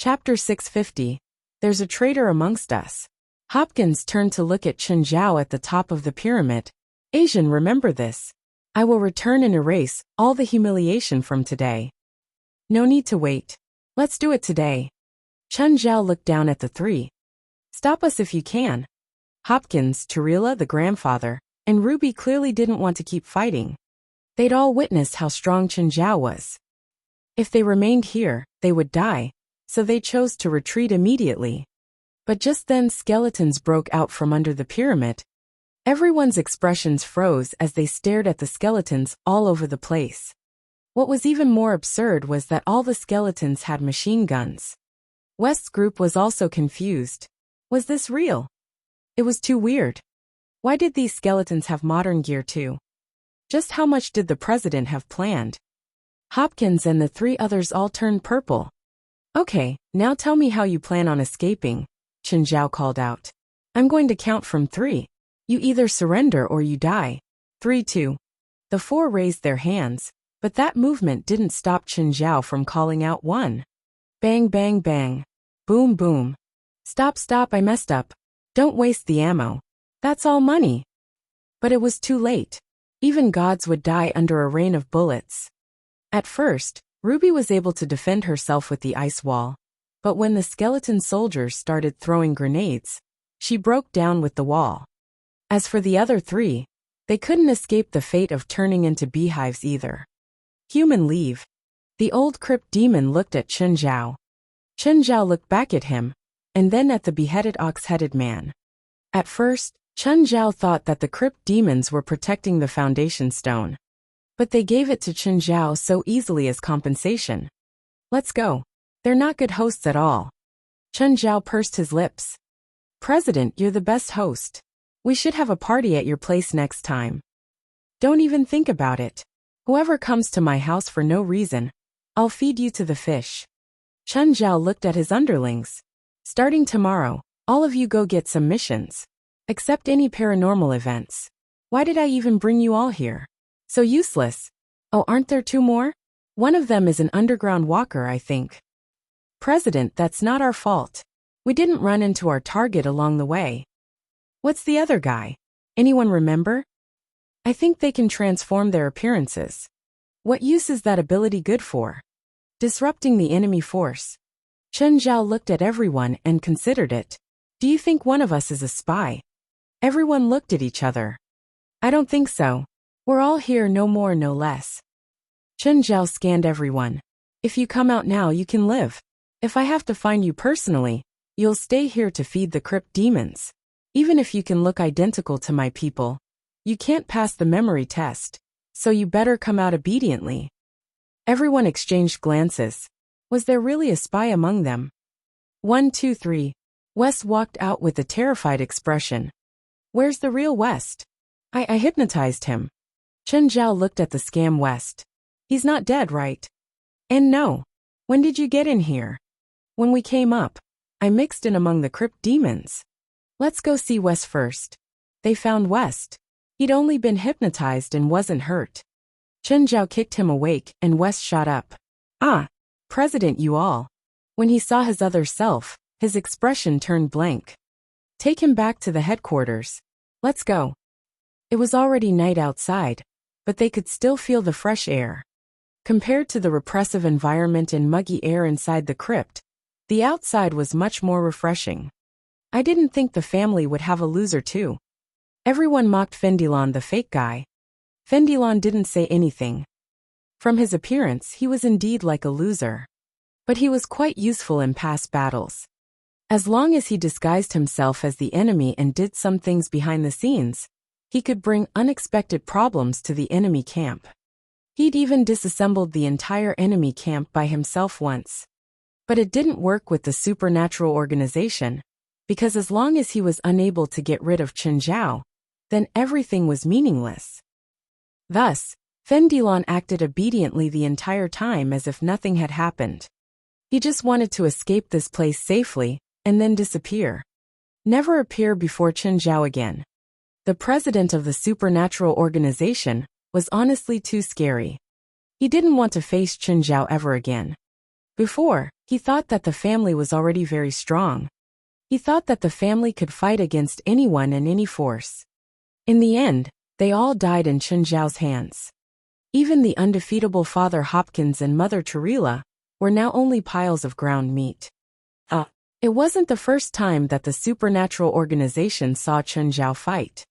Chapter 650. There's a traitor amongst us. Hopkins turned to look at Chen Zhao at the top of the pyramid. Asian, remember this. I will return and erase all the humiliation from today. No need to wait. Let's do it today. Chen Zhao looked down at the three. Stop us if you can. Hopkins, Tarila, the grandfather, and Ruby clearly didn't want to keep fighting. They'd all witnessed how strong Chen Zhao was. If they remained here, they would die, so they chose to retreat immediately. But just then skeletons broke out from under the pyramid. Everyone's expressions froze as they stared at the skeletons all over the place. What was even more absurd was that all the skeletons had machine guns. West's group was also confused. Was this real? It was too weird. Why did these skeletons have modern gear too? Just how much did the president have planned? Hopkins and the three others all turned purple. Okay, now tell me how you plan on escaping, Chen Zhao called out. I'm going to count from 3. You either surrender or you die. 3, 2. The 4 raised their hands, but that movement didn't stop Chen Zhao from calling out 1. Bang, bang, bang. Boom, boom. Stop, stop, I messed up. Don't waste the ammo. That's all money. But it was too late. Even gods would die under a rain of bullets. At first, Ruby was able to defend herself with the ice wall, but when the skeleton soldiers started throwing grenades, she broke down with the wall. As for the other 3, they couldn't escape the fate of turning into beehives either. Human leave. The old crypt demon looked at Chen Zhao. Chen Zhao looked back at him, and then at the beheaded ox-headed man. At first, Chen Zhao thought that the crypt demons were protecting the foundation stone. But they gave it to Chen Zhao so easily as compensation. Let's go. They're not good hosts at all. Chen Zhao pursed his lips. President, you're the best host. We should have a party at your place next time. Don't even think about it. Whoever comes to my house for no reason, I'll feed you to the fish. Chen Zhao looked at his underlings. Starting tomorrow, all of you go get some missions. Except any paranormal events. Why did I even bring you all here? So useless. Oh, aren't there 2 more? One of them is an underground walker, I think. President, that's not our fault. We didn't run into our target along the way. What's the other guy? Anyone remember? I think they can transform their appearances. What use is that ability good for? Disrupting the enemy force. Chen Zhao looked at everyone and considered it. Do you think one of us is a spy? Everyone looked at each other. I don't think so. We're all here, no more, no less. Chen Zhao scanned everyone. If you come out now, you can live. If I have to find you personally, you'll stay here to feed the crypt demons. Even if you can look identical to my people, you can't pass the memory test, so you better come out obediently. Everyone exchanged glances. Was there really a spy among them? 1, 2, 3. West walked out with a terrified expression. Where's the real West? I hypnotized him. Chen Zhao looked at the scam West. He's not dead, right? And no. When did you get in here? When we came up. I mixed in among the crypt demons. Let's go see West first. They found West. He'd only been hypnotized and wasn't hurt. Chen Zhao kicked him awake and West shot up. Ah, President, you all. When he saw his other self, his expression turned blank. Take him back to the headquarters. Let's go. It was already night outside, but they could still feel the fresh air. Compared to the repressive environment and muggy air inside the crypt, the outside was much more refreshing. I didn't think the family would have a loser too. Everyone mocked Fendilon, the fake guy. Fendilon didn't say anything. From his appearance, he was indeed like a loser. But he was quite useful in past battles. As long as he disguised himself as the enemy and did some things behind the scenes, he could bring unexpected problems to the enemy camp. He'd even disassembled the entire enemy camp by himself once. But it didn't work with the supernatural organization, because as long as he was unable to get rid of Chen Zhao, then everything was meaningless. Thus, Fendilon acted obediently the entire time as if nothing had happened. He just wanted to escape this place safely, and then disappear. Never appear before Chen Zhao again. The president of the supernatural organization was honestly too scary. He didn't want to face Chen Zhao ever again. Before, he thought that the family was already very strong. He thought that the family could fight against anyone and any force. In the end, they all died in Chen Zhao's hands. Even the undefeatable Father Hopkins and Mother Tarila were now only piles of ground meat. It wasn't the first time that the supernatural organization saw Chen Zhao fight.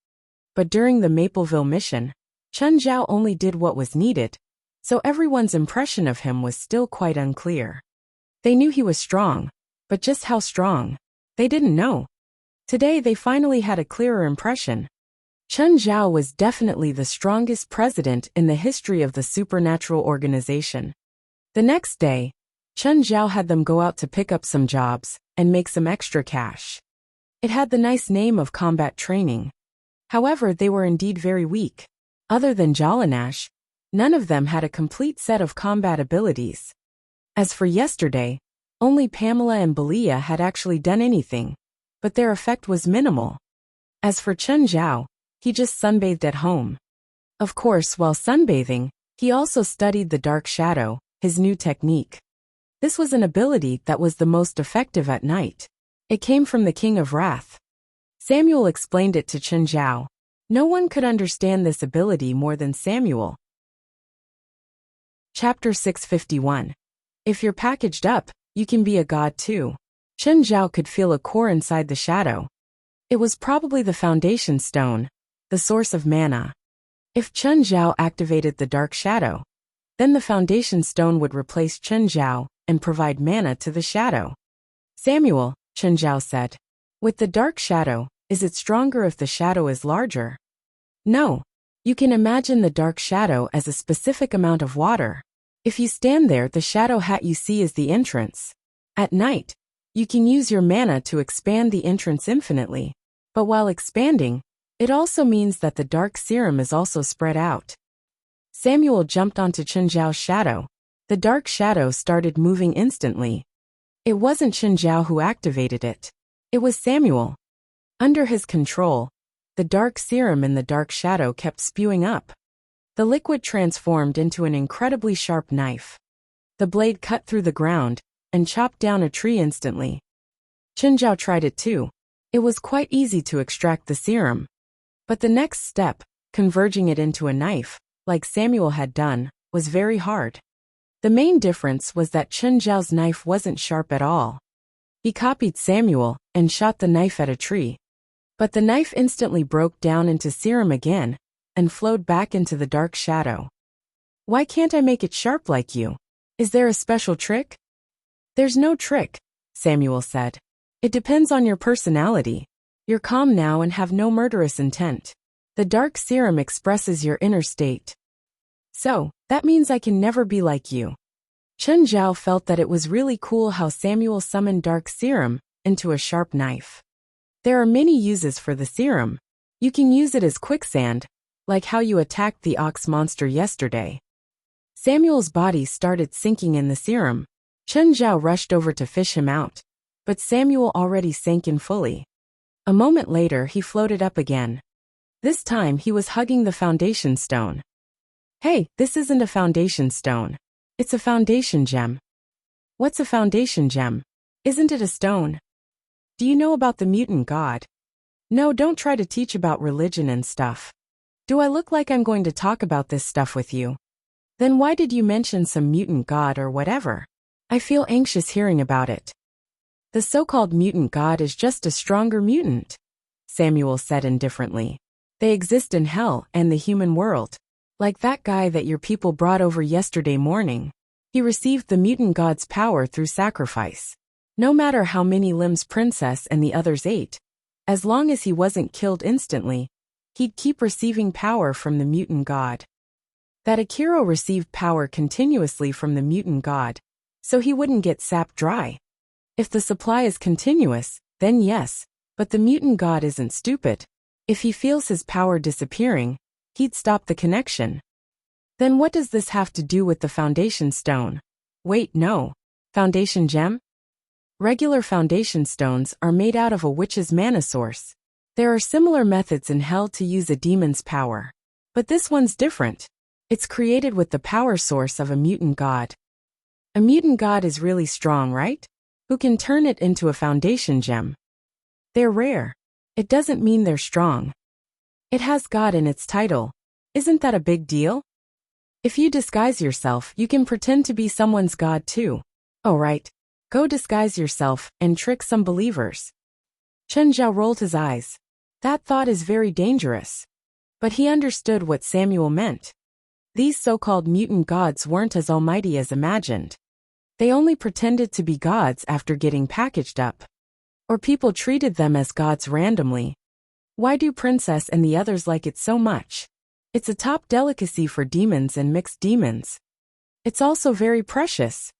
But during the Mapleville mission, Chen Zhao only did what was needed, so everyone's impression of him was still quite unclear. They knew he was strong, but just how strong, they didn't know. Today they finally had a clearer impression. Chen Zhao was definitely the strongest president in the history of the supernatural organization. The next day, Chen Zhao had them go out to pick up some jobs and make some extra cash. It had the nice name of combat training. However, they were indeed very weak. Other than Jalanash, none of them had a complete set of combat abilities. As for yesterday, only Pamela and Belia had actually done anything, but their effect was minimal. As for Chen Zhao, he just sunbathed at home. Of course, while sunbathing, he also studied the dark shadow, his new technique. This was an ability that was the most effective at night. It came from the King of Wrath. Samuel explained it to Chen Zhao. No one could understand this ability more than Samuel. Chapter 651. If you're packaged up, you can be a god too. Chen Zhao could feel a core inside the shadow. It was probably the foundation stone, the source of mana. If Chen Zhao activated the dark shadow, then the foundation stone would replace Chen Zhao and provide mana to the shadow. Samuel, Chen Zhao said, with the dark shadow, is it stronger if the shadow is larger? No. You can imagine the dark shadow as a specific amount of water. If you stand there, the shadow hat you see is the entrance. At night, you can use your mana to expand the entrance infinitely. But while expanding, it also means that the dark serum is also spread out. Samuel jumped onto Chen Zhao's shadow. The dark shadow started moving instantly. It wasn't Chen Zhao who activated it. It was Samuel. Under his control, the dark serum in the dark shadow kept spewing up. The liquid transformed into an incredibly sharp knife. The blade cut through the ground and chopped down a tree instantly. Chen Zhao tried it too. It was quite easy to extract the serum. But the next step, converging it into a knife, like Samuel had done, was very hard. The main difference was that Chen Zhao's knife wasn't sharp at all. He copied Samuel and shot the knife at a tree. But the knife instantly broke down into serum again and flowed back into the dark shadow. Why can't I make it sharp like you? Is there a special trick? There's no trick, Samuel said. It depends on your personality. You're calm now and have no murderous intent. The dark serum expresses your inner state. So, that means I can never be like you. Chen Zhao felt that it was really cool how Samuel summoned dark serum into a sharp knife. There are many uses for the serum. You can use it as quicksand, like how you attacked the ox monster yesterday. Samuel's body started sinking in the serum. Chen Zhao rushed over to fish him out, but Samuel already sank in fully. A moment later he floated up again. This time he was hugging the foundation stone. Hey, this isn't a foundation stone. It's a foundation gem. What's a foundation gem? Isn't it a stone? Do you know about the mutant god? No, don't try to teach about religion and stuff. Do I look like I'm going to talk about this stuff with you? Then why did you mention some mutant god or whatever? I feel anxious hearing about it. The so-called mutant god is just a stronger mutant, Samuel said indifferently. They exist in hell and the human world. Like that guy that your people brought over yesterday morning. He received the mutant god's power through sacrifice. No matter how many limbs Princess and the others ate, as long as he wasn't killed instantly, he'd keep receiving power from the mutant god. That Akiro received power continuously from the mutant god, so he wouldn't get sapped dry. If the supply is continuous, then yes, but the mutant god isn't stupid. If he feels his power disappearing, he'd stop the connection. Then what does this have to do with the foundation stone? Wait, no. Foundation gem? Regular foundation stones are made out of a witch's mana source. There are similar methods in hell to use a demon's power. But this one's different. It's created with the power source of a mutant god. A mutant god is really strong, right? Who can turn it into a foundation gem? They're rare. It doesn't mean they're strong. It has God in its title. Isn't that a big deal? If you disguise yourself, you can pretend to be someone's god too. Oh right. Go disguise yourself and trick some believers. Chen Zhao rolled his eyes. That thought is very dangerous. But he understood what Samuel meant. These so-called mutant gods weren't as almighty as imagined. They only pretended to be gods after getting packaged up. Or people treated them as gods randomly. Why do Princess and the others like it so much? It's a top delicacy for demons and mixed demons. It's also very precious.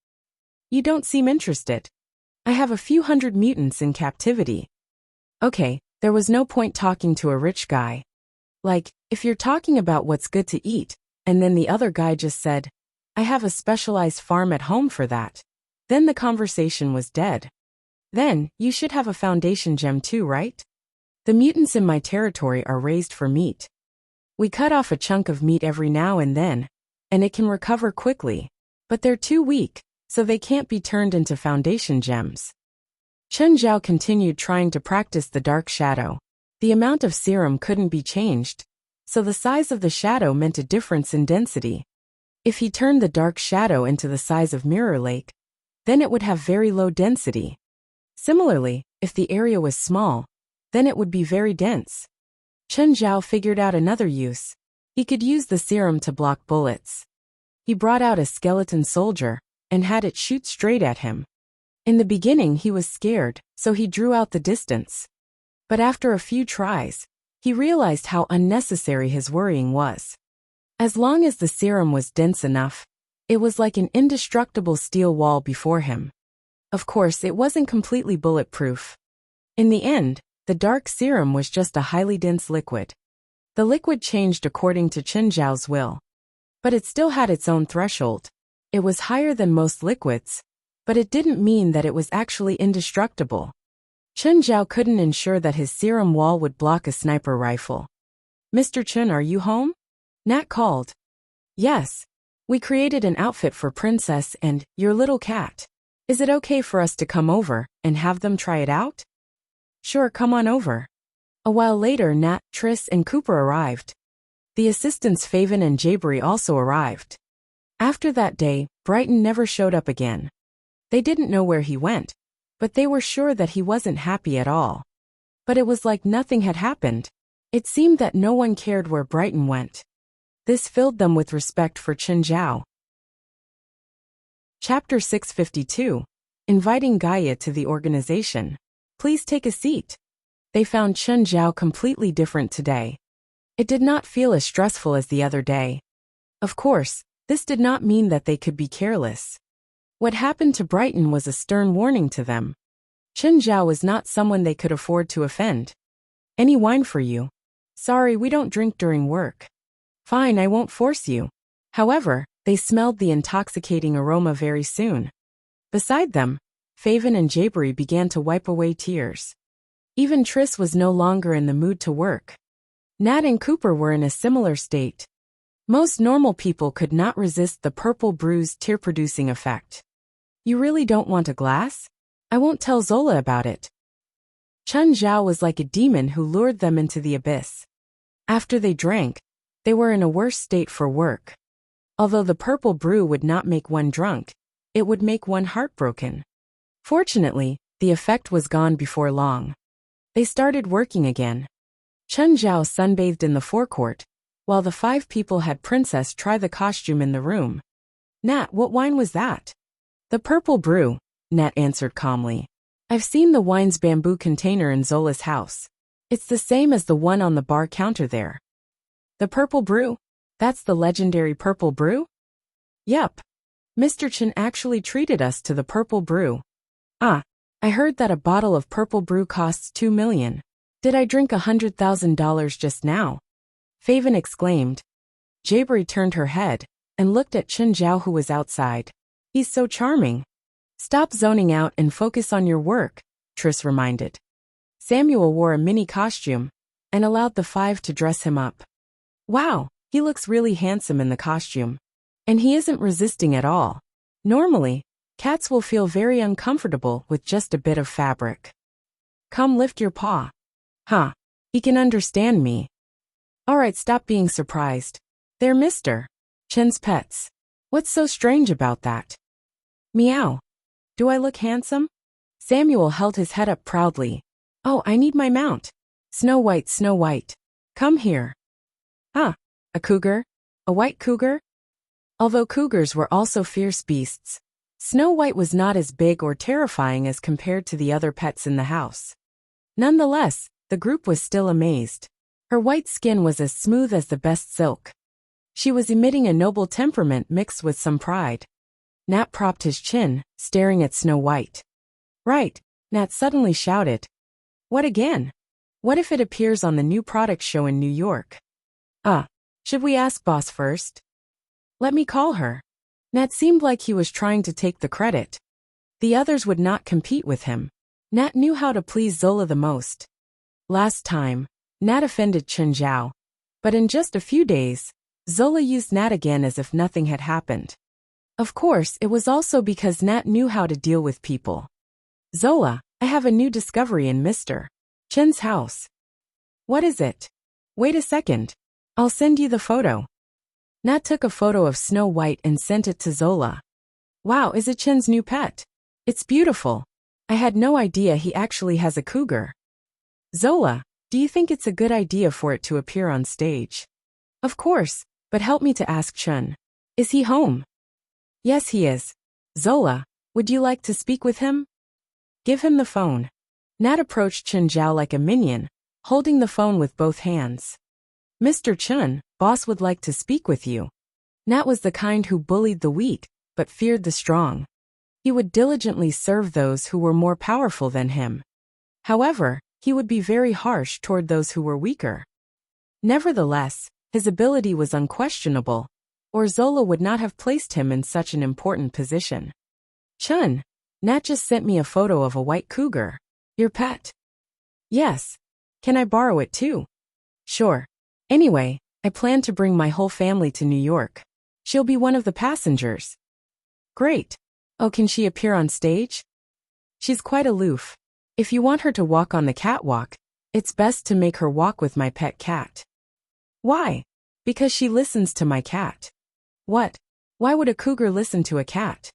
You don't seem interested. I have a few hundred mutants in captivity. Okay, there was no point talking to a rich guy. Like, if you're talking about what's good to eat, and then the other guy just said, I have a specialized farm at home for that. Then the conversation was dead. Then, you should have a foundation gem too, right? The mutants in my territory are raised for meat. We cut off a chunk of meat every now and then, and it can recover quickly. But they're too weak, so they can't be turned into foundation gems. Chen Zhao continued trying to practice the dark shadow. The amount of serum couldn't be changed, so the size of the shadow meant a difference in density. If he turned the dark shadow into the size of Mirror Lake, then it would have very low density. Similarly, if the area was small, then it would be very dense. Chen Zhao figured out another use. He could use the serum to block bullets. He brought out a skeleton soldier and had it shoot straight at him. In the beginning he was scared, so he drew out the distance. But after a few tries, he realized how unnecessary his worrying was. As long as the serum was dense enough, it was like an indestructible steel wall before him. Of course, it wasn't completely bulletproof. In the end, the dark serum was just a highly dense liquid. The liquid changed according to Chen Zhao's will. But it still had its own threshold. It was higher than most liquids, but it didn't mean that it was actually indestructible. Chen Zhao couldn't ensure that his serum wall would block a sniper rifle. Mr. Chen, are you home? Nat called. Yes. We created an outfit for Princess and your little cat. Is it okay for us to come over and have them try it out? Sure, come on over. A while later, Nat, Triss, and Cooper arrived. The assistants Faven and Jabri also arrived. After that day, Brighton never showed up again. They didn't know where he went, but they were sure that he wasn't happy at all. But it was like nothing had happened. It seemed that no one cared where Brighton went. This filled them with respect for Chen Zhao. Chapter 652. Inviting Gaia to the organization. Please take a seat. They found Chen Zhao completely different today. It did not feel as stressful as the other day. Of course, this did not mean that they could be careless. What happened to Brighton was a stern warning to them. Chen Zhao was not someone they could afford to offend. Any wine for you? Sorry, we don't drink during work. Fine, I won't force you. However, they smelled the intoxicating aroma very soon. Beside them, Faven and Jabri began to wipe away tears. Even Triss was no longer in the mood to work. Nat and Cooper were in a similar state. Most normal people could not resist the purple brew's tear-producing effect. You really don't want a glass? I won't tell Zola about it. Chen Zhao was like a demon who lured them into the abyss. After they drank, they were in a worse state for work. Although the purple brew would not make one drunk, it would make one heartbroken. Fortunately, the effect was gone before long. They started working again. Chen Zhao sunbathed in the forecourt, while the 5 people had Princess try the costume in the room. Nat, what wine was that? The purple brew, Nat answered calmly. I've seen the wine's bamboo container in Zola's house. It's the same as the one on the bar counter there. The purple brew? That's the legendary purple brew? Yep. Mr. Chen actually treated us to the purple brew. Ah, I heard that a bottle of purple brew costs 2 million. Did I drink $100,000 just now? Faven exclaimed. Jabri turned her head and looked at Chen Zhao, who was outside. He's so charming. Stop zoning out and focus on your work, Triss reminded. Samuel wore a mini costume and allowed the 5 to dress him up. Wow, he looks really handsome in the costume. And he isn't resisting at all. Normally, Cats will feel very uncomfortable with just a bit of fabric. Come lift your paw. Huh. He can understand me. Alright, stop being surprised. They're Mr. Chen's pets. What's so strange about that? Meow. Do I look handsome? Samuel held his head up proudly. Oh, I need my mount. Snow White, Snow White. Come here. Ah, a cougar? A white cougar? Although cougars were also fierce beasts, Snow White was not as big or terrifying as compared to the other pets in the house. Nonetheless, the group was still amazed. Her white skin was as smooth as the best silk. She was emitting a noble temperament mixed with some pride. Nat propped his chin, staring at Snow White. Right, Nat suddenly shouted. What again? What if it appears on the new product show in New York? Should we ask Boss first? Let me call her. Nat seemed like he was trying to take the credit. The others would not compete with him. Nat knew how to please Zola the most. Last time, Nat offended Chen Zhao. But in just a few days, Zola used Nat again as if nothing had happened. Of course, it was also because Nat knew how to deal with people. Zola, I have a new discovery in Mr. Chen's house. What is it? Wait a second. I'll send you the photo. Nat took a photo of Snow White and sent it to Zola. Wow, is it Chen's new pet? It's beautiful. I had no idea he actually has a cougar. Zola, do you think it's a good idea for it to appear on stage? Of course, but help me to ask Chen. Is he home? Yes, he is. Zola, would you like to speak with him? Give him the phone. Nat approached Chen Zhao like a minion, holding the phone with both hands. Mr. Chen, boss would like to speak with you. Nat was the kind who bullied the weak, but feared the strong. He would diligently serve those who were more powerful than him. However, he would be very harsh toward those who were weaker. Nevertheless, his ability was unquestionable, or Zola would not have placed him in such an important position. Chen, Nat just sent me a photo of a white cougar. Your pet? Yes. Can I borrow it too? Sure. Anyway, I plan to bring my whole family to New York. She'll be one of the passengers. Great. Oh, can she appear on stage? She's quite aloof. If you want her to walk on the catwalk, it's best to make her walk with my pet cat. Why? Because she listens to my cat. What? Why would a cougar listen to a cat?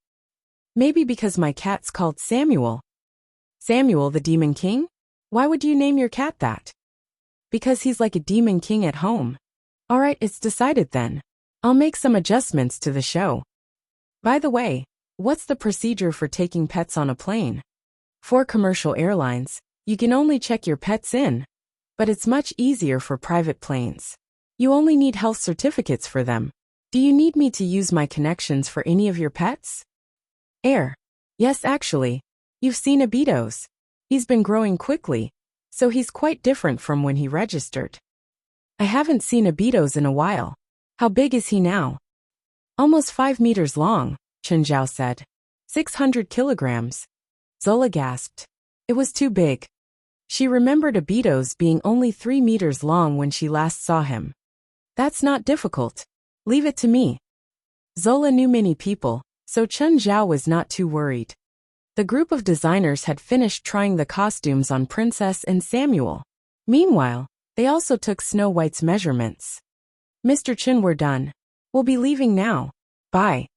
Maybe because my cat's called Samuel. Samuel the Demon King? Why would you name your cat that? Because he's like a demon king at home. Alright, it's decided then. I'll make some adjustments to the show. By the way, what's the procedure for taking pets on a plane? For commercial airlines, you can only check your pets in, but it's much easier for private planes. You only need health certificates for them. Do you need me to use my connections for any of your pets? Air. Yes, actually. You've seen Abitos. He's been growing quickly, so he's quite different from when he registered. I haven't seen Abitos in a while. How big is he now? Almost 5 meters long, Chen Zhao said. 600 kilograms. Zola gasped. It was too big. She remembered Abitos being only 3 meters long when she last saw him. That's not difficult. Leave it to me. Zola knew many people, so Chen Zhao was not too worried. The group of designers had finished trying the costumes on Princess and Samuel. Meanwhile, they also took Snow White's measurements. Mr. Chen, we're done. We'll be leaving now. Bye.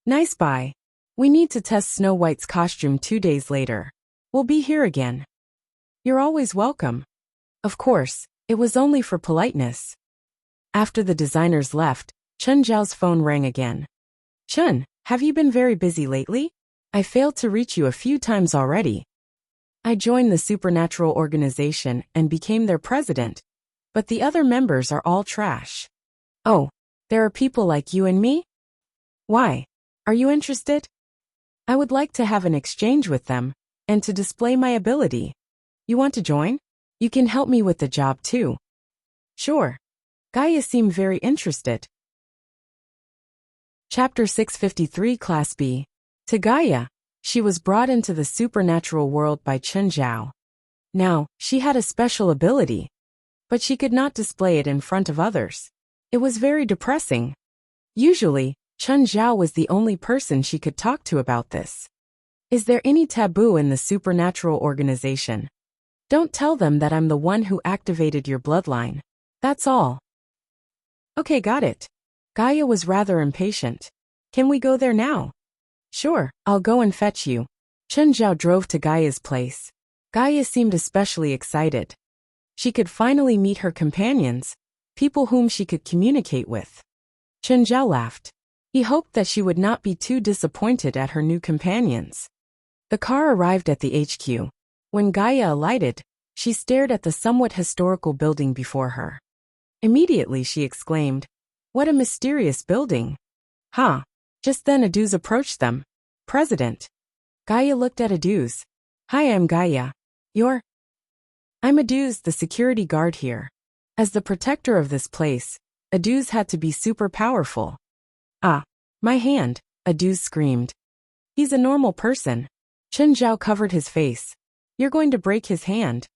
Nice bye. We need to test Snow White's costume 2 days later. We'll be here again. You're always welcome. Of course, it was only for politeness. After the designers left, Chen Zhao's phone rang again. Chen, have you been very busy lately? I failed to reach you a few times already. I joined the supernatural organization and became their president, but the other members are all trash. Oh, there are people like you and me? Why? Are you interested? I would like to have an exchange with them, and to display my ability. You want to join? You can help me with the job too. Sure. Gaia seemed very interested. Chapter 653 Class B. To Gaia, she was brought into the supernatural world by Chen Zhao. Now, she had a special ability, but she could not display it in front of others. It was very depressing. Usually, Chen Zhao was the only person she could talk to about this. Is there any taboo in the supernatural organization? Don't tell them that I'm the one who activated your bloodline. That's all. Okay, got it. Gaia was rather impatient. Can we go there now? Sure, I'll go and fetch you. Chen Zhao drove to Gaia's place. Gaia seemed especially excited. She could finally meet her companions, people whom she could communicate with. Chen Zhao laughed. He hoped that she would not be too disappointed at her new companions. The car arrived at the HQ. When Gaia alighted, she stared at the somewhat historical building before her. Immediately she exclaimed, "What a mysterious building!" Huh. Just then Aduz approached them. "President." Gaia looked at Aduz. "Hi, I'm Gaia. I'm Aduz, the security guard here. As the protector of this place, Aduz had to be super powerful." "Ah, my hand," Aduz screamed. "He's a normal person." Chen Zhao covered his face. "You're going to break his hand."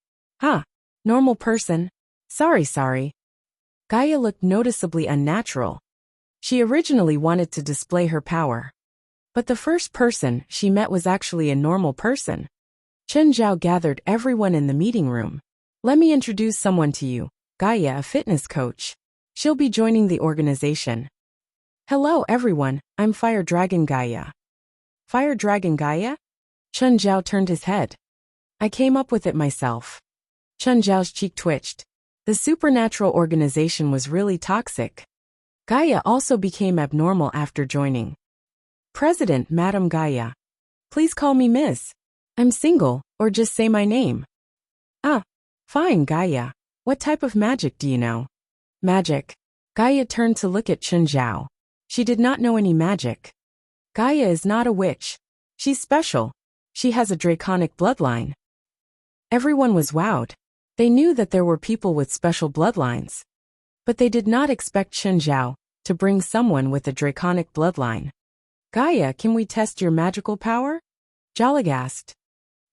"Huh, normal person? Sorry. Gaia looked noticeably unnatural. She originally wanted to display her power. But the first person she met was actually a normal person. Chen Zhao gathered everyone in the meeting room. "Let me introduce someone to you, Gaia, a fitness coach. She'll be joining the organization." "Hello everyone, I'm Fire Dragon Gaia." "Fire Dragon Gaia?" Chen Zhao turned his head. "I came up with it myself." Chen Zhao's cheek twitched. The supernatural organization was really toxic. Gaia also became abnormal after joining. "President, Madam Gaia. Please call me Miss. I'm single, or just say my name." "Ah, fine, Gaia. What type of magic do you know?" "Magic." Gaia turned to look at Chen Zhao. She did not know any magic. Gaia is not a witch. She's special. She has a draconic bloodline. Everyone was wowed. They knew that there were people with special bloodlines. But they did not expect Chen Zhao to bring someone with a draconic bloodline. "Gaia, can we test your magical power?" Jalag asked.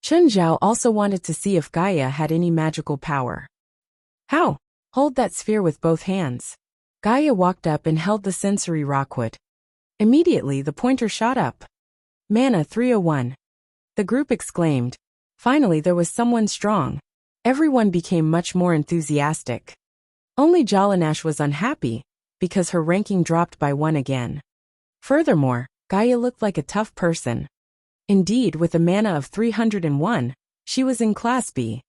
Chen Zhao also wanted to see if Gaia had any magical power. "How?" "Hold that sphere with both hands." Gaia walked up and held the sensory rockwood. Immediately the pointer shot up. "Mana 301. The group exclaimed. Finally there was someone strong. Everyone became much more enthusiastic. Only Jalanash was unhappy, because her ranking dropped by 1 again. Furthermore, Gaia looked like a tough person. Indeed, with a mana of 301, she was in Class B.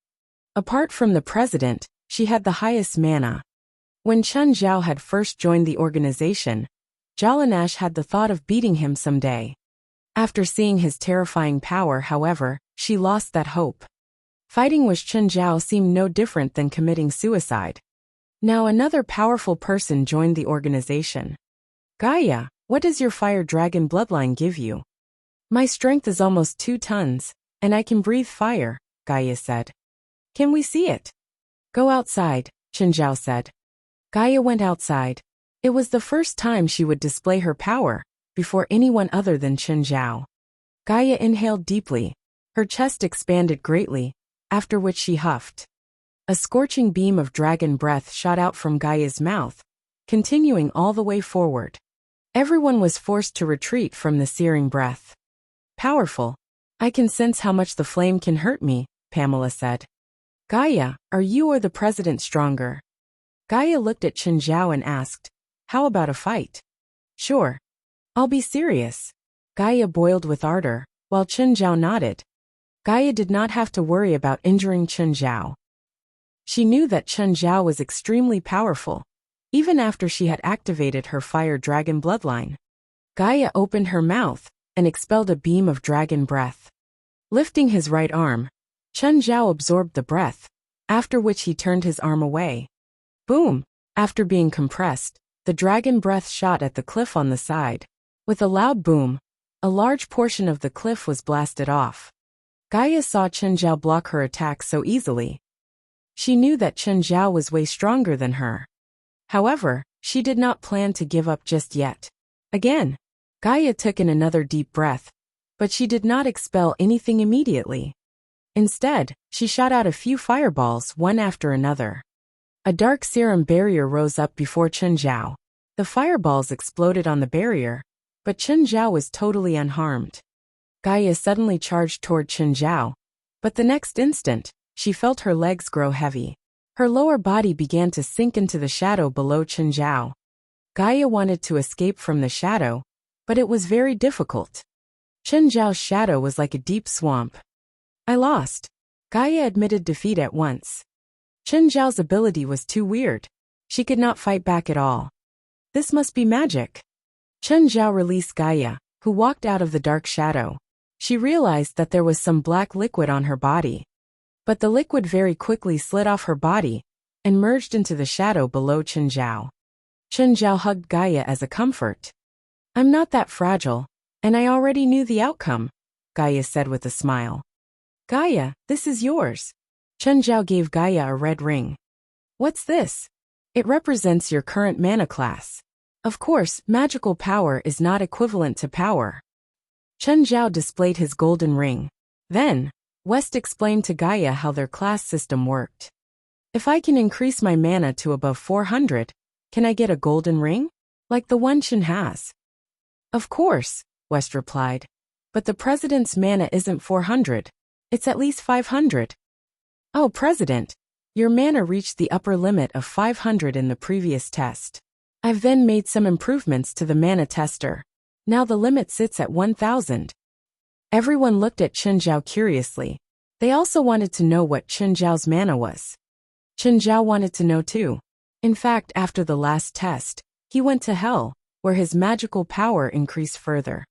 Apart from the president, she had the highest mana. When Chen Zhao had first joined the organization, Jalanash had the thought of beating him someday. After seeing his terrifying power, however, she lost that hope. Fighting with Chen Zhao seemed no different than committing suicide. Now another powerful person joined the organization. "Gaia, what does your fire dragon bloodline give you?" "My strength is almost 2 tons, and I can breathe fire," Gaia said. "Can we see it?" "Go outside," Chen Zhao said. Gaia went outside. It was the first time she would display her power before anyone other than Chen Zhao. Gaia inhaled deeply. Her chest expanded greatly, after which she huffed. A scorching beam of dragon breath shot out from Gaia's mouth, continuing all the way forward. Everyone was forced to retreat from the searing breath. "Powerful. I can sense how much the flame can hurt me," Pamela said. "Gaia, are you or the president stronger?" Gaia looked at Chen Zhao and asked, "How about a fight?" "Sure. I'll be serious." Gaia boiled with ardor, while Chen Zhao nodded. Gaia did not have to worry about injuring Chen Zhao. She knew that Chen Zhao was extremely powerful, even after she had activated her fire dragon bloodline. Gaia opened her mouth and expelled a beam of dragon breath. Lifting his right arm, Chen Zhao absorbed the breath, after which he turned his arm away. Boom! After being compressed, the dragon breath shot at the cliff on the side. With a loud boom, a large portion of the cliff was blasted off. Gaia saw Chen Zhao block her attack so easily. She knew that Chen Zhao was way stronger than her. However, she did not plan to give up just yet. Again, Gaia took in another deep breath, but she did not expel anything immediately. Instead, she shot out a few fireballs one after another. A dark serum barrier rose up before Chen Zhao. The fireballs exploded on the barrier, But Chen Zhao was totally unharmed. Gaia suddenly charged toward Chen Zhao, but the next instant, she felt her legs grow heavy. Her lower body began to sink into the shadow below Chen Zhao. Gaia wanted to escape from the shadow, but it was very difficult. Chen Zhao's shadow was like a deep swamp. I lost. Gaia admitted defeat at once. Chen Zhao's ability was too weird. She could not fight back at all. This must be magic. Chen Zhao released Gaia, who walked out of the dark shadow. She realized that there was some black liquid on her body. But the liquid very quickly slid off her body and merged into the shadow below Chen Zhao. Chen Zhao hugged Gaia as a comfort. I'm not that fragile, and I already knew the outcome, Gaia said with a smile. Gaia, this is yours. Chen Zhao gave Gaia a red ring. What's this? It represents your current mana class. Of course, magical power is not equivalent to power. Chen Zhao displayed his golden ring. Then, West explained to Gaia how their class system worked. If I can increase my mana to above 400, can I get a golden ring? Like the one Chen has? Of course, West replied. But the president's mana isn't 400. It's at least 500. Oh, President, your mana reached the upper limit of 500 in the previous test. I've then made some improvements to the mana tester. Now the limit sits at 1000. Everyone looked at Chen Zhao curiously. They also wanted to know what Chen Zhao's mana was. Chen Zhao wanted to know too. In fact, after the last test, he went to hell, where his magical power increased further.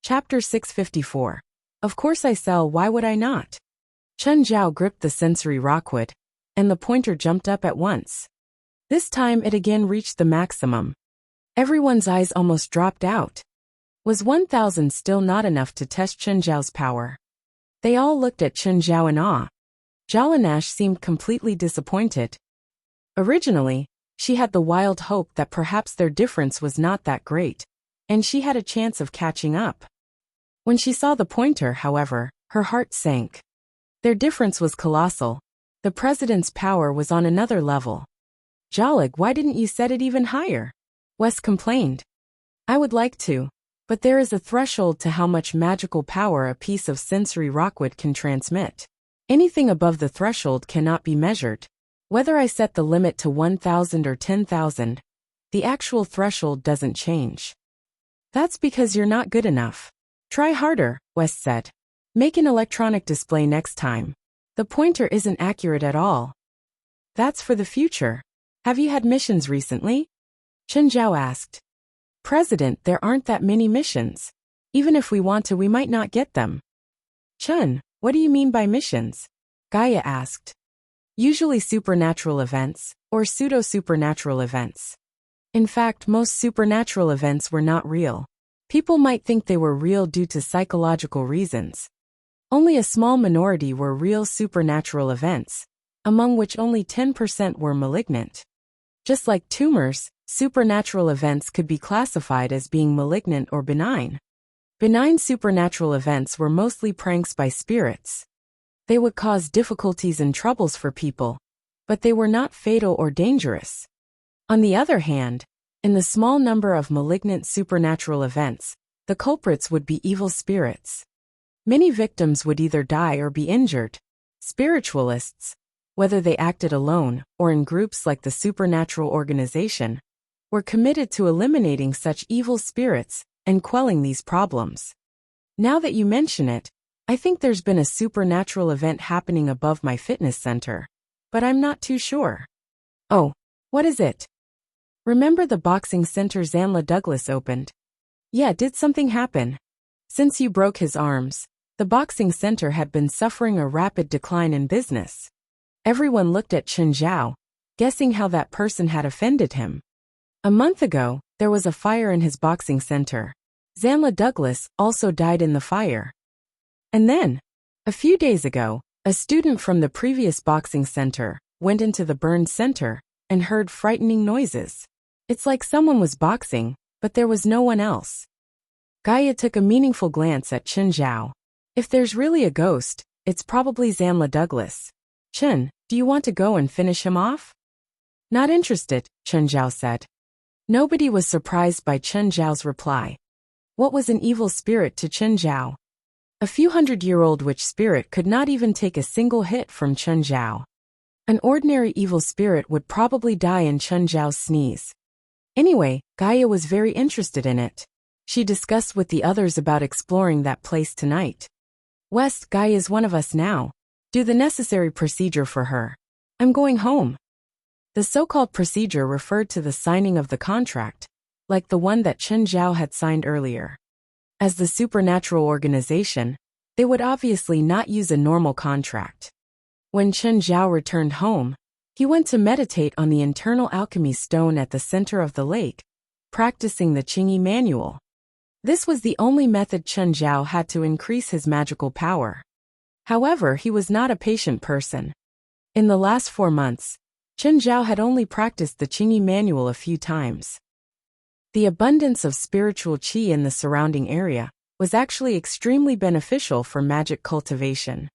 Chapter 654. Of course I sell, why would I not? Chen Zhao gripped the sensory rockwood, and the pointer jumped up at once. This time it again reached the maximum. Everyone's eyes almost dropped out. Was 1000 still not enough to test Chen Zhao's power? They all looked at Chen Zhao in awe. Jalanash seemed completely disappointed. Originally, she had the wild hope that perhaps their difference was not that great, and she had a chance of catching up. When she saw the pointer, however, her heart sank. Their difference was colossal. The president's power was on another level. Jalag, why didn't you set it even higher? Wes complained. I would like to, but there is a threshold to how much magical power a piece of sensory rockwood can transmit. Anything above the threshold cannot be measured. Whether I set the limit to 1000 or 10,000, the actual threshold doesn't change. That's because you're not good enough. Try harder, West said. Make an electronic display next time. The pointer isn't accurate at all. That's for the future. Have you had missions recently? Chen Zhao asked. President, there aren't that many missions. Even if we want to, we might not get them. Chen, what do you mean by missions? Gaia asked. Usually supernatural events, or pseudo-supernatural events. In fact, most supernatural events were not real. People might think they were real due to psychological reasons. Only a small minority were real supernatural events, among which only 10% were malignant. Just like tumors, supernatural events could be classified as being malignant or benign. Benign supernatural events were mostly pranks by spirits. They would cause difficulties and troubles for people, but they were not fatal or dangerous. On the other hand, in the small number of malignant supernatural events, the culprits would be evil spirits. Many victims would either die or be injured. Spiritualists, whether they acted alone or in groups like the Supernatural Organization, were committed to eliminating such evil spirits and quelling these problems. Now that you mention it, I think there's been a supernatural event happening above my fitness center, but I'm not too sure. Oh, what is it? Remember the boxing center Zanla Douglas opened? Yeah, did something happen? Since you broke his arms, the boxing center had been suffering a rapid decline in business. Everyone looked at Chen Zhao, guessing how that person had offended him. A month ago, there was a fire in his boxing center. Zanla Douglas also died in the fire. And then, a few days ago, a student from the previous boxing center went into the burned center and heard frightening noises. It's like someone was boxing, but there was no one else. Gaia took a meaningful glance at Chen Zhao. If there's really a ghost, it's probably Zanla Douglas. Chen, do you want to go and finish him off? Not interested, Chen Zhao said. Nobody was surprised by Chen Zhao's reply. What was an evil spirit to Chen Zhao? A few hundred-year-old witch spirit could not even take a single hit from Chen Zhao. An ordinary evil spirit would probably die in Chen Zhao's sneeze. Anyway, Gaia was very interested in it. She discussed with the others about exploring that place tonight. West, Gaia is one of us now. Do the necessary procedure for her. I'm going home. The so-called procedure referred to the signing of the contract, like the one that Chen Zhao had signed earlier. As the supernatural organization, they would obviously not use a normal contract. When Chen Zhao returned home, he went to meditate on the internal alchemy stone at the center of the lake, practicing the Qingyi manual. This was the only method Chen Zhao had to increase his magical power. However, he was not a patient person. In the last 4 months, Chen Zhao had only practiced the Qingyi manual a few times. The abundance of spiritual qi in the surrounding area was actually extremely beneficial for magic cultivation.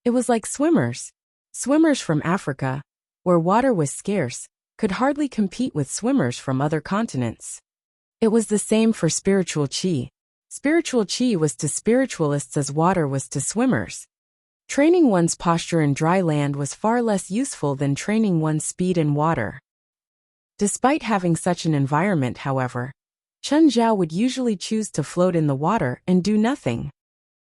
It was like swimmers. Swimmers from Africa, where water was scarce, could hardly compete with swimmers from other continents. It was the same for spiritual qi. Spiritual qi was to spiritualists as water was to swimmers. Training one's posture in dry land was far less useful than training one's speed in water. Despite having such an environment, however, Chen Zhao would usually choose to float in the water and do nothing.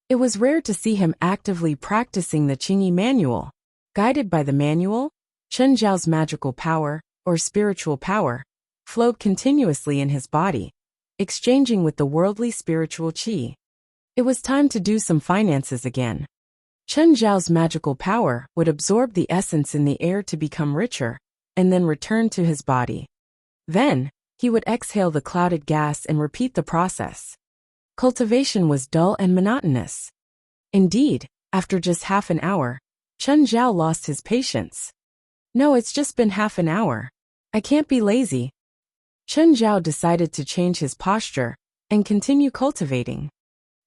It was rare to see him actively practicing the Qingyi manual. Guided by the manual, Chen Zhao's magical power, or spiritual power, flowed continuously in his body, exchanging with the worldly spiritual qi. It was time to do some finances again. Chen Zhao's magical power would absorb the essence in the air to become richer, and then return to his body. Then, he would exhale the clouded gas and repeat the process. Cultivation was dull and monotonous. Indeed, after just half an hour, Chen Zhao lost his patience. No, it's just been half an hour. I can't be lazy. Chen Zhao decided to change his posture and continue cultivating.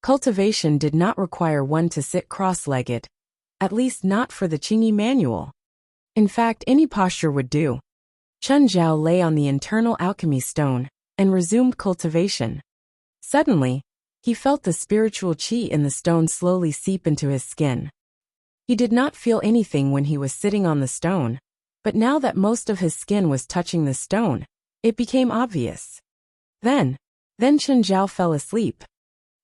Cultivation did not require one to sit cross-legged, at least not for the Qingyi manual. In fact, any posture would do. Chen Zhao lay on the internal alchemy stone and resumed cultivation. Suddenly, he felt the spiritual qi in the stone slowly seep into his skin. He did not feel anything when he was sitting on the stone, but now that most of his skin was touching the stone, it became obvious. Then Chen Zhao fell asleep.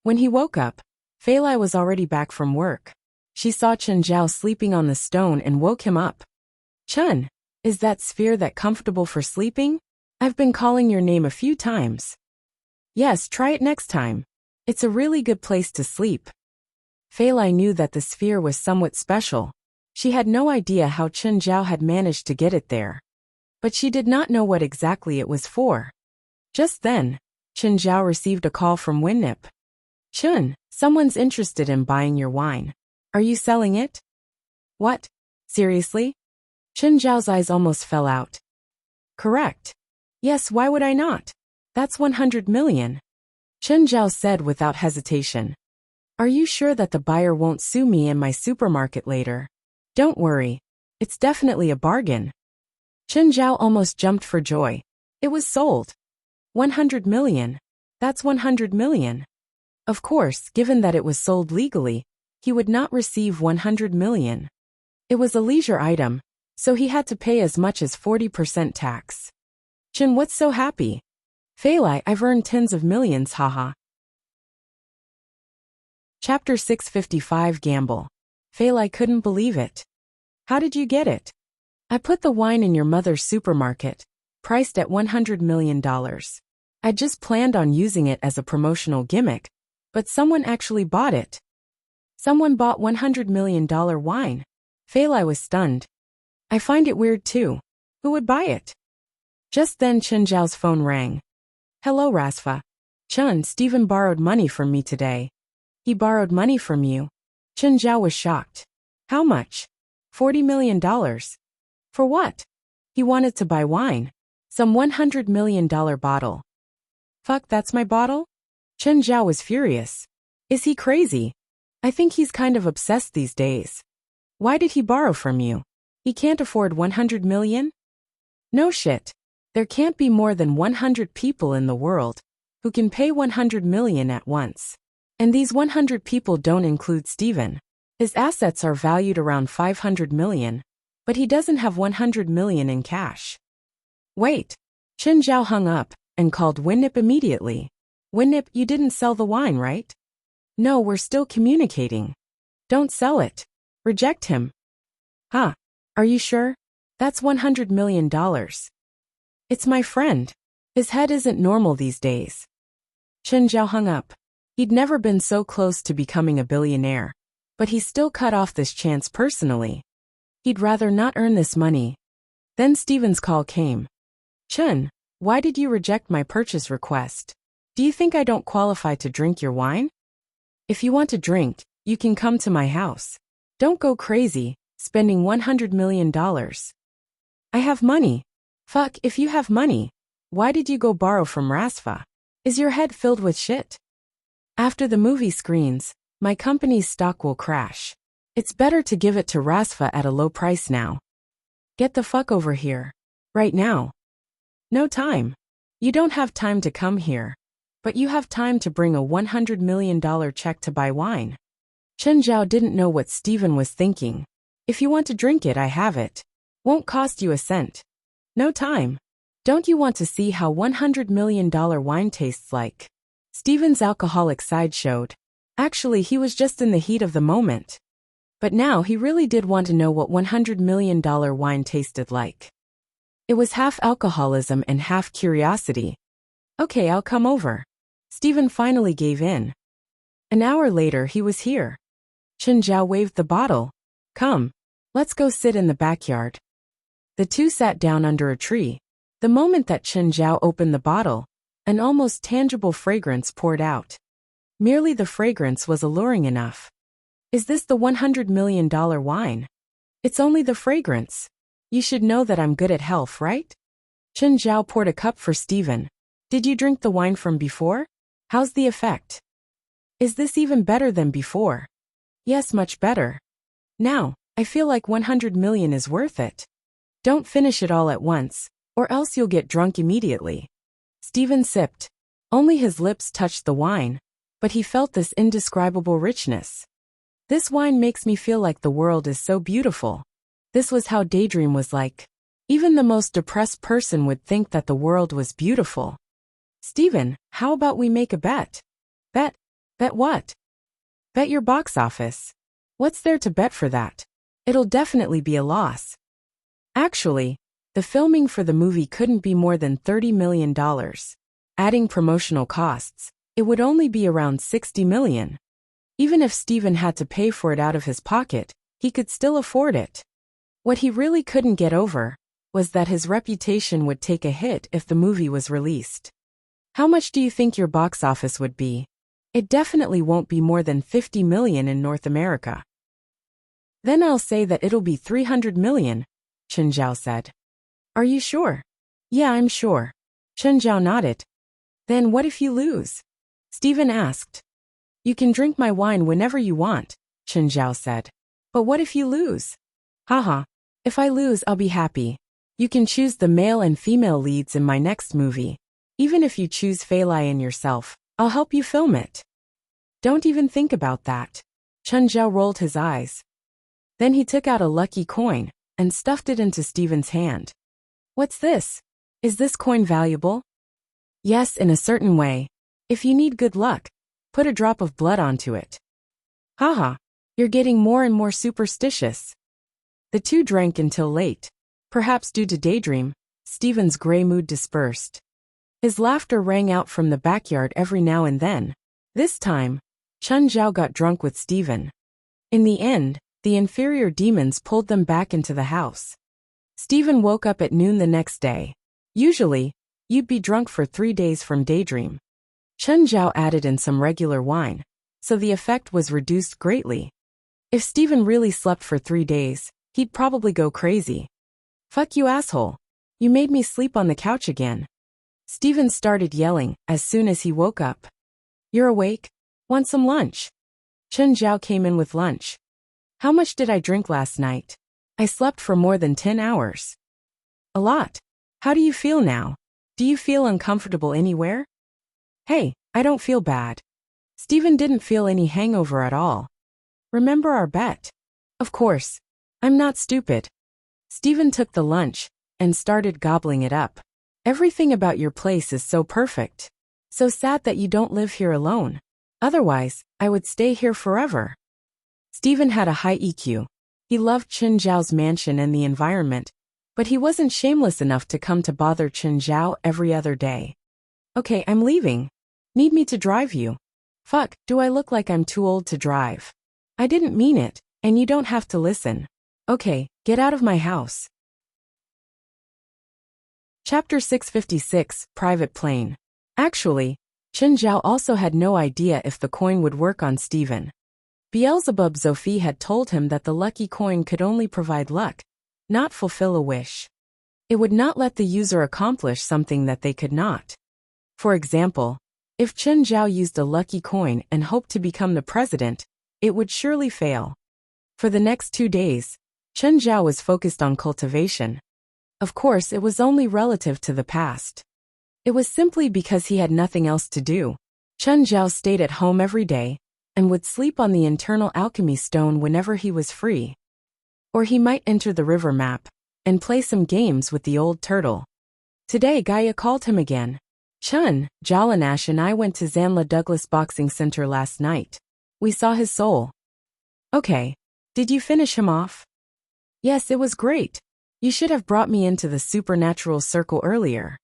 When he woke up, Fei Lai was already back from work. She saw Chen Zhao sleeping on the stone and woke him up. Chen, is that sphere that comfortable for sleeping? I've been calling your name a few times. Yes, try it next time. It's a really good place to sleep. Fei Lai knew that the sphere was somewhat special. She had no idea how Chen Zhao had managed to get it there. But she did not know what exactly it was for. Just then, Chen Zhao received a call from Winnip. Chen, someone's interested in buying your wine. Are you selling it? What? Seriously? Chen Zhao's eyes almost fell out. Correct. Yes, why would I not? That's 100 million. Chen Zhao said without hesitation. Are you sure that the buyer won't sue me in my supermarket later? Don't worry. It's definitely a bargain. Chen Zhao almost jumped for joy. It was sold. 100 million. That's 100 million. Of course, given that it was sold legally, he would not receive 100 million. It was a leisure item, so he had to pay as much as 40% tax. Chen, what's so happy? Fei Lai, I've earned tens of millions, haha. Chapter 655 Gamble. Fei Lai couldn't believe it. How did you get it? I put the wine in your mother's supermarket, priced at $100 million. I just planned on using it as a promotional gimmick, but someone actually bought it. Someone bought $100 million wine. Fei Lai was stunned. I find it weird too. Who would buy it? Just then Chen Zhao's phone rang. Hello, Rasfa. Chen, Stephen borrowed money from me today. He borrowed money from you? Chen Zhao was shocked. How much? $40 million. For what? He wanted to buy wine. Some $100 million bottle. Fuck, that's my bottle? Chen Zhao was furious. Is he crazy? I think he's kind of obsessed these days. Why did he borrow from you? He can't afford 100 million? No shit. There can't be more than 100 people in the world who can pay 100 million at once. And these 100 people don't include Steven. His assets are valued around 500 million, but he doesn't have 100 million in cash. Wait. Chen Zhao hung up and called Winnip immediately. Winnip, you didn't sell the wine, right? No, we're still communicating. Don't sell it. Reject him. Huh? Are you sure? That's $100 million. It's my friend. His head isn't normal these days. Chen Zhao hung up. He'd never been so close to becoming a billionaire, but he still cut off this chance personally. He'd rather not earn this money. Then Steven's call came. Chen, why did you reject my purchase request? Do you think I don't qualify to drink your wine? If you want to drink, you can come to my house. Don't go crazy, spending $100 million. I have money. Fuck, if you have money, why did you go borrow from Rasfa? Is your head filled with shit? After the movie screens, my company's stock will crash. It's better to give it to Rasfa at a low price now. Get the fuck over here. Right now. No time. You don't have time to come here. But you have time to bring a $100 million check to buy wine. Chen Zhao didn't know what Steven was thinking. If you want to drink it, I have it. Won't cost you a cent. No time. Don't you want to see how $100 million wine tastes like? Steven's alcoholic side showed. Actually, he was just in the heat of the moment. But now he really did want to know what $100 million wine tasted like. It was half alcoholism and half curiosity. Okay, I'll come over. Steven finally gave in. An hour later, he was here. Chen Zhao waved the bottle. Come. Let's go sit in the backyard. The two sat down under a tree. The moment that Chen Zhao opened the bottle, an almost tangible fragrance poured out. Merely the fragrance was alluring enough. Is this the $100 million wine? It's only the fragrance. You should know that I'm good at health, right? Chen Zhao poured a cup for Steven. Did you drink the wine from before? How's the effect? Is this even better than before? Yes, much better. Now, I feel like 100 million is worth it. Don't finish it all at once, or else you'll get drunk immediately. Steven sipped. Only his lips touched the wine, but he felt this indescribable richness. This wine makes me feel like the world is so beautiful. This was how Daydream was like. Even the most depressed person would think that the world was beautiful. Steven, how about we make a bet? Bet? Bet what? Bet your box office. What's there to bet for that? It'll definitely be a loss. Actually, the filming for the movie couldn't be more than $30 million. Adding promotional costs, it would only be around $60 million. Even if Steven had to pay for it out of his pocket, he could still afford it. What he really couldn't get over was that his reputation would take a hit if the movie was released. How much do you think your box office would be? It definitely won't be more than 50 million in North America. Then I'll say that it'll be 300 million, Chen Zhao said. Are you sure? Yeah, I'm sure. Chen Zhao nodded. Then what if you lose? Steven asked. You can drink my wine whenever you want, Chen Zhao said. But what if you lose? Haha. If I lose, I'll be happy. You can choose the male and female leads in my next movie. Even if you choose Fei Lai and yourself, I'll help you film it. Don't even think about that. Chen Zhao rolled his eyes. Then he took out a lucky coin and stuffed it into Steven's hand. What's this? Is this coin valuable? Yes, in a certain way. If you need good luck, put a drop of blood onto it. Haha, you're getting more and more superstitious. The two drank until late. Perhaps due to Daydream, Steven's gray mood dispersed. His laughter rang out from the backyard every now and then. This time, Chen Zhao got drunk with Steven. In the end, the inferior demons pulled them back into the house. Steven woke up at noon the next day. Usually, you'd be drunk for 3 days from Daydream. Chen Zhao added in some regular wine, so the effect was reduced greatly. If Steven really slept for 3 days, he'd probably go crazy. Fuck you, asshole. You made me sleep on the couch again. Steven started yelling as soon as he woke up. You're awake? Want some lunch? Chen Zhao came in with lunch. How much did I drink last night? I slept for more than 10 hours. A lot. How do you feel now? Do you feel uncomfortable anywhere? Hey, I don't feel bad. Stephen didn't feel any hangover at all. Remember our bet? Of course. I'm not stupid. Stephen took the lunch and started gobbling it up. Everything about your place is so perfect. So sad that you don't live here alone. Otherwise, I would stay here forever. Stephen had a high EQ. He loved Chen Zhao's mansion and the environment, but he wasn't shameless enough to come to bother Chen Zhao every other day. Okay, I'm leaving. Need me to drive you? Fuck, do I look like I'm too old to drive? I didn't mean it, and you don't have to listen. Okay, get out of my house. Chapter 656, Private Plane. Actually, Chen Zhao also had no idea if the coin would work on Stephen. Beelzebub Sophie had told him that the lucky coin could only provide luck, not fulfill a wish. It would not let the user accomplish something that they could not. For example, if Chen Zhao used a lucky coin and hoped to become the president, it would surely fail. For the next 2 days, Chen Zhao was focused on cultivation. Of course, it was only relative to the past. It was simply because he had nothing else to do. Chen Zhao stayed at home every day and would sleep on the internal alchemy stone whenever he was free. Or he might enter the river map and play some games with the old turtle. Today Gaia called him again. Chun, Jalanash and I went to Zanla Douglas Boxing Center last night. We saw his soul. Okay. Did you finish him off? Yes, it was great. You should have brought me into the supernatural circle earlier.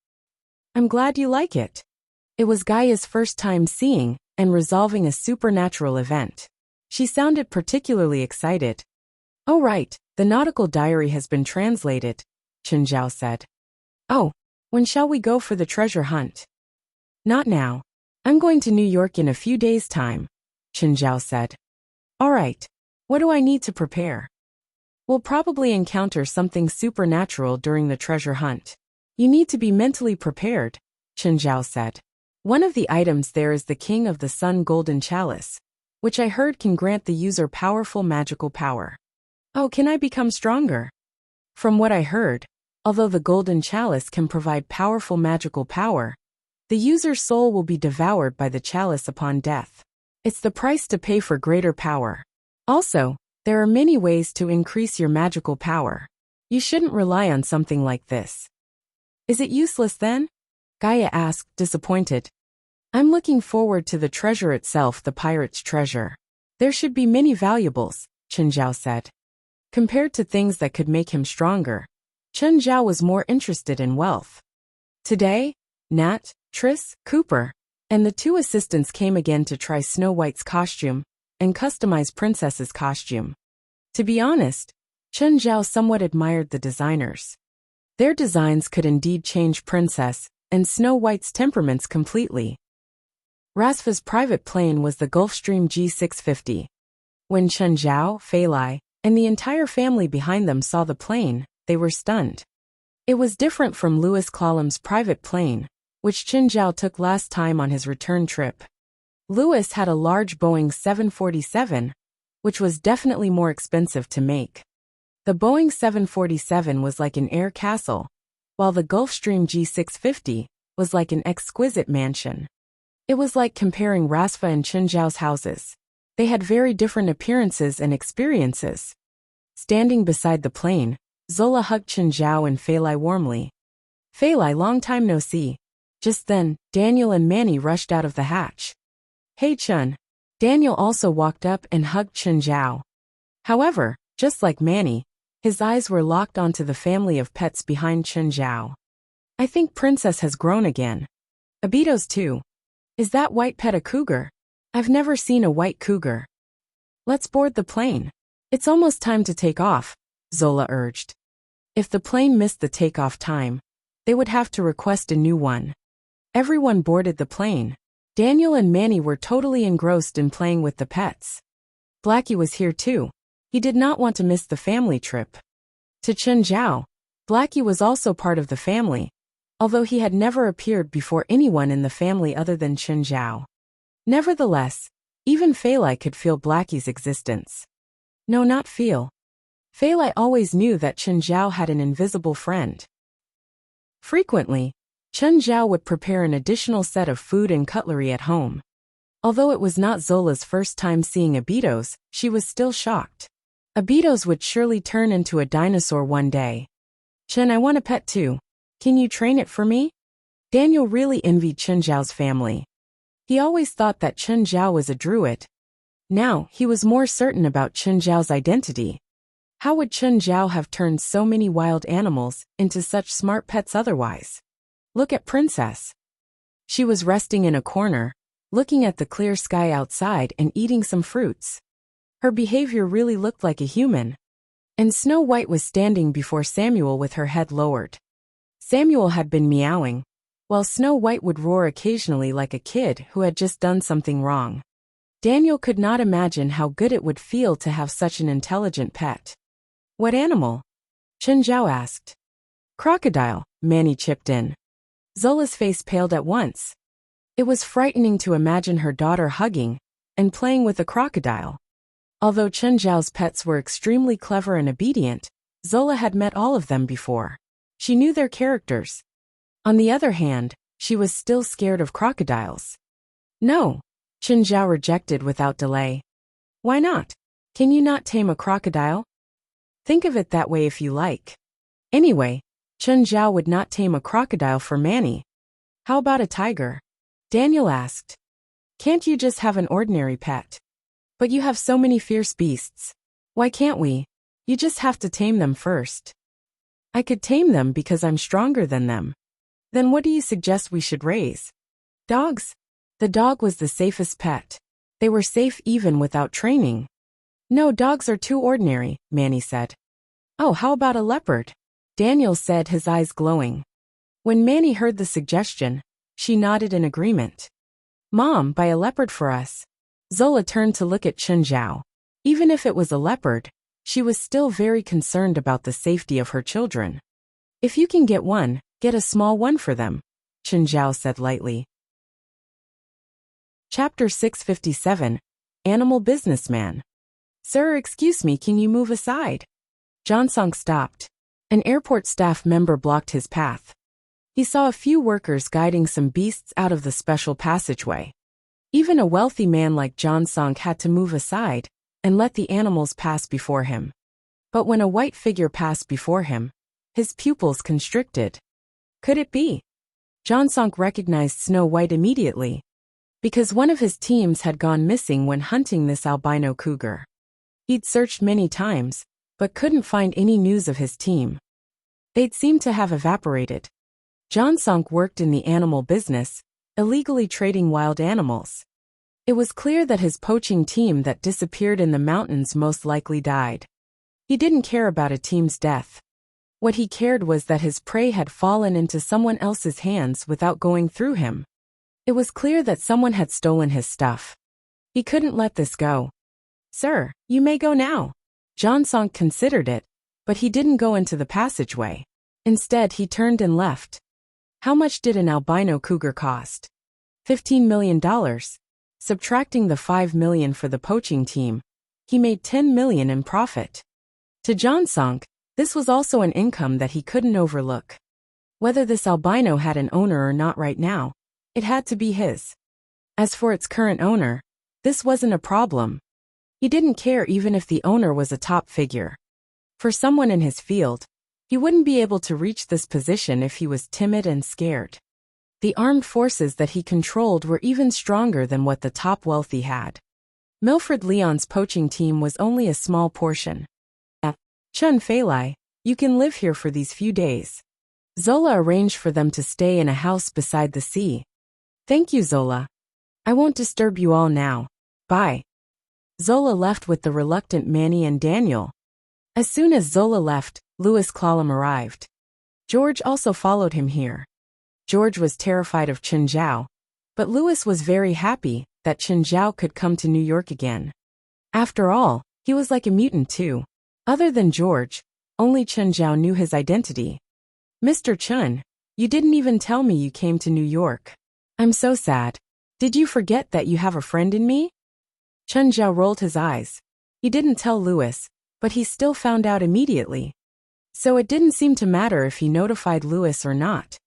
I'm glad you like it. It was Gaia's first time seeing and resolving a supernatural event. She sounded particularly excited. Oh right, the nautical diary has been translated, Chen Zhao said. Oh, when shall we go for the treasure hunt? Not now. I'm going to New York in a few days' time, Chen Zhao said. All right. What do I need to prepare? We'll probably encounter something supernatural during the treasure hunt. You need to be mentally prepared, Chen Zhao said. One of the items there is the King of the Sun Golden Chalice, which I heard can grant the user powerful magical power. Oh, can I become stronger? From what I heard, although the Golden Chalice can provide powerful magical power, the user's soul will be devoured by the chalice upon death. It's the price to pay for greater power. Also, there are many ways to increase your magical power. You shouldn't rely on something like this. Is it useless then? Gaia asked, disappointed. I'm looking forward to the treasure itself, the pirate's treasure. There should be many valuables, Chen Zhao said. Compared to things that could make him stronger, Chen Zhao was more interested in wealth. Today, Nat, Triss, Cooper, and the 2 assistants came again to try Snow White's costume and customize Princess's costume. To be honest, Chen Zhao somewhat admired the designers. Their designs could indeed change Princess and Snow White's temperaments completely. Rasfa's private plane was the Gulfstream G650. When Chen Zhao, Fei Lai, and the entire family behind them saw the plane, they were stunned. It was different from Louis Clallam's private plane, which Chen Zhao took last time on his return trip. Louis had a large Boeing 747, which was definitely more expensive to make. The Boeing 747 was like an air castle, while the Gulfstream G650 was like an exquisite mansion. It was like comparing Rasfa and Chen Zhao's houses. They had very different appearances and experiences. Standing beside the plane, Zola hugged Chen Zhao and Fei Lai warmly. Fei Lai, long time no see. Just then, Daniel and Manny rushed out of the hatch. Hey Chun. Daniel also walked up and hugged Chen Zhao. However, just like Manny, his eyes were locked onto the family of pets behind Chen Zhao. I think Princess has grown again. Abitos too. Is that white pet a cougar? I've never seen a white cougar. Let's board the plane. It's almost time to take off, Zola urged. If the plane missed the takeoff time, they would have to request a new one. Everyone boarded the plane. Daniel and Manny were totally engrossed in playing with the pets. Blackie was here too. He did not want to miss the family trip. To Chen Zhao, Blackie was also part of the family, although he had never appeared before anyone in the family other than Chen Zhao. Nevertheless, even Fei Lai could feel Blackie's existence. No, not feel. Fei Lai always knew that Chen Zhao had an invisible friend. Frequently, Chen Zhao would prepare an additional set of food and cutlery at home. Although it was not Zola's first time seeing Abitos, she was still shocked. Abitos would surely turn into a dinosaur one day. Chen, I want a pet too. Can you train it for me? Daniel really envied Chen Zhao's family. He always thought that Chen Zhao was a druid. Now, he was more certain about Chen Zhao's identity. How would Chen Zhao have turned so many wild animals into such smart pets otherwise? Look at Princess. She was resting in a corner, looking at the clear sky outside and eating some fruits. Her behavior really looked like a human. And Snow White was standing before Samuel with her head lowered. Samuel had been meowing, while Snow White would roar occasionally like a kid who had just done something wrong. Daniel could not imagine how good it would feel to have such an intelligent pet. What animal? Chen Zhao asked. Crocodile, Manny chipped in. Zola's face paled at once. It was frightening to imagine her daughter hugging and playing with a crocodile. Although Chen Zhao's pets were extremely clever and obedient, Zola had met all of them before. She knew their characters. On the other hand, she was still scared of crocodiles. No, Chen Zhao rejected without delay. Why not? Can you not tame a crocodile? Think of it that way if you like. Anyway, Chen Zhao would not tame a crocodile for Manny. How about a tiger? Daniel asked. Can't you just have an ordinary pet? But you have so many fierce beasts. Why can't we? You just have to tame them first. I could tame them because I'm stronger than them. Then what do you suggest we should raise? Dogs? The dog was the safest pet. They were safe even without training. No, dogs are too ordinary, Manny said. Oh, how about a leopard? Daniel said, his eyes glowing. When Manny heard the suggestion, she nodded in agreement. Mom, buy a leopard for us. Zola turned to look at Chen Zhao. Even if it was a leopard, she was still very concerned about the safety of her children. If you can get one, get a small one for them, Chen Zhao said lightly. Chapter 657, Animal Businessman. Sir, excuse me, can you move aside? Johnson stopped. An airport staff member blocked his path. He saw a few workers guiding some beasts out of the special passageway. Even a wealthy man like Johnson had to move aside and let the animals pass before him. But when a white figure passed before him, his pupils constricted. Could it be? Johnson recognized Snow White immediately, because one of his teams had gone missing when hunting this albino cougar. He'd searched many times, but couldn't find any news of his team. They'd seemed to have evaporated. Johnson worked in the animal business, illegally trading wild animals. It was clear that his poaching team that disappeared in the mountains most likely died. He didn't care about a team's death. What he cared was that his prey had fallen into someone else's hands without going through him. It was clear that someone had stolen his stuff. He couldn't let this go. Sir, you may go now. Johnson considered it, but he didn't go into the passageway. Instead, he turned and left. How much did an albino cougar cost? $15 million. Subtracting the $5 million for the poaching team, he made $10 million in profit. To Johnson, this was also an income that he couldn't overlook. Whether this albino had an owner or not right now, it had to be his. As for its current owner, this wasn't a problem. He didn't care even if the owner was a top figure. For someone in his field, he wouldn't be able to reach this position if he was timid and scared. The armed forces that he controlled were even stronger than what the top wealthy had. Milfred Leon's poaching team was only a small portion. Chun Feilai, you can live here for these few days. Zola arranged for them to stay in a house beside the sea. Thank you, Zola. I won't disturb you all now. Bye. Zola left with the reluctant Manny and Daniel. As soon as Zola left, Louis Clallam arrived. George also followed him here. George was terrified of Chen Zhao, but Louis was very happy that Chen Zhao could come to New York again. After all, he was like a mutant too. Other than George, only Chen Zhao knew his identity. Mr. Chun, you didn't even tell me you came to New York. I'm so sad. Did you forget that you have a friend in me? Chen Zhao rolled his eyes. He didn't tell Louis, but he still found out immediately. So it didn't seem to matter if he notified Louis or not.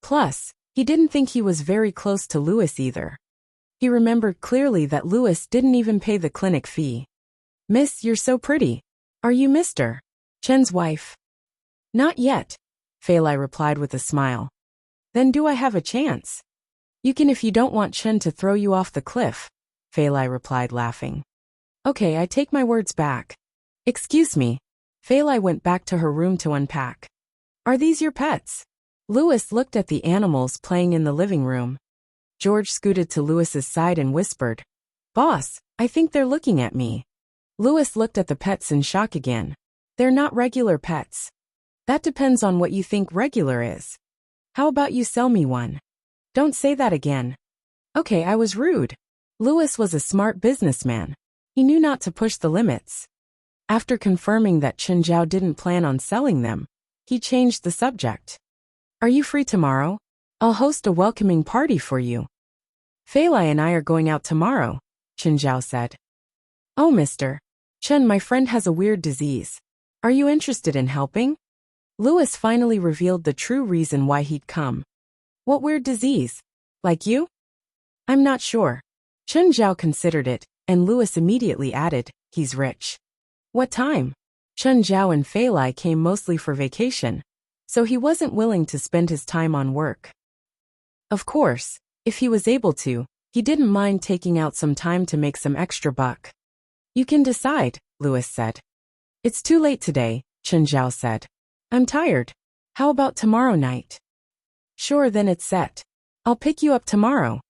Plus, he didn't think he was very close to Louis either. He remembered clearly that Louis didn't even pay the clinic fee. "Miss, you're so pretty. Are you Mr. Chen's wife?" "Not yet," Fei Lai replied with a smile. "Then do I have a chance?" "You can if you don't want Chen to throw you off the cliff," Fei Lai replied laughing. "Okay, I take my words back." "Excuse me." Fei Lai went back to her room to unpack. "Are these your pets?" Louis looked at the animals playing in the living room. George scooted to Louis's side and whispered, "Boss, I think they're looking at me." Louis looked at the pets in shock again. "They're not regular pets." "That depends on what you think regular is. How about you sell me one?" "Don't say that again." "Okay, I was rude." Louis was a smart businessman. He knew not to push the limits. After confirming that Chen Zhao didn't plan on selling them, he changed the subject. "Are you free tomorrow? I'll host a welcoming party for you." "Fei Lai and I are going out tomorrow," Chen Zhao said. "Oh, Mr. Chen, my friend has a weird disease. Are you interested in helping?" Louis finally revealed the true reason why he'd come. "What weird disease? Like you?" "I'm not sure." Chen Zhao considered it, and Louis immediately added, "He's rich." "What time?" Chen Zhao and Fei Lai came mostly for vacation, so he wasn't willing to spend his time on work. Of course, if he was able to, he didn't mind taking out some time to make some extra buck. "You can decide," Louis said. "It's too late today," Chen Zhao said. "I'm tired. How about tomorrow night?" "Sure, then it's set. I'll pick you up tomorrow."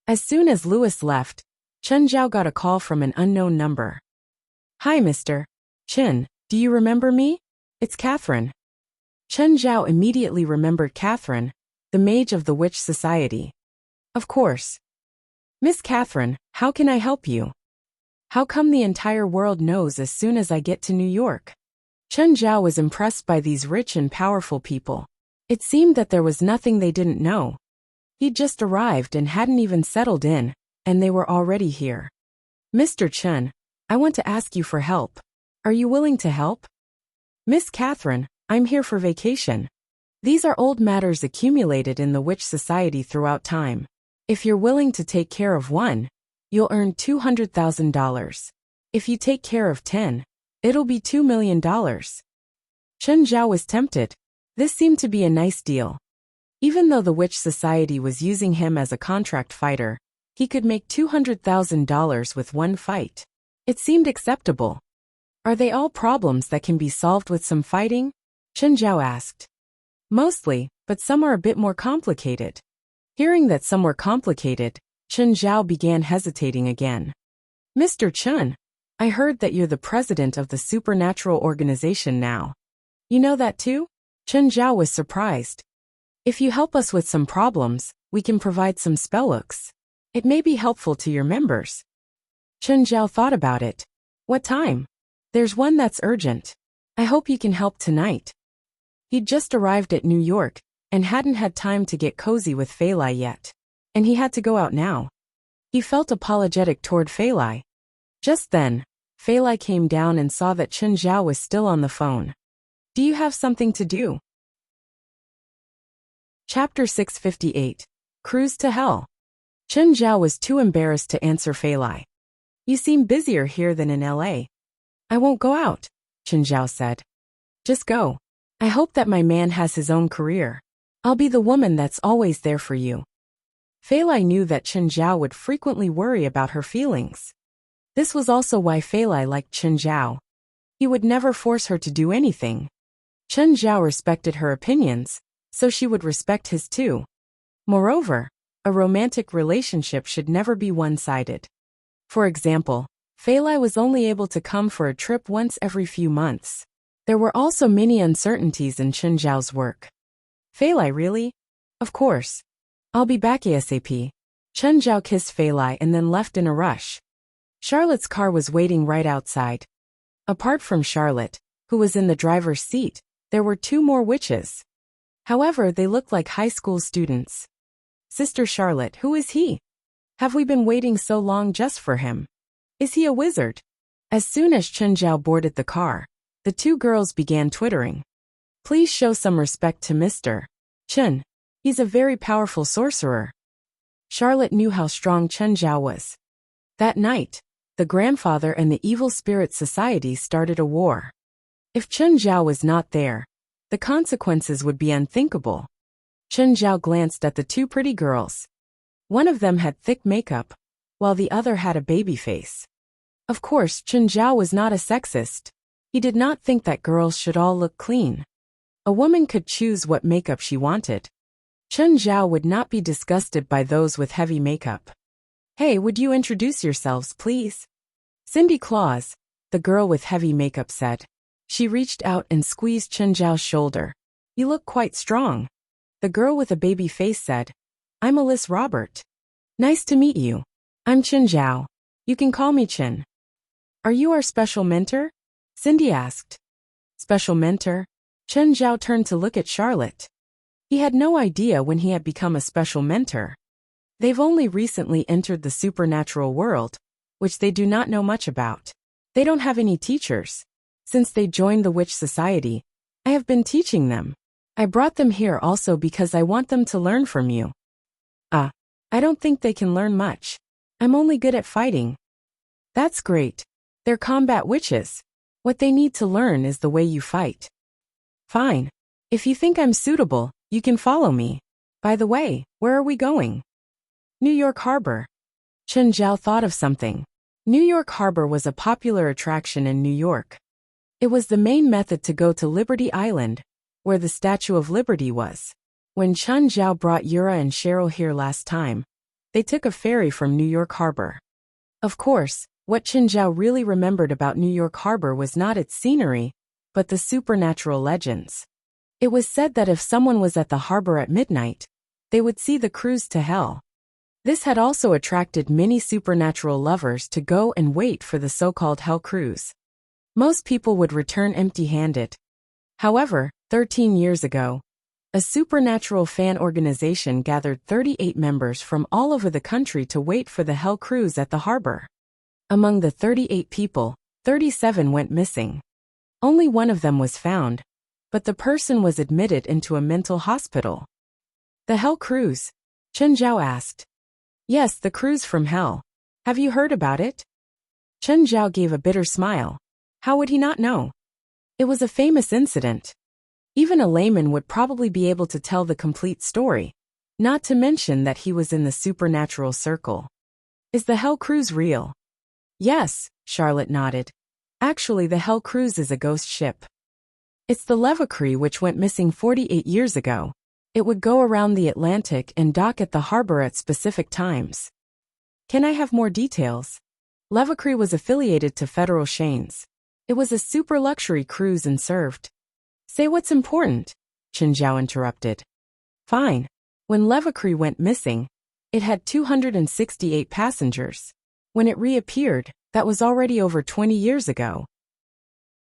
As soon as Louis left, Chen Zhao got a call from an unknown number. "Hi, Mr. Chen, do you remember me? It's Catherine." Chen Zhao immediately remembered Catherine, the mage of the Witch Society. "Of course. Miss Catherine, how can I help you? How come the entire world knows as soon as I get to New York?" Chen Zhao was impressed by these rich and powerful people. It seemed that there was nothing they didn't know. He'd just arrived and hadn't even settled in, and they were already here. "Mr. Chen, I want to ask you for help. Are you willing to help?" "Miss Catherine, I'm here for vacation. These are old matters accumulated in the Witch Society throughout time. If you're willing to take care of one, you'll earn $200,000. If you take care of 10, it'll be $2 million. Chen Zhao was tempted. This seemed to be a nice deal. Even though the Witch Society was using him as a contract fighter, he could make $200,000 with one fight. It seemed acceptable. "Are they all problems that can be solved with some fighting?" Chen Zhao asked. "Mostly, but some are a bit more complicated." Hearing that some were complicated, Chen Zhao began hesitating again. "Mr. Chen, I heard that you're the president of the supernatural organization now. You know that too?" Chen Zhao was surprised. "If you help us with some problems, we can provide some spellbooks. It may be helpful to your members." Chen Zhao thought about it. "What time?" "There's one that's urgent. I hope you can help tonight." He'd just arrived at New York and hadn't had time to get cozy with Fei Lai yet. And he had to go out now. He felt apologetic toward Fei Lai. Just then, Fei Lai came down and saw that Chen Zhao was still on the phone. "Do you have something to do?" Chapter 658. Cruise to Hell. Chen Zhao was too embarrassed to answer Fei Lai. "You seem busier here than in LA. "I won't go out," Chen Zhao said. "Just go. I hope that my man has his own career. I'll be the woman that's always there for you." Fei Lai knew that Chen Zhao would frequently worry about her feelings. This was also why Fei Lai liked Chen Zhao. He would never force her to do anything. Chen Zhao respected her opinions, so she would respect his too. Moreover, a romantic relationship should never be one-sided. For example, Fei Lai was only able to come for a trip once every few months. There were also many uncertainties in Chen Zhao's work. "Fei Lai, really? Of course. I'll be back ASAP." Chen Zhao kissed Fei Lai and then left in a rush. Charlotte's car was waiting right outside. Apart from Charlotte, who was in the driver's seat, there were two more witches. However, they looked like high school students. "Sister Charlotte, who is he? Have we been waiting so long just for him? Is he a wizard?" As soon as Chen Zhao boarded the car, the two girls began twittering. Please show some respect to Mr. Chen. He's a very powerful sorcerer. Charlotte knew how strong Chen Zhao was. That night, the grandfather and the Evil Spirit Society started a war. If Chen Zhao was not there, the consequences would be unthinkable. Chen Zhao glanced at the two pretty girls. One of them had thick makeup, while the other had a baby face. Of course, Chen Zhao was not a sexist. He did not think that girls should all look clean. A woman could choose what makeup she wanted. Chen Zhao would not be disgusted by those with heavy makeup. Hey, would you introduce yourselves, please? Cindy Claus, the girl with heavy makeup said. She reached out and squeezed Chen Zhao's shoulder. You look quite strong. The girl with a baby face said, I'm Alice Robert. Nice to meet you. I'm Chen Zhao. You can call me Chen. Are you our special mentor? Cindy asked. Special mentor? Chen Zhao turned to look at Charlotte. He had no idea when he had become a special mentor. They've only recently entered the supernatural world, which they do not know much about. They don't have any teachers. Since they joined the Witch Society, I have been teaching them. I brought them here also because I want them to learn from you. I don't think they can learn much. I'm only good at fighting. That's great. They're combat witches. What they need to learn is the way you fight. Fine. If you think I'm suitable, you can follow me. By the way, where are we going? New York Harbor. Chen Zhao thought of something. New York Harbor was a popular attraction in New York. It was the main method to go to Liberty Island, where the Statue of Liberty was. When Chen Zhao brought Yura and Cheryl here last time, they took a ferry from New York Harbor. Of course, what Chen Zhao really remembered about New York Harbor was not its scenery, but the supernatural legends. It was said that if someone was at the harbor at midnight, they would see the cruise to hell. This had also attracted many supernatural lovers to go and wait for the so-called hell cruise. Most people would return empty-handed. However, 13 years ago, a supernatural fan organization gathered 38 members from all over the country to wait for the hell cruise at the harbor. Among the 38 people, 37 went missing. Only one of them was found, but the person was admitted into a mental hospital. The hell cruise? Chen Zhao asked. Yes, the cruise from hell. Have you heard about it? Chen Zhao gave a bitter smile. How would he not know? It was a famous incident. Even a layman would probably be able to tell the complete story, not to mention that he was in the supernatural circle. Is the hell cruise real? Yes, Charlotte nodded. Actually, the hell cruise is a ghost ship. It's the Levacree which went missing 48 years ago. It would go around the Atlantic and dock at the harbor at specific times. Can I have more details? Levacree was affiliated to Federal Shanes. It was a super luxury cruise and served. Say what's important, Chen Zhao interrupted. Fine. When Levacree went missing, it had 268 passengers. When it reappeared, that was already over 20 years ago.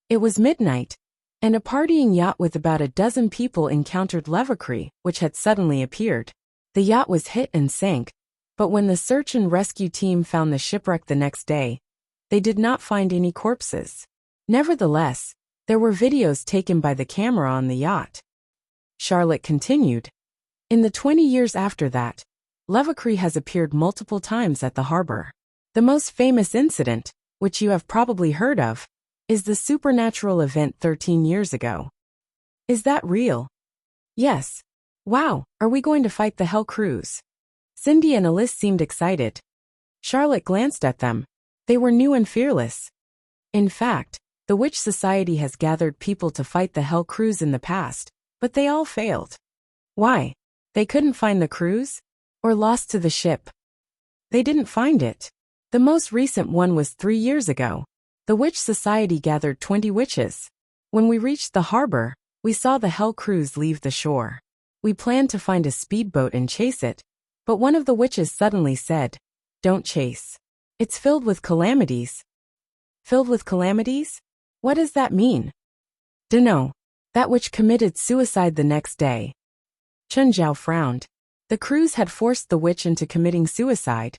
It was midnight, and a partying yacht with about a dozen people encountered Levacree, which had suddenly appeared. The yacht was hit and sank, but when the search and rescue team found the shipwreck the next day, they did not find any corpses. Nevertheless, there were videos taken by the camera on the yacht. Charlotte continued. In the 20 years after that, Levacree has appeared multiple times at the harbor. The most famous incident, which you have probably heard of, is the supernatural event 13 years ago. Is that real? Yes. Wow, are we going to fight the hell cruise? Cindy and Alice seemed excited. Charlotte glanced at them. They were new and fearless. In fact, the Witch Society has gathered people to fight the hell cruise in the past, but they all failed. Why? They couldn't find the cruise? Or lost to the ship? They didn't find it. The most recent one was 3 years ago. The Witch Society gathered 20 witches. When we reached the harbor, we saw the hell cruise leave the shore. We planned to find a speedboat and chase it, but one of the witches suddenly said, "Don't chase. It's filled with calamities." Filled with calamities? What does that mean? Dunno. That witch committed suicide the next day. Chen Zhao frowned. The cruise had forced the witch into committing suicide.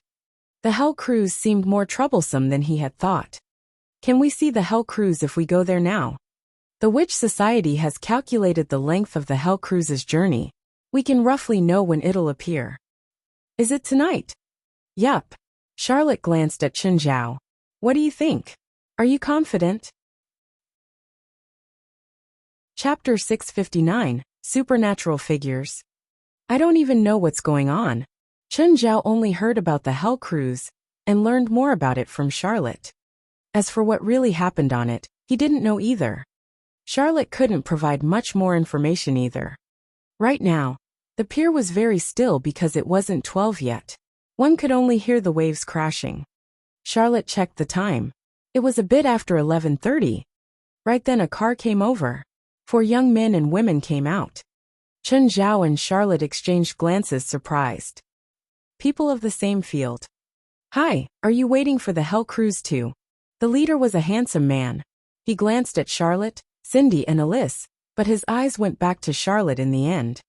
The hell cruise seemed more troublesome than he had thought. Can we see the hell cruise if we go there now? The Witch Society has calculated the length of the Hell Cruise's journey. We can roughly know when it'll appear. Is it tonight? Yup. Charlotte glanced at Chen Zhao. What do you think? Are you confident? Chapter 659, Supernatural Figures. I don't even know what's going on. Chen Zhao only heard about the Hell Cruise and learned more about it from Charlotte. As for what really happened on it, he didn't know either. Charlotte couldn't provide much more information either. Right now, the pier was very still because it wasn't 12 yet. One could only hear the waves crashing. Charlotte checked the time. It was a bit after 11:30. Right then a car came over. 4 young men and women came out. Chen Zhao and Charlotte exchanged glances, surprised. People of the same field. Hi, are you waiting for the Hell Cruise too? The leader was a handsome man. He glanced at Charlotte, Cindy and Alice, but his eyes went back to Charlotte in the end.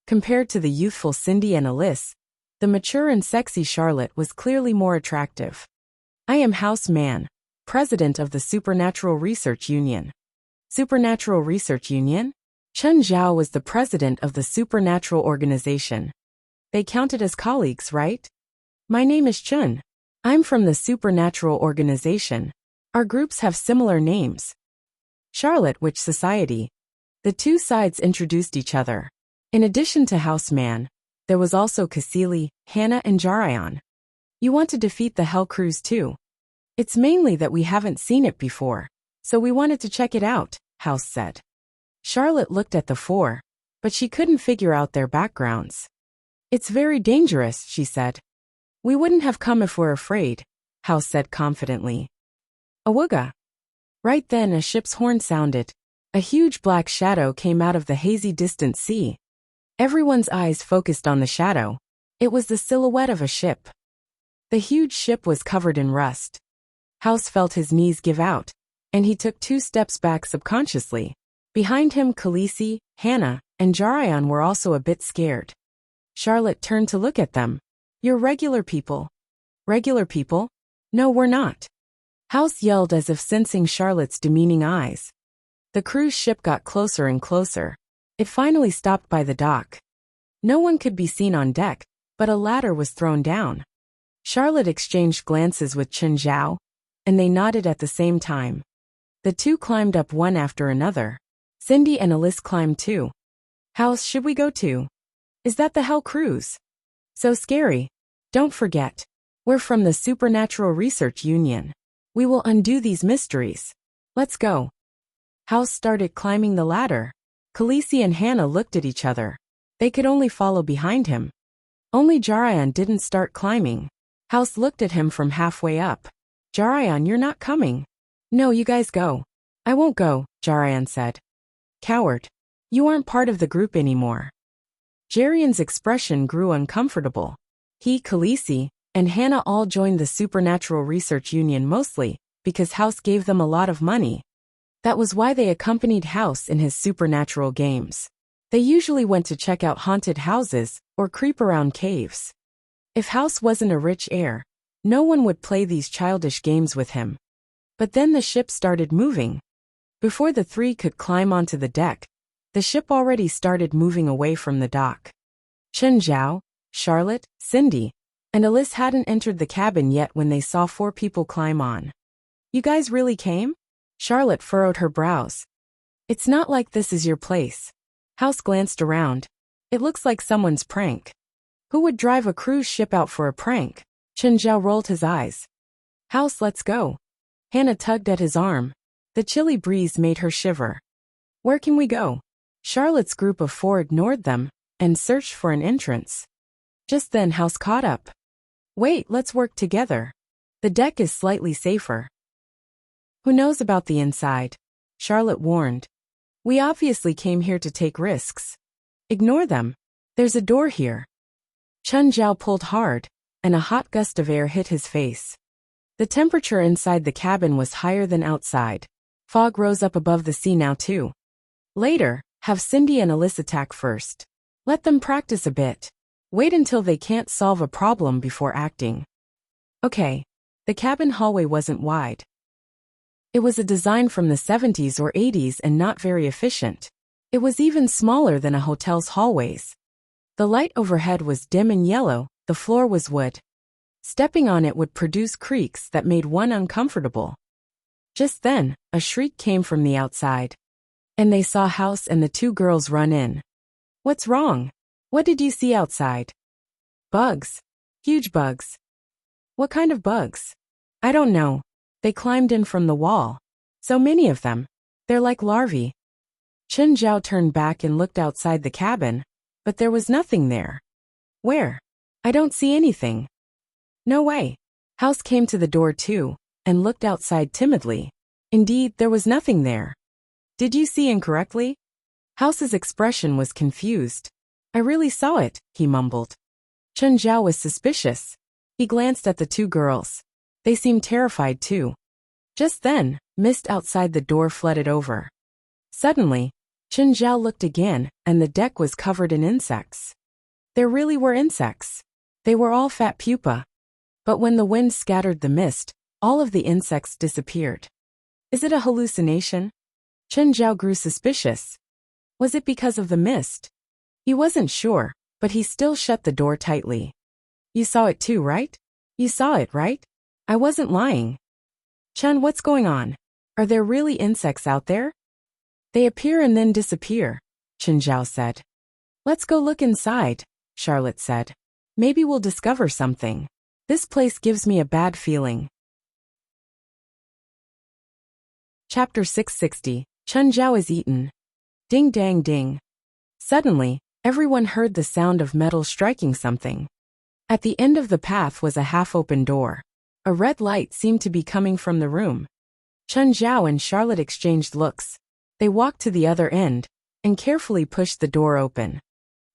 Compared to the youthful Cindy and Alice, the mature and sexy Charlotte was clearly more attractive. I am House Man, president of the Supernatural Research Union. Supernatural Research Union? Chen Zhao was the president of the Supernatural Organization. They counted as colleagues, right? My name is Chen. I'm from the Supernatural Organization. Our groups have similar names. Charlotte, Witch Society. The two sides introduced each other. In addition to House Man, there was also Cassili, Hannah and Jarayan. You want to defeat the Hell Cruise too? It's mainly that we haven't seen it before, so we wanted to check it out, House said. Charlotte looked at the 4, but she couldn't figure out their backgrounds. It's very dangerous, she said. We wouldn't have come if we're afraid, House said confidently. Awooga. Right then a ship's horn sounded. A huge black shadow came out of the hazy distant sea. Everyone's eyes focused on the shadow. It was the silhouette of a ship. The huge ship was covered in rust. House felt his knees give out, and he took 2 steps back subconsciously. Behind him Khaleesi, Hannah, and Jarayan were also a bit scared. Charlotte turned to look at them. You're regular people. Regular people? No, we're not. House yelled as if sensing Charlotte's demeaning eyes. The cruise ship got closer and closer. It finally stopped by the dock. No one could be seen on deck, but a ladder was thrown down. Charlotte exchanged glances with Chen Zhao, and they nodded at the same time. The two climbed up one after another. Cindy and Alice climbed too. House should we go to? Is that the Hell Cruise? So scary. Don't forget. We're from the Supernatural Research Union. We will undo these mysteries. Let's go. House started climbing the ladder. Khaleesi and Hannah looked at each other. They could only follow behind him. Only Jarayan didn't start climbing. House looked at him from halfway up. Jarayan, you're not coming. No, you guys go. I won't go, Jarayan said. Coward. You aren't part of the group anymore. Jarayan's expression grew uncomfortable. He, Khaleesi, and Hannah all joined the Supernatural Research Union mostly because House gave them a lot of money. That was why they accompanied House in his supernatural games. They usually went to check out haunted houses or creep around caves. If House wasn't a rich heir, no one would play these childish games with him. But then the ship started moving. Before the 3 could climb onto the deck, the ship already started moving away from the dock. Chen Zhao, Charlotte, Cindy, and Alice hadn't entered the cabin yet when they saw 4 people climb on. You guys really came? Charlotte furrowed her brows. It's not like this is your place. House glanced around. It looks like someone's prank. Who would drive a cruise ship out for a prank? Chen Zhao rolled his eyes. House, let's go. Hannah tugged at his arm. The chilly breeze made her shiver. Where can we go? Charlotte's group of 4 ignored them and searched for an entrance. Just then House caught up. Wait, let's work together. The deck is slightly safer. Who knows about the inside? Charlotte warned. We obviously came here to take risks. Ignore them. There's a door here. Chen Zhao pulled hard, and a hot gust of air hit his face. The temperature inside the cabin was higher than outside. Fog rose up above the sea now too. Later, have Cindy and Alice attack first. Let them practice a bit. Wait until they can't solve a problem before acting. Okay. The cabin hallway wasn't wide. It was a design from the 70s or 80s and not very efficient. It was even smaller than a hotel's hallways. The light overhead was dim and yellow, the floor was wood. Stepping on it would produce creaks that made one uncomfortable. Just then, a shriek came from the outside. And they saw House and the two girls run in. What's wrong? What did you see outside? Bugs. Huge bugs. What kind of bugs? I don't know. They climbed in from the wall. So many of them. They're like larvae. Chen Zhao turned back and looked outside the cabin, but there was nothing there. Where? I don't see anything. No way. House came to the door too, and looked outside timidly. Indeed, there was nothing there. Did you see incorrectly? House's expression was confused. I really saw it, he mumbled. Chen Zhao was suspicious. He glanced at the two girls. They seemed terrified too. Just then, mist outside the door flooded over. Suddenly, Chen Zhao looked again, and the deck was covered in insects. There really were insects. They were all fat pupa. But when the wind scattered the mist, all of the insects disappeared. Is it a hallucination? Chen Zhao grew suspicious. Was it because of the mist? He wasn't sure, but he still shut the door tightly. You saw it too, right? You saw it, right? I wasn't lying. Chen, what's going on? Are there really insects out there? They appear and then disappear, Chen Zhao said. Let's go look inside, Charlotte said. Maybe we'll discover something. This place gives me a bad feeling. Chapter 660. Chen Zhao is eaten. Ding dang ding. Suddenly, everyone heard the sound of metal striking something. At the end of the path was a half-open door. A red light seemed to be coming from the room. Chen Zhao and Charlotte exchanged looks. They walked to the other end, and carefully pushed the door open.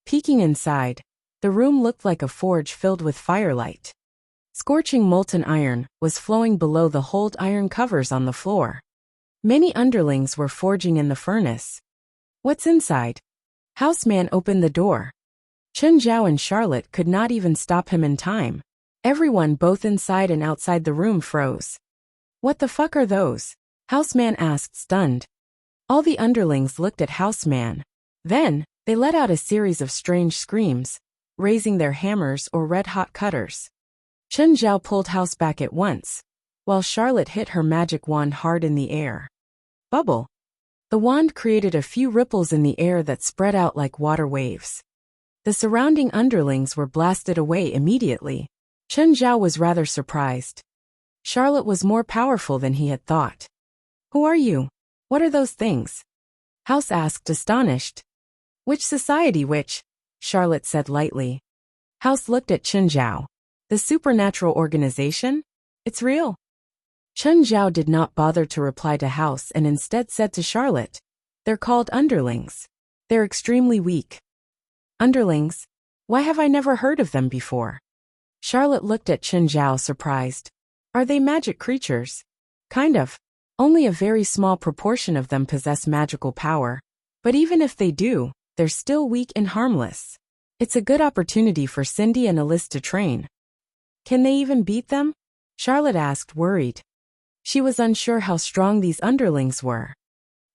Peeking inside, the room looked like a forge filled with firelight. Scorching molten iron was flowing below the hold iron covers on the floor. Many underlings were forging in the furnace. What's inside? Houseman opened the door. Chen Zhao and Charlotte could not even stop him in time. Everyone both inside and outside the room froze. What the fuck are those? Houseman asked, stunned. All the underlings looked at Houseman. Then, they let out a series of strange screams, raising their hammers or red-hot cutters. Chen Zhao pulled House back at once, while Charlotte hit her magic wand hard in the air. Bubble. The wand created a few ripples in the air that spread out like water waves. The surrounding underlings were blasted away immediately. Chen Zhao was rather surprised. Charlotte was more powerful than he had thought. Who are you? What are those things? House asked, astonished. Which society which? Charlotte said lightly. House looked at Chen Zhao. The supernatural organization? It's real. Chen Zhao did not bother to reply to House and instead said to Charlotte, they're called underlings. They're extremely weak. Underlings? Why have I never heard of them before? Charlotte looked at Chen Zhao surprised. Are they magic creatures? Kind of. Only a very small proportion of them possess magical power. But even if they do, they're still weak and harmless. It's a good opportunity for Cindy and Alice to train. Can they even beat them? Charlotte asked, worried. She was unsure how strong these underlings were.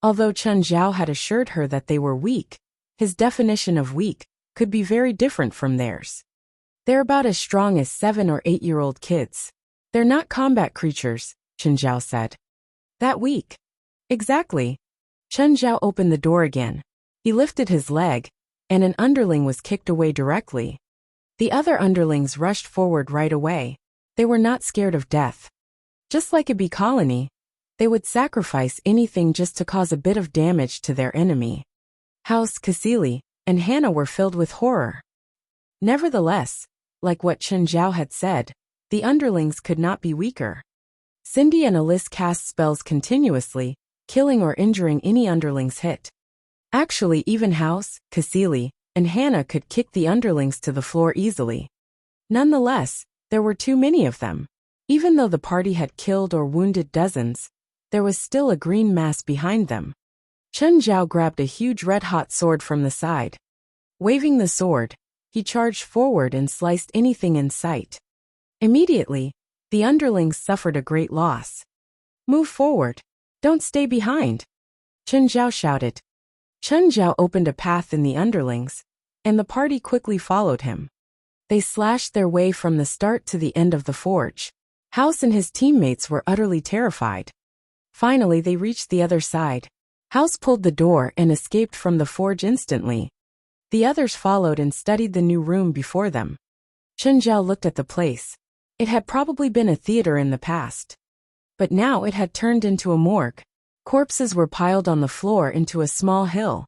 Although Chen Zhao had assured her that they were weak, his definition of weak could be very different from theirs. They're about as strong as 7 or 8-year-old kids. They're not combat creatures, Chen Zhao said. That weak? Exactly. Chen Zhao opened the door again. He lifted his leg, and an underling was kicked away directly. The other underlings rushed forward right away. They were not scared of death. Just like a bee colony, they would sacrifice anything just to cause a bit of damage to their enemy. House, Cassili, and Hannah were filled with horror. Nevertheless, like what Chen Zhao had said, the underlings could not be weaker. Cindy and Alice cast spells continuously, killing or injuring any underlings hit. Actually, even House, Cassili, and Hannah could kick the underlings to the floor easily. Nonetheless, there were too many of them. Even though the party had killed or wounded dozens, there was still a green mass behind them. Chen Zhao grabbed a huge red-hot sword from the side. Waving the sword, he charged forward and sliced anything in sight. Immediately, the underlings suffered a great loss. Move forward, Don't stay behind. Chen Zhao shouted. Chen Zhao opened a path in the underlings, and the party quickly followed him. They slashed their way from the start to the end of the forge. House and his teammates were utterly terrified. Finally, they reached the other side. House pulled the door and escaped from the forge instantly. The others followed and studied the new room before them. Chen Zhao looked at the place. It had probably been a theater in the past. But now it had turned into a morgue. Corpses were piled on the floor into a small hill.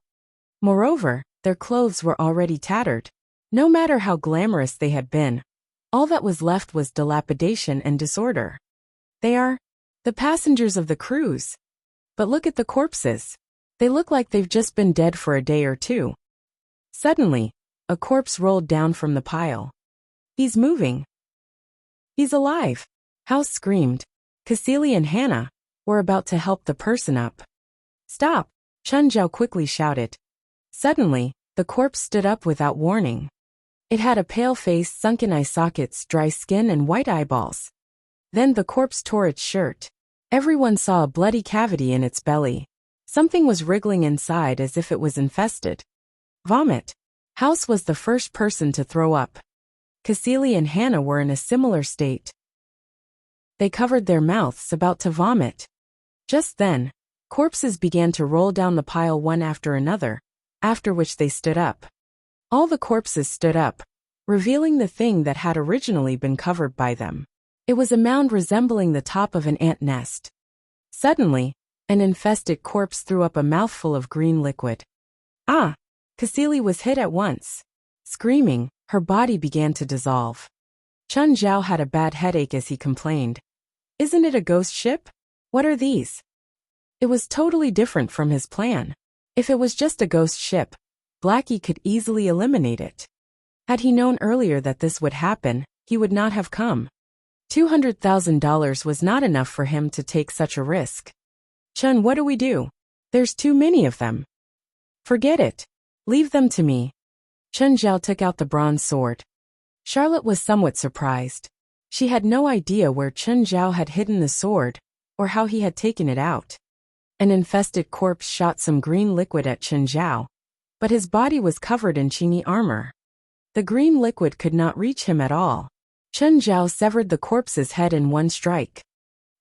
Moreover, their clothes were already tattered. No matter how glamorous they had been, all that was left was dilapidation and disorder. They are the passengers of the cruise. But look at the corpses. They look like they've just been dead for a day or two. Suddenly, a corpse rolled down from the pile. He's moving. He's alive. House screamed. Cassili and Hannah were about to help the person up. Stop, Chen Zhao quickly shouted. Suddenly, the corpse stood up without warning. It had a pale face, sunken eye sockets, dry skin, and white eyeballs. Then the corpse tore its shirt. Everyone saw a bloody cavity in its belly. Something was wriggling inside as if it was infested. Vomit. House was the first person to throw up. Cassili and Hannah were in a similar state. They covered their mouths, about to vomit. Just then, corpses began to roll down the pile one after another, after which they stood up. All the corpses stood up, revealing the thing that had originally been covered by them. It was a mound resembling the top of an ant nest. Suddenly, an infested corpse threw up a mouthful of green liquid. Ah! Cassili was hit at once. Screaming, her body began to dissolve. Chen Zhao had a bad headache as he complained. Isn't it a ghost ship? What are these? It was totally different from his plan. If it was just a ghost ship, Blackie could easily eliminate it. Had he known earlier that this would happen, he would not have come. $200,000 was not enough for him to take such a risk. Chen, what do we do? There's too many of them. Forget it. Leave them to me. Chen Zhao took out the bronze sword. Charlotte was somewhat surprised. She had no idea where Chen Zhao had hidden the sword, or how he had taken it out. An infested corpse shot some green liquid at Chen Zhao, but his body was covered in Qingyi armor. The green liquid could not reach him at all. Chen Zhao severed the corpse's head in one strike.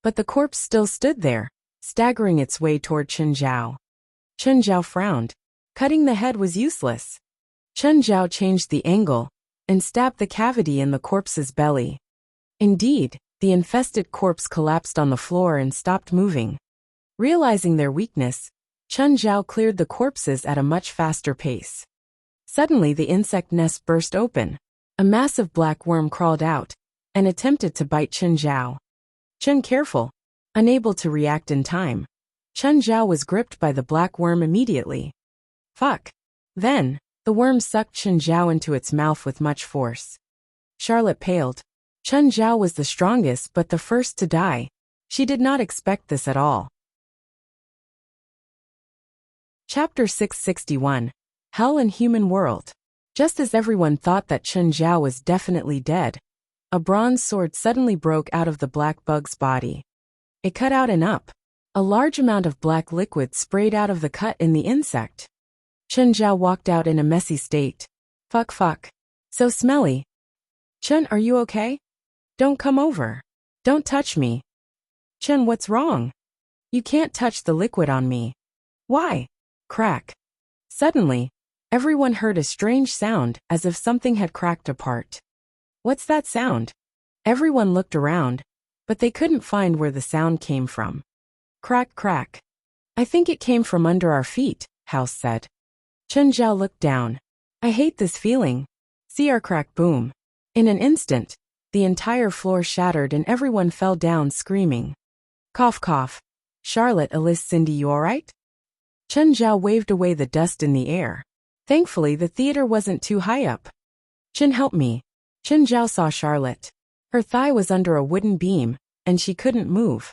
But the corpse still stood there, staggering its way toward Chen Zhao. Chen Zhao frowned. Cutting the head was useless. Chen Zhao changed the angle and stabbed the cavity in the corpse's belly. Indeed, the infested corpse collapsed on the floor and stopped moving. Realizing their weakness, Chen Zhao cleared the corpses at a much faster pace. Suddenly the insect nest burst open. A massive black worm crawled out and attempted to bite Chen Zhao. Chen, careful. Unable to react in time, Chen Zhao was gripped by the black worm immediately. Fuck. Then, the worm sucked Chen Zhao into its mouth with much force. Charlotte paled. Chen Zhao was the strongest but the first to die. She did not expect this at all. Chapter 661. Hell and Human World. Just as everyone thought that Chen Zhao was definitely dead, a bronze sword suddenly broke out of the black bug's body. It cut out and up. A large amount of black liquid sprayed out of the cut in the insect. Chen Zhao walked out in a messy state. Fuck. So smelly. Chen, are you okay? Don't come over. Don't touch me. Chen, what's wrong? You can't touch the liquid on me. Why? Crack. Suddenly, everyone heard a strange sound as if something had cracked apart. What's that sound? Everyone looked around, but they couldn't find where the sound came from. Crack, crack. I think it came from under our feet, House said. Chen Zhao looked down. I hate this feeling. See our crack, boom. In an instant, the entire floor shattered and everyone fell down screaming. Cough, cough. Charlotte, Alice, Cindy, you alright? Chen Zhao waved away the dust in the air. Thankfully, the theater wasn't too high up. Chen, help me. Chen Zhao saw Charlotte. Her thigh was under a wooden beam, and she couldn't move.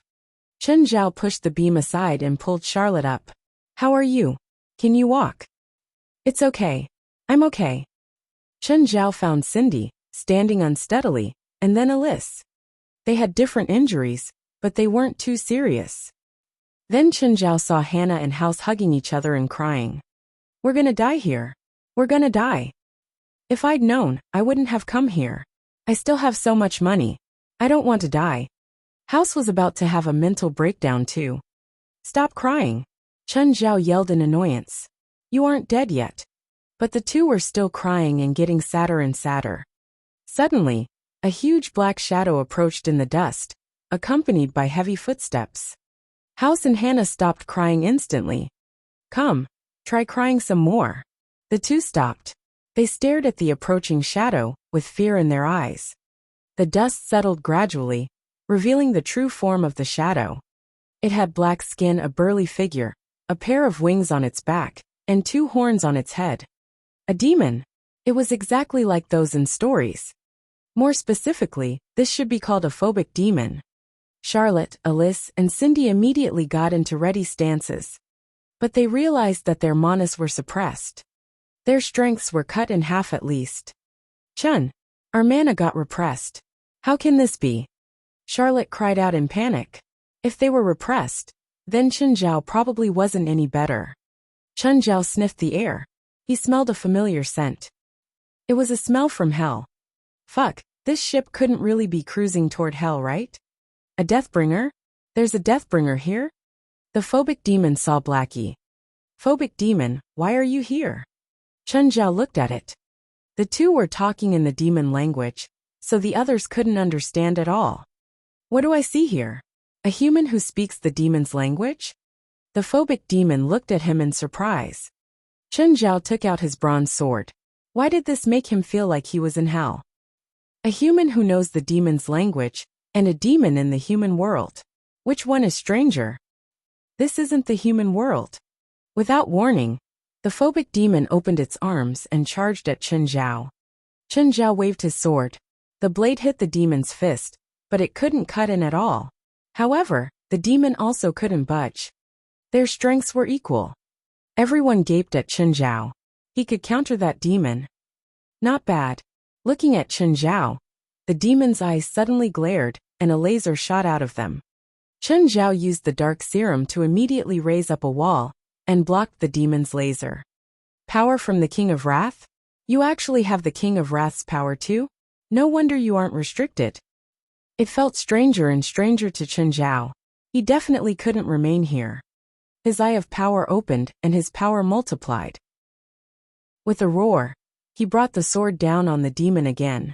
Chen Zhao pushed the beam aside and pulled Charlotte up. How are you? Can you walk? It's okay. I'm okay. Chen Zhao found Cindy, standing unsteadily, and then Alice. They had different injuries, but they weren't too serious. Then Chenjiao saw Hannah and House hugging each other and crying. We're gonna die here. We're gonna die. If I'd known, I wouldn't have come here. I still have so much money. I don't want to die. House was about to have a mental breakdown too. Stop crying. Chenjiao yelled in annoyance. You aren't dead yet. But the two were still crying and getting sadder and sadder. Suddenly, a huge black shadow approached in the dust, accompanied by heavy footsteps. House and Hannah stopped crying instantly. Come, try crying some more. The two stopped. They stared at the approaching shadow, with fear in their eyes. The dust settled gradually, revealing the true form of the shadow. It had black skin, a burly figure, a pair of wings on its back, and 2 horns on its head. A demon. It was exactly like those in stories. More specifically, this should be called a phobic demon. Charlotte, Alice, and Cindy immediately got into ready stances. But they realized that their manas were suppressed. Their strengths were cut in half at least. Chun, our mana got repressed. How can this be? Charlotte cried out in panic. If they were repressed, then Chenjiao probably wasn't any better. Chenjiao sniffed the air. He smelled a familiar scent. It was a smell from hell. Fuck, this ship couldn't really be cruising toward hell, right? A Deathbringer? There's a Deathbringer here? The phobic demon saw Blackie. Phobic demon, why are you here? Chenjiao looked at it. The two were talking in the demon language, so the others couldn't understand at all. What do I see here? A human who speaks the demon's language? The phobic demon looked at him in surprise. Chenjiao took out his bronze sword. Why did this make him feel like he was in hell? A human who knows the demon's language, and a demon in the human world. Which one is stranger? This isn't the human world. Without warning, the phobic demon opened its arms and charged at Chenjiao. Chenjiao waved his sword. The blade hit the demon's fist, but it couldn't cut in at all. However, the demon also couldn't budge. Their strengths were equal. Everyone gaped at Chenjiao. He could counter that demon. Not bad. Looking at Chenjiao, the demon's eyes suddenly glared, and a laser shot out of them. Chenjiao used the dark serum to immediately raise up a wall, and blocked the demon's laser. Power from the King of Wrath? You actually have the King of Wrath's power too? No wonder you aren't restricted. It felt stranger and stranger to Chenjiao. He definitely couldn't remain here. His eye of power opened, and his power multiplied. With a roar, he brought the sword down on the demon again.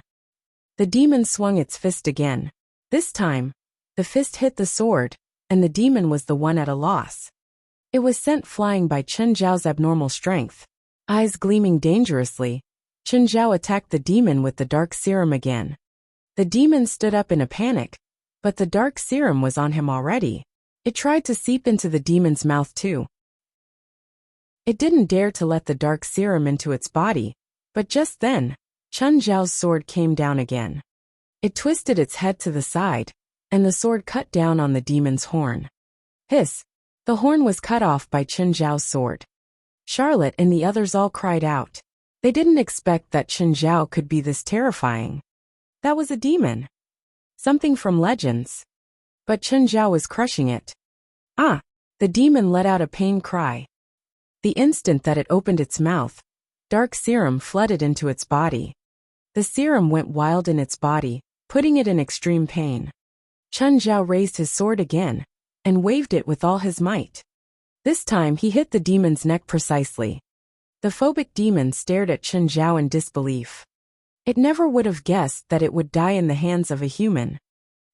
The demon swung its fist again. This time, the fist hit the sword, and the demon was the one at a loss. It was sent flying by Chenjiao's abnormal strength. Eyes gleaming dangerously, Chenjiao attacked the demon with the dark serum again. The demon stood up in a panic, but the dark serum was on him already. It tried to seep into the demon's mouth too. It didn't dare to let the dark serum into its body, but just then, Chenjiao's sword came down again. It twisted its head to the side, and the sword cut down on the demon's horn. Hiss! The horn was cut off by Chenjiao's sword. Charlotte and the others all cried out. They didn't expect that Chenjiao could be this terrifying. That was a demon. Something from Legends. But Chenjiao was crushing it. Ah! The demon let out a pain cry. The instant that it opened its mouth, dark serum flooded into its body. The serum went wild in its body, putting it in extreme pain. Chenjiao raised his sword again, and waved it with all his might. This time he hit the demon's neck precisely. The phobic demon stared at Chenjiao in disbelief. It never would have guessed that it would die in the hands of a human.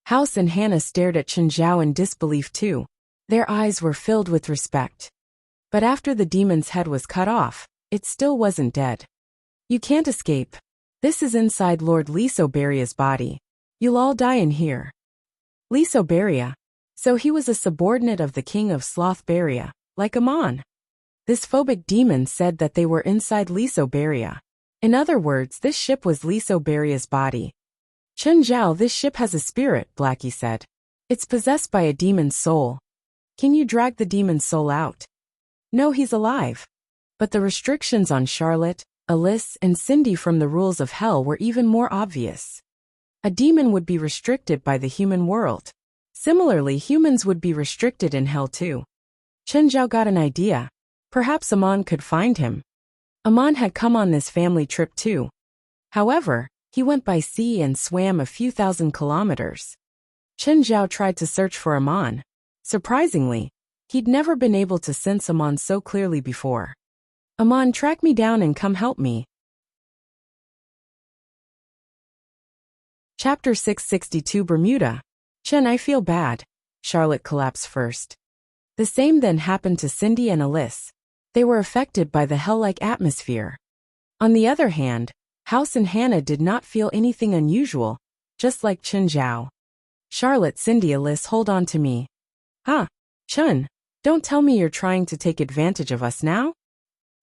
House and Hannah stared at Chenjiao in disbelief too. Their eyes were filled with respect. But after the demon's head was cut off, it still wasn't dead. You can't escape. This is inside Lord Lisoberia's body. You'll all die in here. Lisoberia. So he was a subordinate of the king of Slothberia, like Amon. This phobic demon said that they were inside Lisoberia. In other words, this ship was Lisoberia's body. Chenjiao, this ship has a spirit, Blackie said. It's possessed by a demon's soul. Can you drag the demon's soul out? No, he's alive. But the restrictions on Charlotte, Alice, and Cindy from the rules of hell were even more obvious. A demon would be restricted by the human world. Similarly, humans would be restricted in hell too. Chen Zhao got an idea. Perhaps Amon could find him. Amon had come on this family trip too. However, he went by sea and swam a few thousand kilometers. Chen Zhao tried to search for Amon. Surprisingly, he'd never been able to sense Amon so clearly before. Amon, track me down and come help me. Chapter 662 Bermuda. Chen, I feel bad. Charlotte collapsed first. The same then happened to Cindy and Alice. They were affected by the hell-like atmosphere. On the other hand, House and Hannah did not feel anything unusual, just like Chen Zhao. Charlotte, Cindy, Alice, hold on to me. Huh? Chen, don't tell me you're trying to take advantage of us now?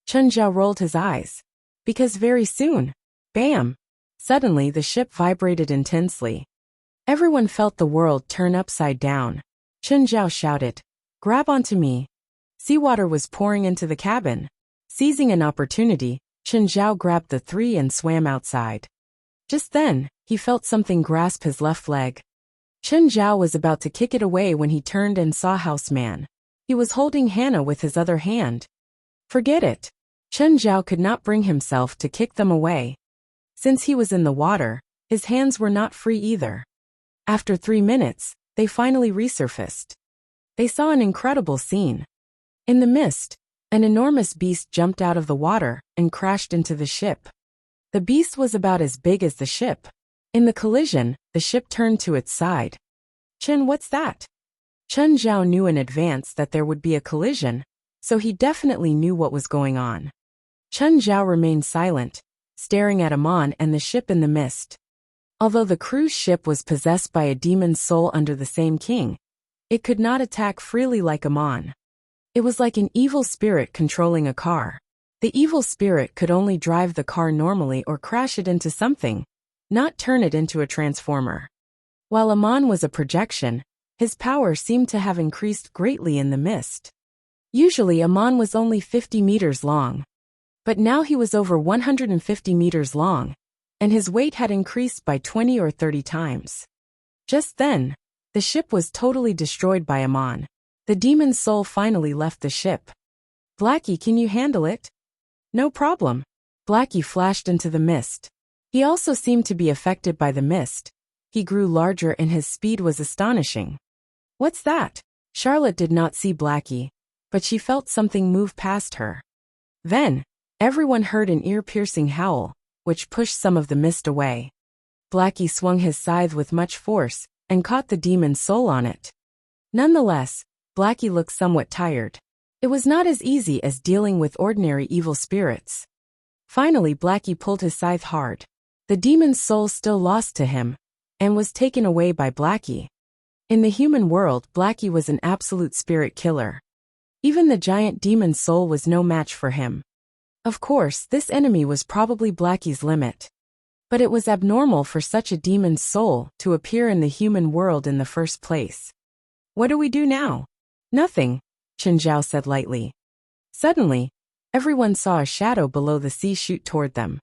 Chen Zhao rolled his eyes. Because very soon, bam! Suddenly the ship vibrated intensely. Everyone felt the world turn upside down. Chen Zhao shouted, grab onto me. Seawater was pouring into the cabin. Seizing an opportunity, Chen Zhao grabbed the three and swam outside. Just then, he felt something grasp his left leg. Chen Zhao was about to kick it away when he turned and saw Houseman. He was holding Hannah with his other hand. Forget it. Chen Zhao could not bring himself to kick them away. Since he was in the water, his hands were not free either. After 3 minutes, they finally resurfaced. They saw an incredible scene. In the mist, an enormous beast jumped out of the water and crashed into the ship. The beast was about as big as the ship. In the collision, the ship turned to its side. Chen, what's that? Chen Zhao knew in advance that there would be a collision, so he definitely knew what was going on. Chen Zhao remained silent, staring at Amon and the ship in the mist. Although the cruise ship was possessed by a demon soul under the same king, it could not attack freely like Amon. It was like an evil spirit controlling a car. The evil spirit could only drive the car normally or crash it into something, not turn it into a transformer. While Amon was a projection, his power seemed to have increased greatly in the mist. Usually Amon was only 50 meters long. But now he was over 150 meters long, and his weight had increased by 20 or 30 times. Just then, the ship was totally destroyed by Amon. The demon soul finally left the ship. Blackie, can you handle it? No problem. Blackie flashed into the mist. He also seemed to be affected by the mist. He grew larger and his speed was astonishing. What's that? Charlotte did not see Blackie, but she felt something move past her. Then, everyone heard an ear-piercing howl, which pushed some of the mist away. Blackie swung his scythe with much force and caught the demon soul on it. Nonetheless, Blackie looked somewhat tired. It was not as easy as dealing with ordinary evil spirits. Finally, Blackie pulled his scythe hard. The demon's soul still lost to him, and was taken away by Blackie. In the human world, Blackie was an absolute spirit killer. Even the giant demon soul was no match for him. Of course, this enemy was probably Blackie's limit. But it was abnormal for such a demon's soul to appear in the human world in the first place. What do we do now? Nothing, Chen Zhao said lightly. Suddenly, everyone saw a shadow below the sea shoot toward them.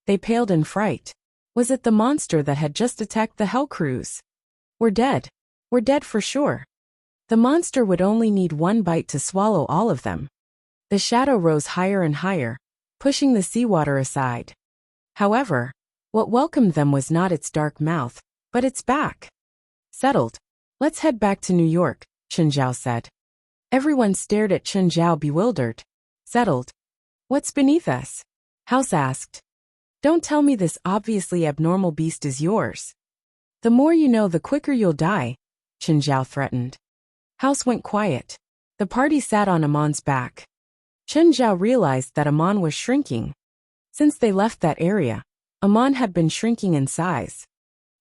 They paled in fright. Was it the monster that had just attacked the Hell Cruise? We're dead. We're dead for sure. The monster would only need one bite to swallow all of them. The shadow rose higher and higher, pushing the seawater aside. However, what welcomed them was not its dark mouth, but its back. Settled. Let's head back to New York, Chen Zhao said. Everyone stared at Chen Zhao bewildered. Settled. What's beneath us? House asked. Don't tell me this obviously abnormal beast is yours. The more you know, the quicker you'll die, Chen Zhao threatened. House went quiet. The party sat on Amon's back. Chen Zhao realized that Amon was shrinking. Since they left that area, Amon had been shrinking in size.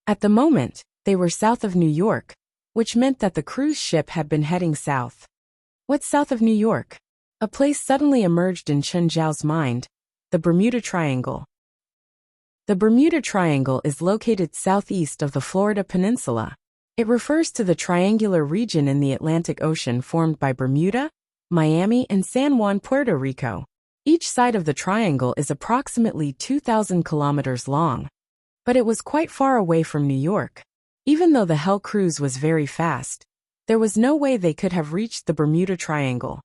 At the moment, they were south of New York, which meant that the cruise ship had been heading south. What's south of New York? A place suddenly emerged in Chen Zhao's mind, the Bermuda Triangle. The Bermuda Triangle is located southeast of the Florida Peninsula. It refers to the triangular region in the Atlantic Ocean formed by Bermuda, Miami, and San Juan, Puerto Rico. Each side of the triangle is approximately 2,000 kilometers long. But it was quite far away from New York. Even though the Hell Cruise was very fast, There was no way they could have reached the Bermuda Triangle.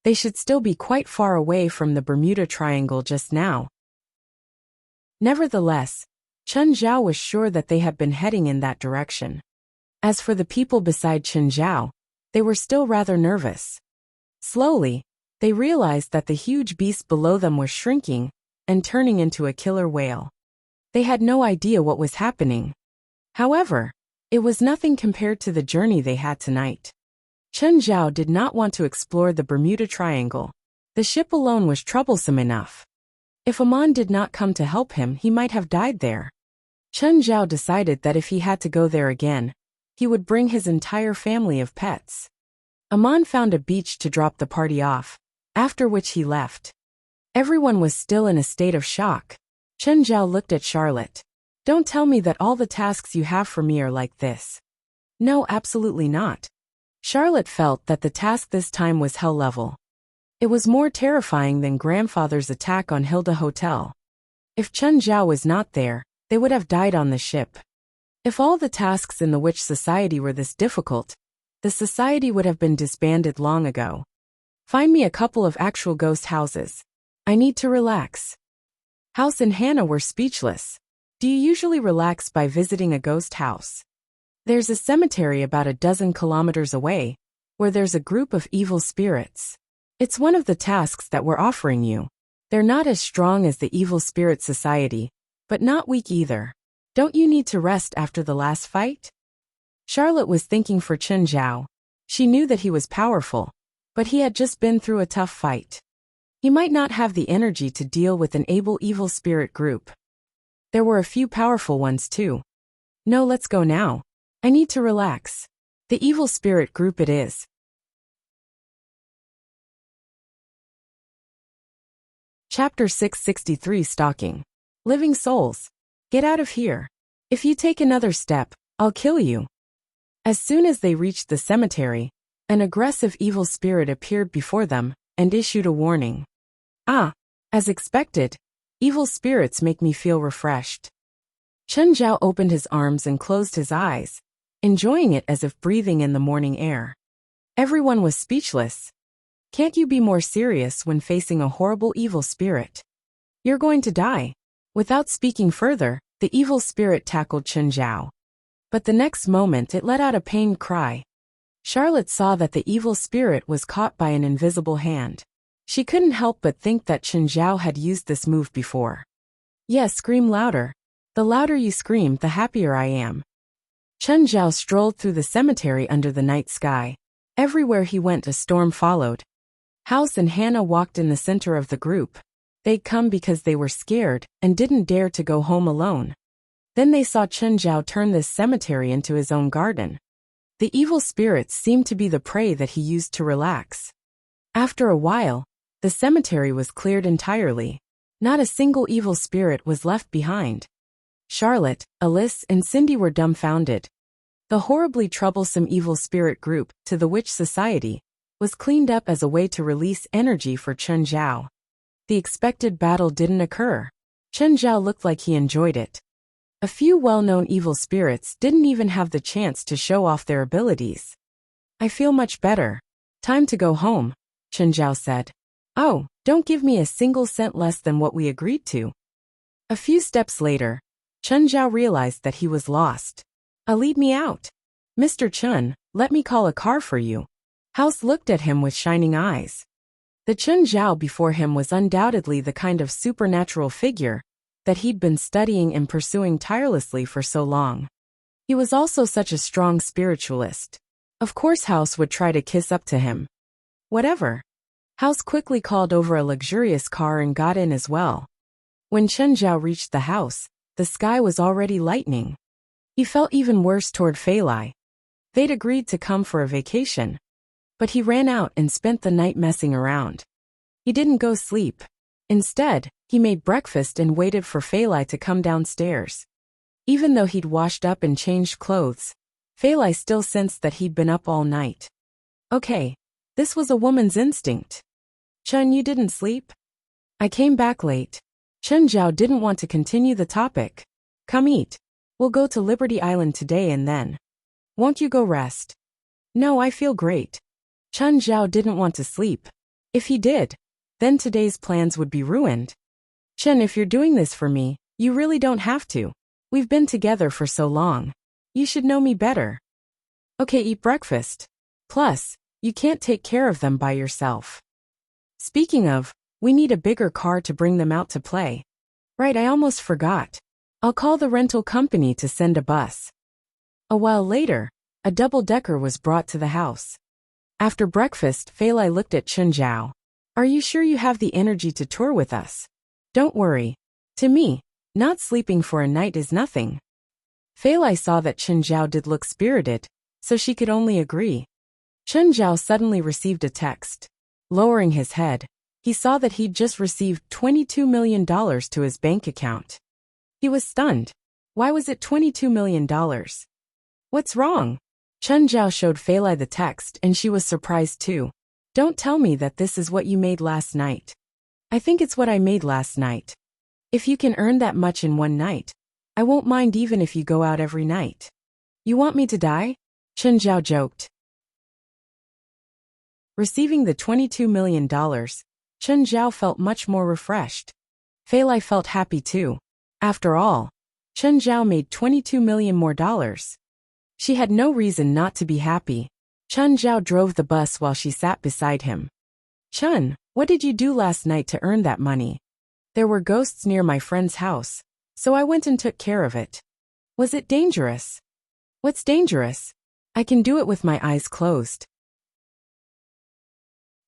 They should still be quite far away from the Bermuda Triangle just now. Nevertheless, Chen Zhao was sure that they had been heading in that direction. As for the people beside Chen Zhao, they were still rather nervous. Slowly, they realized that the huge beast below them was shrinking and turning into a killer whale. They had no idea what was happening. However, it was nothing compared to the journey they had tonight. Chen Zhao did not want to explore the Bermuda Triangle. The ship alone was troublesome enough. If Amon did not come to help him, he might have died there. Chen Zhao decided that if he had to go there again, he would bring his entire family of pets. Amon found a beach to drop the party off, after which he left. Everyone was still in a state of shock. Chen Zhao looked at Charlotte. Don't tell me that all the tasks you have for me are like this. No, absolutely not. Charlotte felt that the task this time was hell level. It was more terrifying than grandfather's attack on Hilda Hotel. If Chen Zhao was not there, they would have died on the ship. If all the tasks in the witch society were this difficult, the society would have been disbanded long ago. Find me a couple of actual ghost houses. I need to relax. House and Hannah were speechless. Do you usually relax by visiting a ghost house? There's a cemetery about 12 kilometers away, where there's a group of evil spirits. It's one of the tasks that we're offering you. They're not as strong as the Evil Spirit Society, but not weak either. Don't you need to rest after the last fight? Charlotte was thinking for Chen Zhao. She knew that he was powerful, but he had just been through a tough fight. He might not have the energy to deal with an able evil spirit group. There were a few powerful ones too. No, let's go now. I need to relax. The evil spirit group it is. Chapter 663 Stalking. Living souls. Get out of here. If you take another step, I'll kill you. As soon as they reached the cemetery, an aggressive evil spirit appeared before them and issued a warning. As expected, evil spirits make me feel refreshed. Chen Zhao opened his arms and closed his eyes, enjoying it as if breathing in the morning air. Everyone was speechless. Can't you be more serious when facing a horrible evil spirit? You're going to die. Without speaking further, the evil spirit tackled Chen Zhao. But the next moment it let out a pained cry. Charlotte saw that the evil spirit was caught by an invisible hand. She couldn't help but think that Chen Zhao had used this move before. Yes, scream louder. The louder you scream, the happier I am. Chen Zhao strolled through the cemetery under the night sky. Everywhere he went, a storm followed. House and Hannah walked in the center of the group. They'd come because they were scared and didn't dare to go home alone. Then they saw Chen Zhao turn this cemetery into his own garden. The evil spirits seemed to be the prey that he used to relax. After a while, the cemetery was cleared entirely. Not a single evil spirit was left behind. Charlotte, Alice, and Cindy were dumbfounded. The horribly troublesome evil spirit group, to the Witch Society, was cleaned up as a way to release energy for Chen Zhao. The expected battle didn't occur. Chen Zhao looked like he enjoyed it. A few well-known evil spirits didn't even have the chance to show off their abilities. I feel much better. Time to go home, Chen Zhao said. Oh, don't give me a single cent less than what we agreed to. A few steps later, Chen Zhao realized that he was lost. Lead me out. Mr. Chen, let me call a car for you. House looked at him with shining eyes. The Chen Zhao before him was undoubtedly the kind of supernatural figure that he'd been studying and pursuing tirelessly for so long. He was also such a strong spiritualist. Of course House would try to kiss up to him. Whatever. House quickly called over a luxurious car and got in as well. When Chen Zhao reached the house, the sky was already lightening. He felt even worse toward Fei Lai. They'd agreed to come for a vacation. But he ran out and spent the night messing around. He didn't go sleep. Instead, he made breakfast and waited for Fei Lai to come downstairs. Even though he'd washed up and changed clothes, Fei Lai still sensed that he'd been up all night. Okay, this was a woman's instinct. Chen, you didn't sleep? I came back late. Chen Zhao didn't want to continue the topic. Come eat. We'll go to Liberty Island today and then. Won't you go rest? No, I feel great. Chen Zhao didn't want to sleep. If he did, then today's plans would be ruined. Chen, if you're doing this for me, you really don't have to. We've been together for so long. You should know me better. Okay, eat breakfast. Plus, you can't take care of them by yourself. Speaking of, we need a bigger car to bring them out to play. Right, I almost forgot. I'll call the rental company to send a bus. A while later, a double-decker was brought to the house. After breakfast, Fei Lai looked at Chen Zhao. Are you sure you have the energy to tour with us? Don't worry. To me, not sleeping for a night is nothing. Fei Lai saw that Chen Zhao did look spirited, so she could only agree. Chen Zhao suddenly received a text. Lowering his head, he saw that he'd just received $22 million to his bank account. He was stunned. Why was it $22 million? What's wrong? Chen Zhao showed Fei Lai the text and she was surprised too. Don't tell me that this is what you made last night. I think it's what I made last night. If you can earn that much in one night, I won't mind even if you go out every night. You want me to die? Chen Zhao joked. Receiving the $22 million, Chen Zhao felt much more refreshed. Fei Lai felt happy too. After all, Chen Zhao made $22 million more. She had no reason not to be happy. Chen Zhao drove the bus while she sat beside him. Chen, what did you do last night to earn that money? There were ghosts near my friend's house, so I went and took care of it. Was it dangerous? What's dangerous? I can do it with my eyes closed.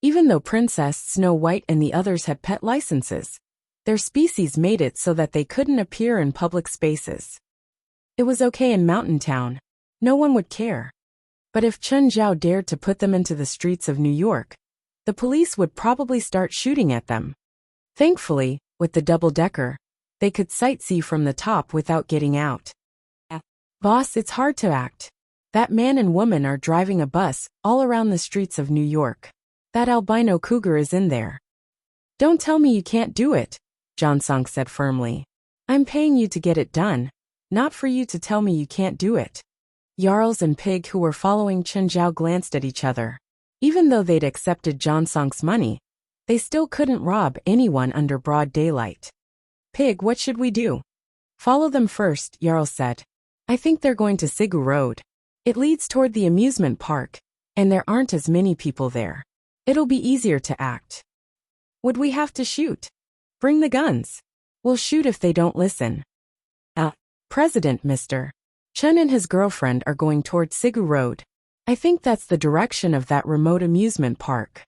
Even though Princess Snow White and the others had pet licenses, their species made it so that they couldn't appear in public spaces. It was okay in Mountain Town. No one would care. But if Chen Zhao dared to put them into the streets of New York, the police would probably start shooting at them. Thankfully, with the double-decker, they could sightsee from the top without getting out. Boss, it's hard to act. That man and woman are driving a bus all around the streets of New York. That albino cougar is in there. Don't tell me you can't do it, Johnson said firmly. I'm paying you to get it done, not for you to tell me you can't do it. Jarls and Pig, who were following Chen Zhao, glanced at each other. Even though they'd accepted Johnson's money, they still couldn't rob anyone under broad daylight. Pig, what should we do? Follow them first, Jarl said. I think they're going to Sigu Road. It leads toward the amusement park, and there aren't as many people there. It'll be easier to act. Would we have to shoot? Bring the guns. We'll shoot if they don't listen. President, Mr. Chen and his girlfriend are going toward Sigu Road. I think that's the direction of that remote amusement park.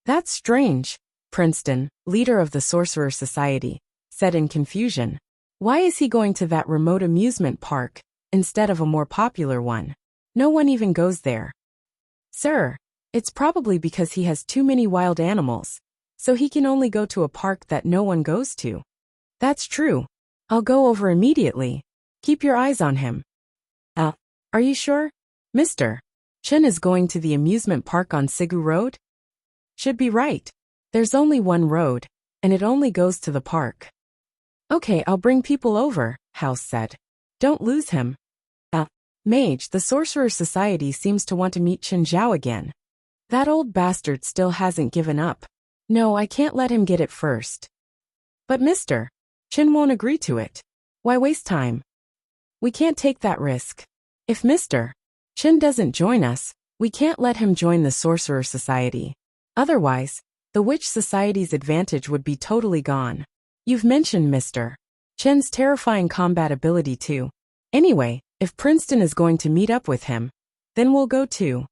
That's strange, Princeton, leader of the Sorcerer Society, said in confusion. Why is he going to that remote amusement park instead of a more popular one? No one even goes there. Sir, it's probably because he has too many wild animals, so he can only go to a park that no one goes to. That's true. I'll go over immediately. Keep your eyes on him. Are you sure? Mr. Chen is going to the amusement park on Sigu Road? Should be right. There's only one road, and it only goes to the park. Okay, I'll bring people over, House said. Don't lose him. Mage, the Sorcerer Society seems to want to meet Chen Zhao again. That old bastard still hasn't given up. No, I can't let him get it first. But Mr. Chen won't agree to it. Why waste time? We can't take that risk. If Mr. Chen doesn't join us, we can't let him join the Sorcerer Society. Otherwise, the Witch Society's advantage would be totally gone. You've mentioned Mr. Chen's terrifying combat ability too. Anyway, if Princeton is going to meet up with him, then we'll go too.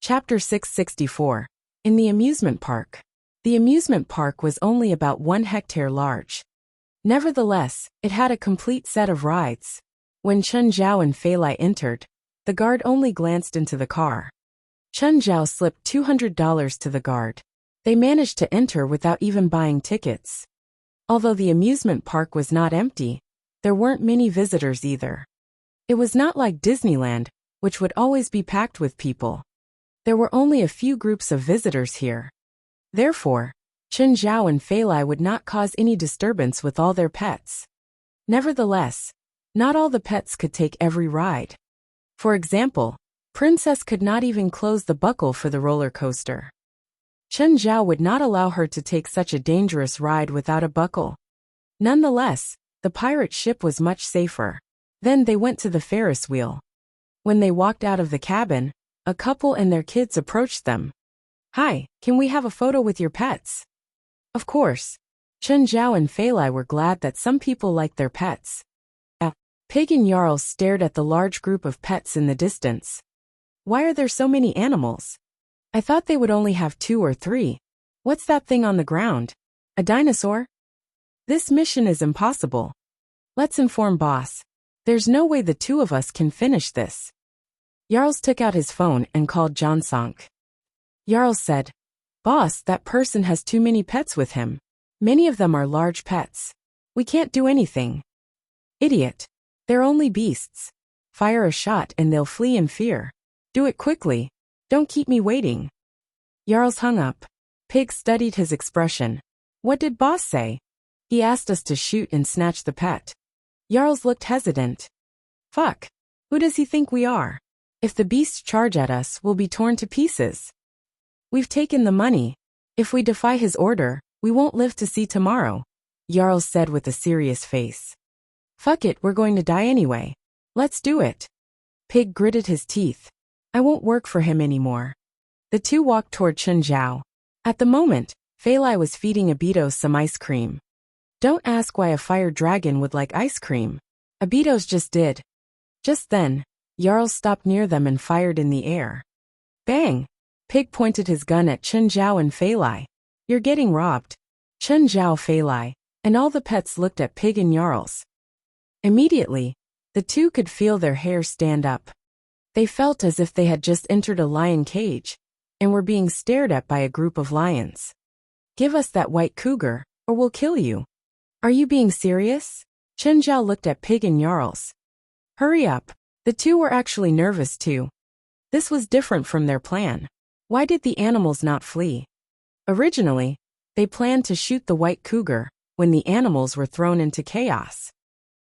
Chapter 664. In the amusement park. The amusement park was only about 1 hectare large. Nevertheless, it had a complete set of rides. When Chen Zhao and Fei Lai entered, the guard only glanced into the car. Chen Zhao slipped $200 to the guard. They managed to enter without even buying tickets. Although the amusement park was not empty, there weren't many visitors either. It was not like Disneyland, which would always be packed with people. There were only a few groups of visitors here. Therefore, Chen Zhao and Fei Lai would not cause any disturbance with all their pets. Nevertheless, Not all the pets could take every ride. For example, Princess could not even close the buckle for the roller coaster. Chen Zhao would not allow her to take such a dangerous ride without a buckle. Nonetheless, the pirate ship was much safer. Then they went to the Ferris wheel. When they walked out of the cabin, a couple and their kids approached them. "Hi, can we have a photo with your pets?" Of course. Chen Zhao and Fei Lai were glad that some people liked their pets. Pig and Jarl stared at the large group of pets in the distance. Why are there so many animals? I thought they would only have 2 or 3. What's that thing on the ground? A dinosaur? This mission is impossible. Let's inform boss. There's no way the 2 of us can finish this. Jarl took out his phone and called Johnsank. Jarl said, "Boss, that person has too many pets with him. Many of them are large pets. We can't do anything." "Idiot. They're only beasts. Fire a shot and they'll flee in fear. Do it quickly. Don't keep me waiting." Jarl's hung up. Pig studied his expression. "What did boss say?" "He asked us to shoot and snatch the pet." Jarl's looked hesitant. "Fuck. Who does he think we are? If the beasts charge at us, we'll be torn to pieces. We've taken the money. If we defy his order, we won't live to see tomorrow," Jarl said with a serious face. "Fuck it, we're going to die anyway. Let's do it." Pig gritted his teeth. "I won't work for him anymore." The 2 walked toward Chen Zhao. At the moment, Fei Lai was feeding Abito some ice cream. Don't ask why a fire dragon would like ice cream. Abitos just did. Just then, Jarl stopped near them and fired in the air. Bang! Pig pointed his gun at Chen Zhao and Fei Lai. "You're getting robbed." Chen Zhao, Fei Lai, and all the pets looked at Pig and Jarl's. Immediately, the 2 could feel their hair stand up. They felt as if they had just entered a lion cage and were being stared at by a group of lions. "Give us that white cougar, or we'll kill you." "Are you being serious?" Chen Zhao looked at Pig and Jarl's. "Hurry up." The 2 were actually nervous too. This was different from their plan. Why did the animals not flee? Originally, they planned to shoot the white cougar when the animals were thrown into chaos.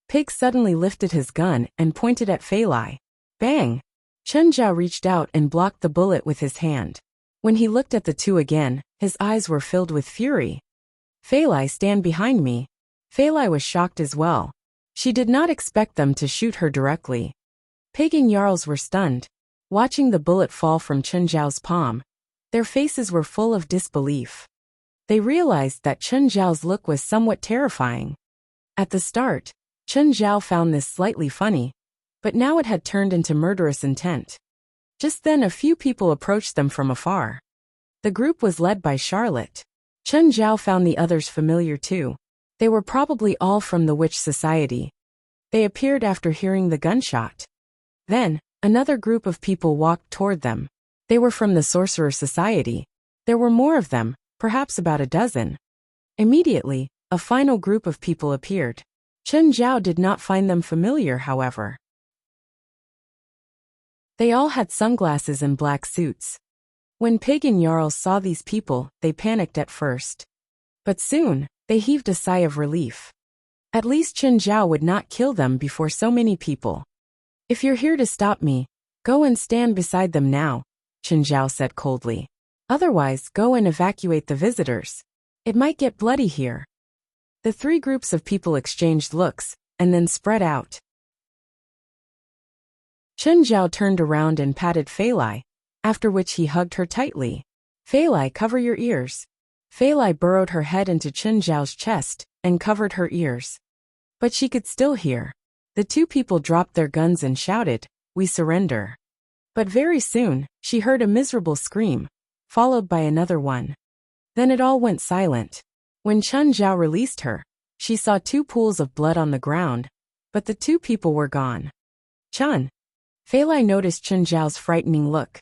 Pig suddenly lifted his gun and pointed at Fei Lai. Bang! Chen Zhao reached out and blocked the bullet with his hand. When he looked at the 2 again, his eyes were filled with fury. "Fei Lai, stand behind me." Fei Lai was shocked as well. She did not expect them to shoot her directly. Pig and Jarls were stunned. Watching the bullet fall from Chen Zhao's palm, their faces were full of disbelief. They realized that Chen Zhao's look was somewhat terrifying. At the start, Chen Zhao found this slightly funny, but now it had turned into murderous intent. Just then a few people approached them from afar. The group was led by Charlotte. Chen Zhao found the others familiar too. They were probably all from the Witch Society. They appeared after hearing the gunshot. Then, another group of people walked toward them. They were from the Sorcerer Society. There were more of them, perhaps about a dozen. Immediately, a final group of people appeared. Chen Zhao did not find them familiar, however. They all had sunglasses and black suits. When Pig and Jarl saw these people, they panicked at first. But soon, they heaved a sigh of relief. At least Chen Zhao would not kill them before so many people. "If you're here to stop me, go and stand beside them now," Chen Zhao said coldly. "Otherwise, go and evacuate the visitors. It might get bloody here." The 3 groups of people exchanged looks, and then spread out. Chen Zhao turned around and patted Fei Lai, after which he hugged her tightly. "Fei Lai, cover your ears." Fei Lai burrowed her head into Chen Zhao's chest and covered her ears. But she could still hear. The 2 people dropped their guns and shouted, "We surrender." But very soon, she heard a miserable scream, followed by another one. Then it all went silent. When Chen Zhao released her, she saw 2 pools of blood on the ground, but the 2 people were gone. "Chen." Fei Lai noticed Chen Zhao's frightening look.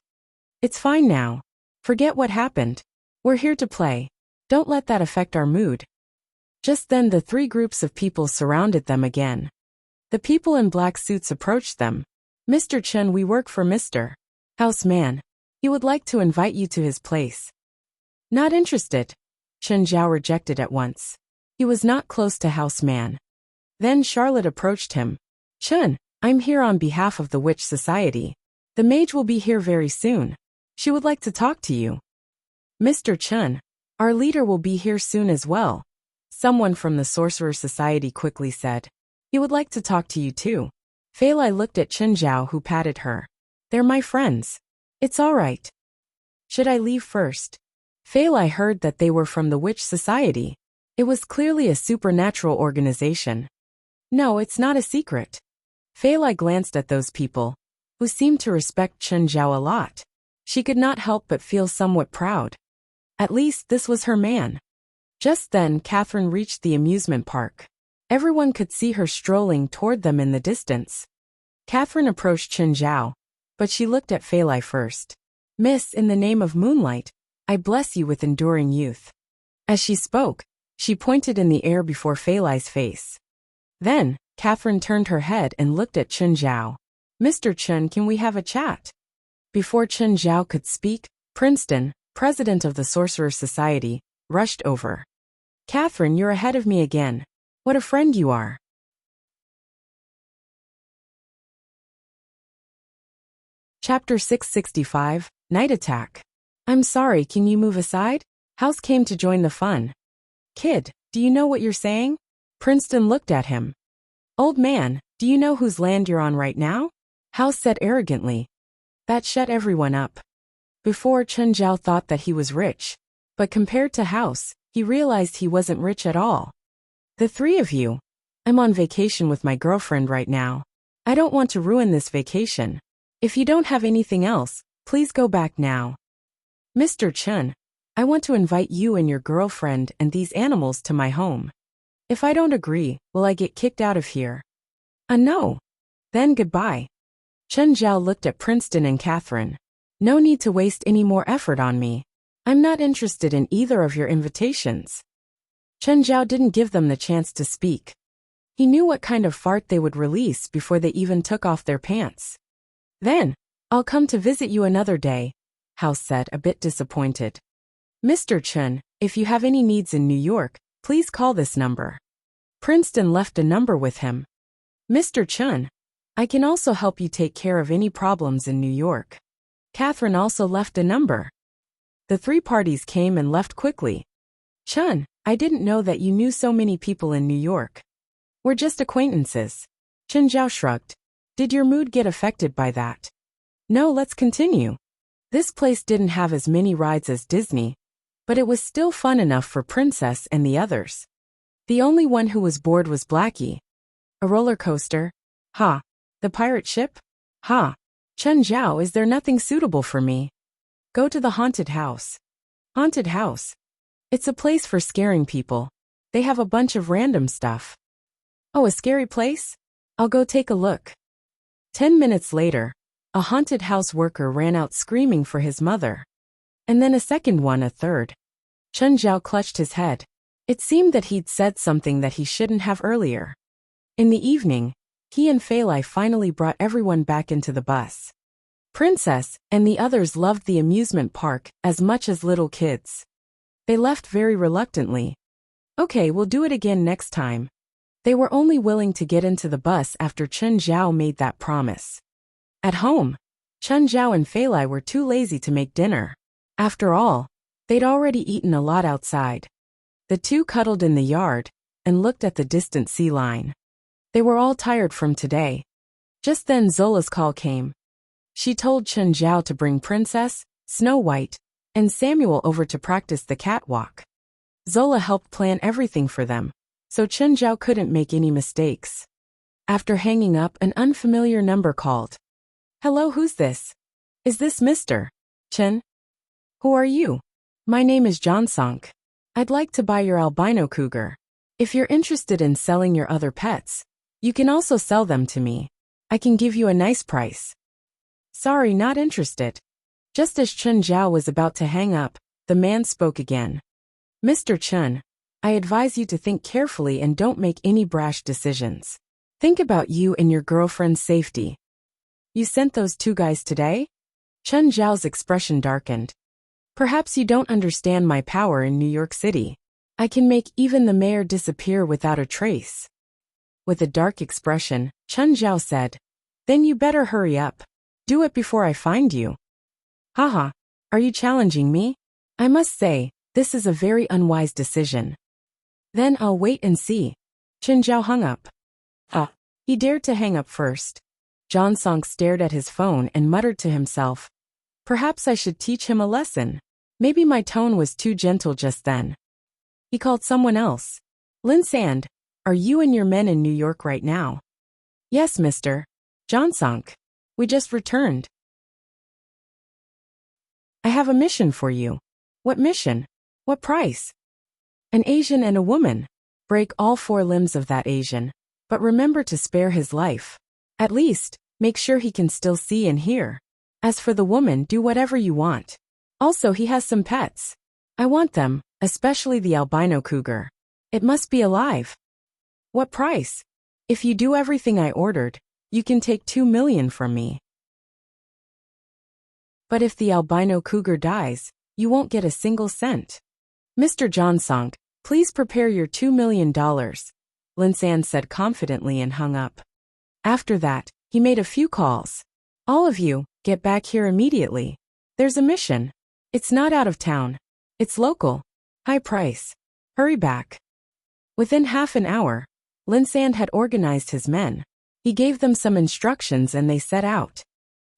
"It's fine now. Forget what happened. We're here to play. Don't let that affect our mood." Just then the 3 groups of people surrounded them again. The people in black suits approached them. "Mr. Chen, we work for Mr. House Man. He would like to invite you to his place." "Not interested." Chen Zhao rejected at once. He was not close to House Man. Then Charlotte approached him. Chun, I'm here on behalf of the Witch Society. The mage will be here very soon. She would like to talk to you. Mr. Chun, our leader will be here soon as well. Someone from the Sorcerer Society quickly said. He would like to talk to you too. Fei Lai looked at Chen Zhao, who patted her. They're my friends. It's all right. Should I leave first? Fei Lai heard that they were from the Witch Society. It was clearly a supernatural organization. No, it's not a secret. Fei Lai glanced at those people, who seemed to respect Chen Zhao a lot. She could not help but feel somewhat proud. At least this was her man. Just then, Catherine reached the amusement park. Everyone could see her strolling toward them in the distance. Catherine approached Chen Zhao, but she looked at Fei Lai first. Miss, in the name of moonlight, I bless you with enduring youth. As she spoke, she pointed in the air before Fei Lai's face. Then, Catherine turned her head and looked at Chen Zhao. Mr. Chen, can we have a chat? Before Chen Zhao could speak, Princeton, president of the Sorcerer Society, rushed over. Catherine, you're ahead of me again. What a friend you are. Chapter 665, Night Attack. I'm sorry, can you move aside? House came to join the fun. Kid, do you know what you're saying? Princeton looked at him. Old man, do you know whose land you're on right now? House said arrogantly. That shut everyone up. Before, Chen Zhao thought that he was rich. But compared to House, he realized he wasn't rich at all. The three of you. I'm on vacation with my girlfriend right now. I don't want to ruin this vacation. If you don't have anything else, please go back now. Mr. Chen, I want to invite you and your girlfriend and these animals to my home. If I don't agree, will I get kicked out of here? No. Then goodbye. Chen Zhao looked at Princeton and Catherine. No need to waste any more effort on me. I'm not interested in either of your invitations. Chen Zhao didn't give them the chance to speak. He knew what kind of fart they would release before they even took off their pants. Then, I'll come to visit you another day, House said, a bit disappointed. Mr. Chen, if you have any needs in New York, please call this number. Princeton left a number with him. Mr. Chen, I can also help you take care of any problems in New York. Catherine also left a number. The three parties came and left quickly. Chen, I didn't know that you knew so many people in New York. We're just acquaintances. Chen Zhao shrugged. Did your mood get affected by that? No, let's continue. This place didn't have as many rides as Disney, but it was still fun enough for Princess and the others. The only one who was bored was Blackie. A roller coaster? Ha. The pirate ship? Ha. Chen Zhao, is there nothing suitable for me? Go to the haunted house. Haunted house? It's a place for scaring people. They have a bunch of random stuff. Oh, a scary place? I'll go take a look. 10 minutes later, a haunted house worker ran out screaming for his mother. And then a second one, a third. Chen Zhao clutched his head. It seemed that he'd said something that he shouldn't have earlier. In the evening, he and Fei Lai finally brought everyone back into the bus. Princess and the others loved the amusement park as much as little kids. They left very reluctantly. Okay, we'll do it again next time. They were only willing to get into the bus after Chen Zhao made that promise. At home, Chen Zhao and Fei Lai were too lazy to make dinner. After all, they'd already eaten a lot outside. The two cuddled in the yard and looked at the distant sea line. They were all tired from today. Just then Zola's call came. She told Chen Zhao to bring Princess, Snow White, and Samuel over to practice the catwalk. Zola helped plan everything for them, so Chen Zhao couldn't make any mistakes. After hanging up, an unfamiliar number called. Hello, who's this? Is this Mr. Chen? Who are you? My name is John Sonk. I'd like to buy your albino cougar. If you're interested in selling your other pets, you can also sell them to me. I can give you a nice price. Sorry, not interested. Just as Chen Zhao was about to hang up, the man spoke again. Mr. Chen, I advise you to think carefully and don't make any brash decisions. Think about you and your girlfriend's safety. You sent those two guys today? Chen Zhao's expression darkened. Perhaps you don't understand my power in New York City. I can make even the mayor disappear without a trace. With a dark expression, Chen Zhao said, "Then you better hurry up. Do it before I find you." Haha, are you challenging me? I must say, this is a very unwise decision. Then I'll wait and see. Chen Zhao hung up. He dared to hang up first. John Song stared at his phone and muttered to himself, "Perhaps I should teach him a lesson. Maybe my tone was too gentle just then." He called someone else. "Lin Sand, are you and your men in New York right now?" "Yes, Mr. John Song. We just returned." "I have a mission for you." "What mission? What price?" "An Asian and a woman. Break all 4 limbs of that Asian, but remember to spare his life. At least, make sure he can still see and hear. As for the woman, do whatever you want. Also, he has some pets. I want them, especially the albino cougar. It must be alive." "What price?" "If you do everything I ordered, you can take 2 million from me. But if the albino cougar dies, you won't get a single cent." "Mr. John Song, please prepare your $2 million, Lin San said confidently and hung up. After that, he made a few calls. "All of you, get back here immediately. There's a mission. It's not out of town. It's local. High price. Hurry back." Within half an hour, Lin San had organized his men. He gave them some instructions and they set out.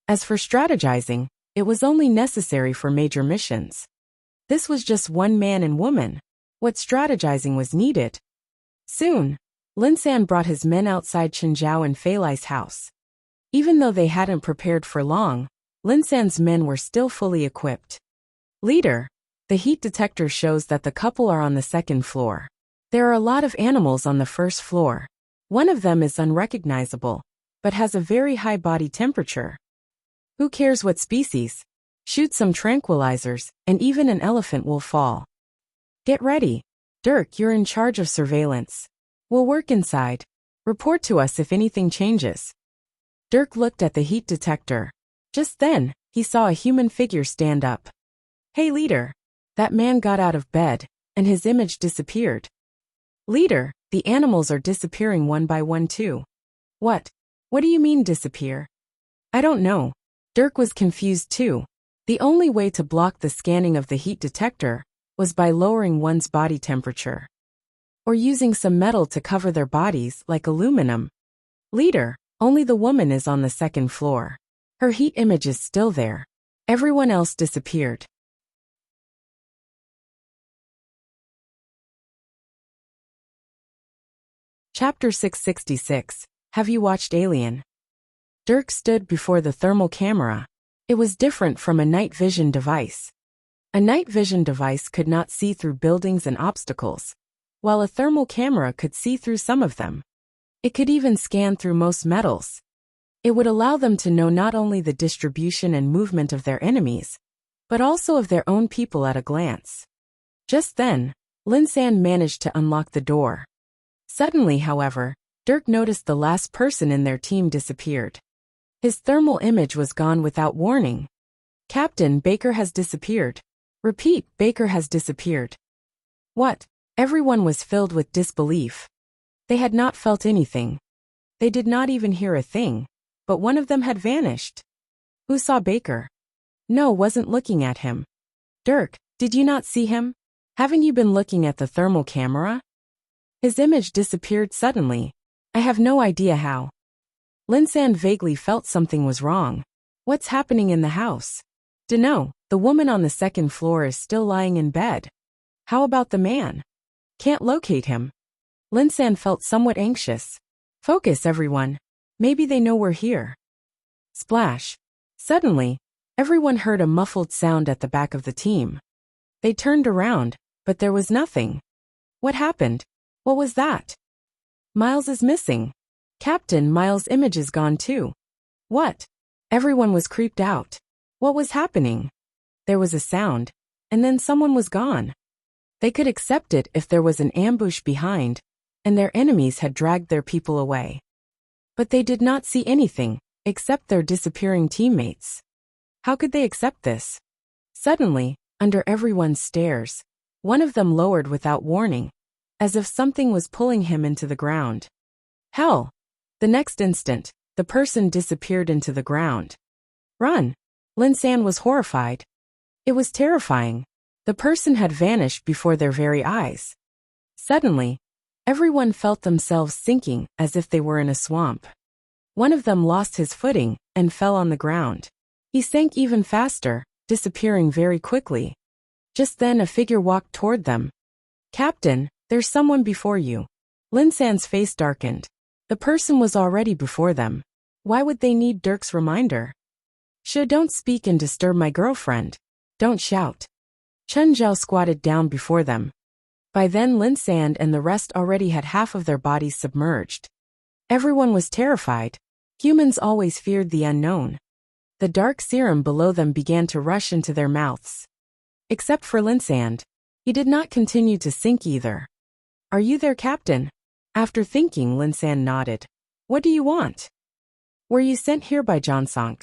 As for strategizing, it was only necessary for major missions. This was just one man and woman. What strategizing was needed? Soon, Lin San brought his men outside Chen Zhao and Fei Lai's house. Even though they hadn't prepared for long, Lin San's men were still fully equipped. "Leader, the heat detector shows that the couple are on the 2nd floor. There are a lot of animals on the 1st floor. One of them is unrecognizable, but has a very high body temperature. Who cares what species? Shoot some tranquilizers, and even an elephant will fall. Get ready. Dirk, you're in charge of surveillance. We'll work inside. Report to us if anything changes." Dirk looked at the heat detector. Just then, he saw a human figure stand up. "Hey, leader." That man got out of bed, and his image disappeared. "Leader, the animals are disappearing one by one too." What do you mean disappear?" "I don't know." Dirk was confused too. The only way to block the scanning of the heat detector was by lowering one's body temperature. Or using some metal to cover their bodies, like aluminum. "Leader, only the woman is on the 2nd floor. Her heat image is still there. Everyone else disappeared." Chapter 666. Have you watched Alien? Dirk stood before the thermal camera. It was different from a night vision device. A night vision device could not see through buildings and obstacles, while a thermal camera could see through some of them. It could even scan through most metals. It would allow them to know not only the distribution and movement of their enemies, but also of their own people at a glance. Just then, Lin San managed to unlock the door. Suddenly, however, Dirk noticed the last person in their team disappeared. His thermal image was gone without warning. "Captain, Baker has disappeared. Repeat, Baker has disappeared." What? Everyone was filled with disbelief. They had not felt anything. They did not even hear a thing, but one of them had vanished. Who saw Baker? No, wasn't looking at him. Dirk, did you not see him? Haven't you been looking at the thermal camera? His image disappeared suddenly. I have no idea how. Lin San vaguely felt something was wrong. What's happening in the house? Dunno, the woman on the 2nd floor is still lying in bed. How about the man? Can't locate him. Lin San felt somewhat anxious. Focus, everyone. Maybe they know we're here. Splash. Suddenly, everyone heard a muffled sound at the back of the team. They turned around, but there was nothing. What happened? What was that? Miles is missing. Captain, Miles' image is gone too. What? Everyone was creeped out. What was happening? There was a sound, and then someone was gone. They could accept it if there was an ambush behind, and their enemies had dragged their people away. But they did not see anything, except their disappearing teammates. How could they accept this? Suddenly, under everyone's stares, one of them lowered without warning, as if something was pulling him into the ground. Hell! The next instant, the person disappeared into the ground. Run! Lin San was horrified. It was terrifying. The person had vanished before their very eyes. Suddenly, everyone felt themselves sinking as if they were in a swamp. One of them lost his footing and fell on the ground. He sank even faster, disappearing very quickly. Just then a figure walked toward them. Captain, there's someone before you. Lin San's face darkened. The person was already before them. Why would they need Dirk's reminder? Don't speak and disturb my girlfriend. Don't shout. Chen Zhao squatted down before them. By then Lin San and the rest already had half of their bodies submerged. Everyone was terrified. Humans always feared the unknown. The dark serum below them began to rush into their mouths. Except for Lin San. He did not continue to sink either. Are you there, Captain? After thinking, Lin San nodded. What do you want? Were you sent here by Jongsong?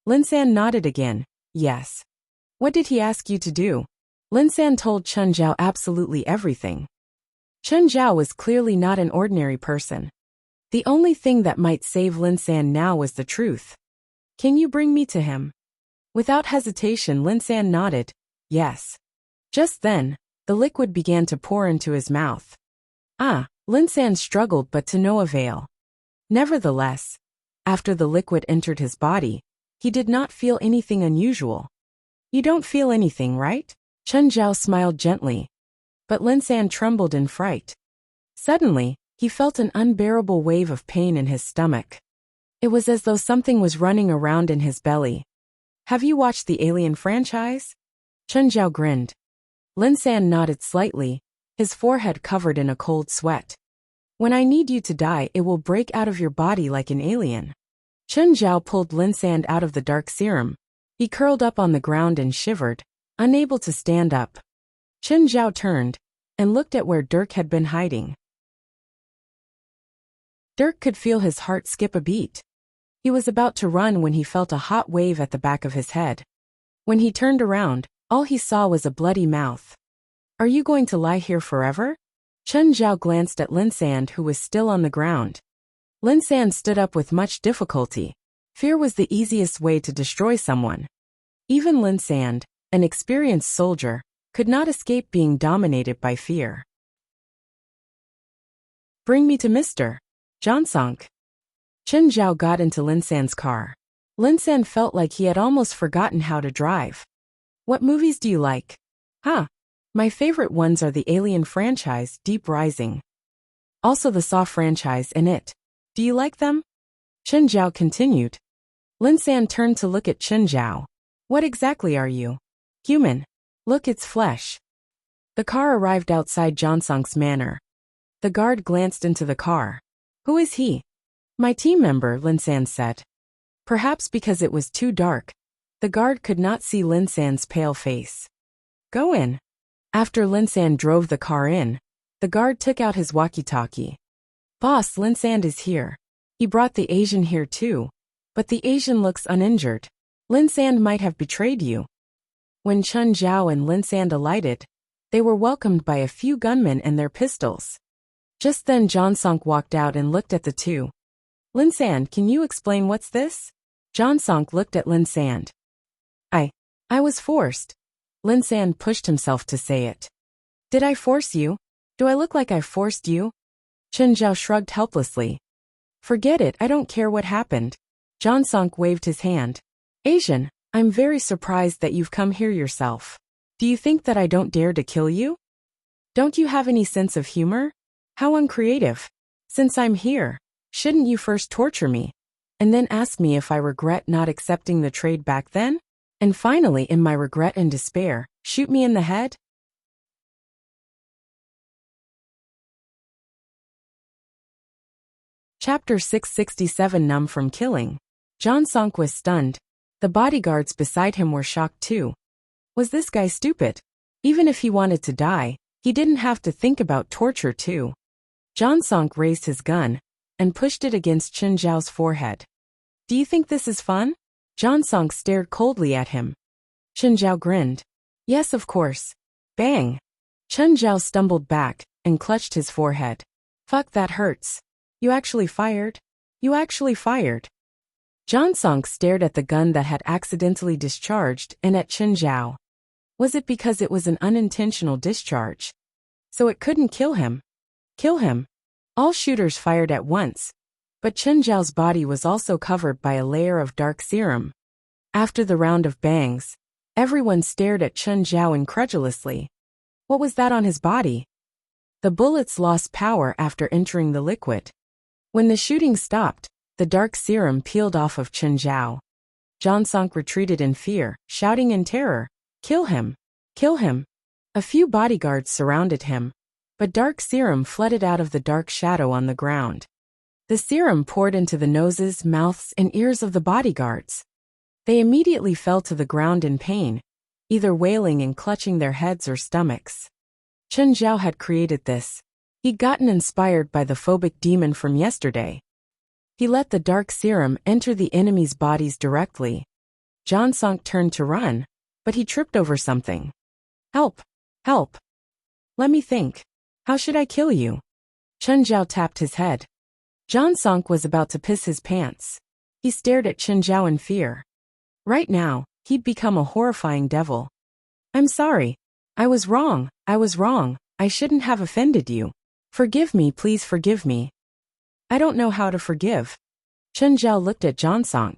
Lin San nodded again. Yes. What did he ask you to do? Lin San told Chen Zhao absolutely everything. Chen Zhao was clearly not an ordinary person. The only thing that might save Lin San now was the truth. Can you bring me to him? Without hesitation, Lin San nodded. Yes. Just then, the liquid began to pour into his mouth. Lin San struggled but to no avail. Nevertheless, after the liquid entered his body, he did not feel anything unusual. You don't feel anything, right? Chen Zhao smiled gently. But Lin San trembled in fright. Suddenly, he felt an unbearable wave of pain in his stomach. It was as though something was running around in his belly. Have you watched the Alien franchise? Chen Zhao grinned. Lin San nodded slightly, his forehead covered in a cold sweat. When I need you to die, it will break out of your body like an alien. Chen Zhao pulled Lin San out of the dark serum. He curled up on the ground and shivered, unable to stand up. Chen Zhao turned and looked at where Dirk had been hiding. Dirk could feel his heart skip a beat. He was about to run when he felt a hot wave at the back of his head. When he turned around, all he saw was a bloody mouth. Are you going to lie here forever? Chen Zhao glanced at Lin San, who was still on the ground. Lin San stood up with much difficulty. Fear was the easiest way to destroy someone. Even Lin San, an experienced soldier, could not escape being dominated by fear. Bring me to Mr. Jongsong. Chen Zhao got into Lin San's car. Lin San felt like he had almost forgotten how to drive. What movies do you like? My favorite ones are the Alien franchise, Deep Rising. Also the Saw franchise and It. Do you like them? Chen Zhao continued. Lin San turned to look at Chen Zhao. What exactly are you? Human. Look, it's flesh. The car arrived outside Jongsong's manor. The guard glanced into the car. Who is he? My team member, Lin San said. Perhaps because it was too dark, the guard could not see Lin San's pale face. Go in. After Lin San drove the car in, the guard took out his walkie-talkie. Boss, Lin San is here. He brought the Asian here too, but the Asian looks uninjured. Lin San might have betrayed you. When Chen Zhao and Lin San alighted, they were welcomed by a few gunmen and their pistols. Just then Jongsong walked out and looked at the two. Lin San, can you explain what's this? Jongsong looked at Lin San. I was forced. Lin San pushed himself to say it. Did I force you? Do I look like I forced you? Chen Zhao shrugged helplessly. Forget it, I don't care what happened. Jongsong waved his hand. Asian, I'm very surprised that you've come here yourself. Do you think that I don't dare to kill you? Don't you have any sense of humor? How uncreative. Since I'm here, shouldn't you first torture me, and then ask me if I regret not accepting the trade back then? And finally, in my regret and despair, shoot me in the head? Chapter 667. Numb from killing. Jongsong was stunned. The bodyguards beside him were shocked too. Was this guy stupid? Even if he wanted to die, he didn't have to think about torture too. Jongsong raised his gun and pushed it against Chen Zhao's forehead. Do you think this is fun? Jongsong stared coldly at him. Chen Zhao grinned. Yes, of course. Bang! Chen Zhao stumbled back and clutched his forehead. Fuck, that hurts. You actually fired? You actually fired. John Song stared at the gun that had accidentally discharged and at Chen Zhao. Was it because it was an unintentional discharge? So it couldn't kill him? Kill him? All shooters fired at once, but Chen Zhao's body was also covered by a layer of dark serum. After the round of bangs, everyone stared at Chen Zhao incredulously. What was that on his body? The bullets lost power after entering the liquid. When the shooting stopped, the dark serum peeled off of Chen Zhao. John Song retreated in fear, shouting in terror, "Kill him! Kill him!" A few bodyguards surrounded him, but dark serum flooded out of the dark shadow on the ground. The serum poured into the noses, mouths, and ears of the bodyguards. They immediately fell to the ground in pain, either wailing and clutching their heads or stomachs. Chen Zhao had created this. He'd gotten inspired by the phobic demon from yesterday. He let the dark serum enter the enemy's bodies directly. John Song turned to run, but he tripped over something. Help! Help! Let me think. How should I kill you? Chen Zhao tapped his head. John Song was about to piss his pants. He stared at Chen Zhao in fear. Right now, he'd become a horrifying devil. I'm sorry. I was wrong. I shouldn't have offended you. Forgive me, please forgive me. I don't know how to forgive. Chen Zhao looked at John Song.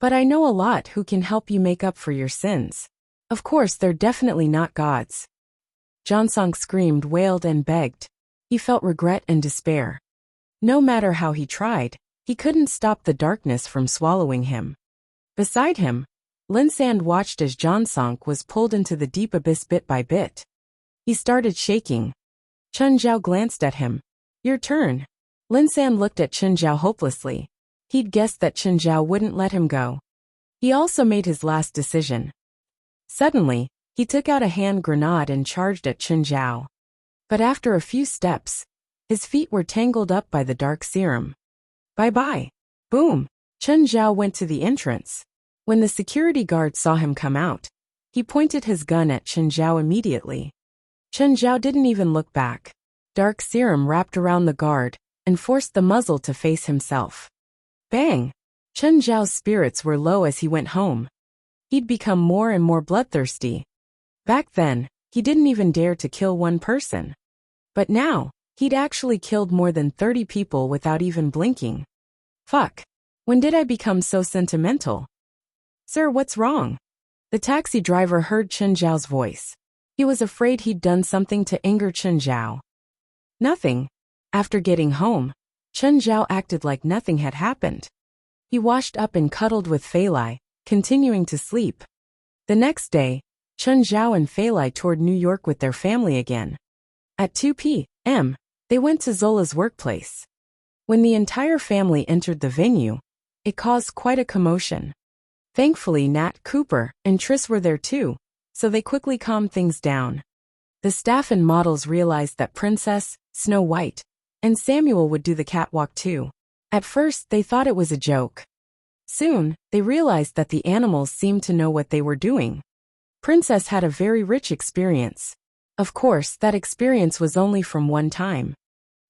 But I know a lot who can help you make up for your sins. Of course, they're definitely not gods. John Song screamed, wailed, and begged. He felt regret and despair. No matter how he tried, he couldn't stop the darkness from swallowing him. Beside him, Lin Sand watched as John Song was pulled into the deep abyss bit by bit. He started shaking. Chen Zhao glanced at him. Your turn. Lin Sand looked at Chen Zhao hopelessly. He'd guessed that Chen Zhao wouldn't let him go. He also made his last decision. Suddenly, he took out a hand grenade and charged at Chen Zhao. But after a few steps, his feet were tangled up by the dark serum. Bye-bye. Boom! Chen Zhao went to the entrance. When the security guard saw him come out, he pointed his gun at Chen Zhao immediately. Chen Zhao didn't even look back. Dark serum wrapped around the guard and forced the muzzle to face himself. Bang! Chen Zhao's spirits were low as he went home. He'd become more and more bloodthirsty. Back then, he didn't even dare to kill one person. But now, he'd actually killed more than 30 people without even blinking. Fuck. When did I become so sentimental? Sir, what's wrong? The taxi driver heard Chen Zhao's voice. He was afraid he'd done something to anger Chen Zhao. Nothing. After getting home, Chen Zhao acted like nothing had happened. He washed up and cuddled with Fei Lai, continuing to sleep. The next day, Chen Zhao and Fei Lai toured New York with their family again. At 2 p.m., they went to Zola's workplace. When the entire family entered the venue, it caused quite a commotion. Thankfully, Nat, Cooper, and Triss were there too, so they quickly calmed things down. The staff and models realized that Princess, Snow White, and Samuel would do the catwalk too. At first, they thought it was a joke. Soon, they realized that the animals seemed to know what they were doing. Princess had a very rich experience. Of course, that experience was only from one time.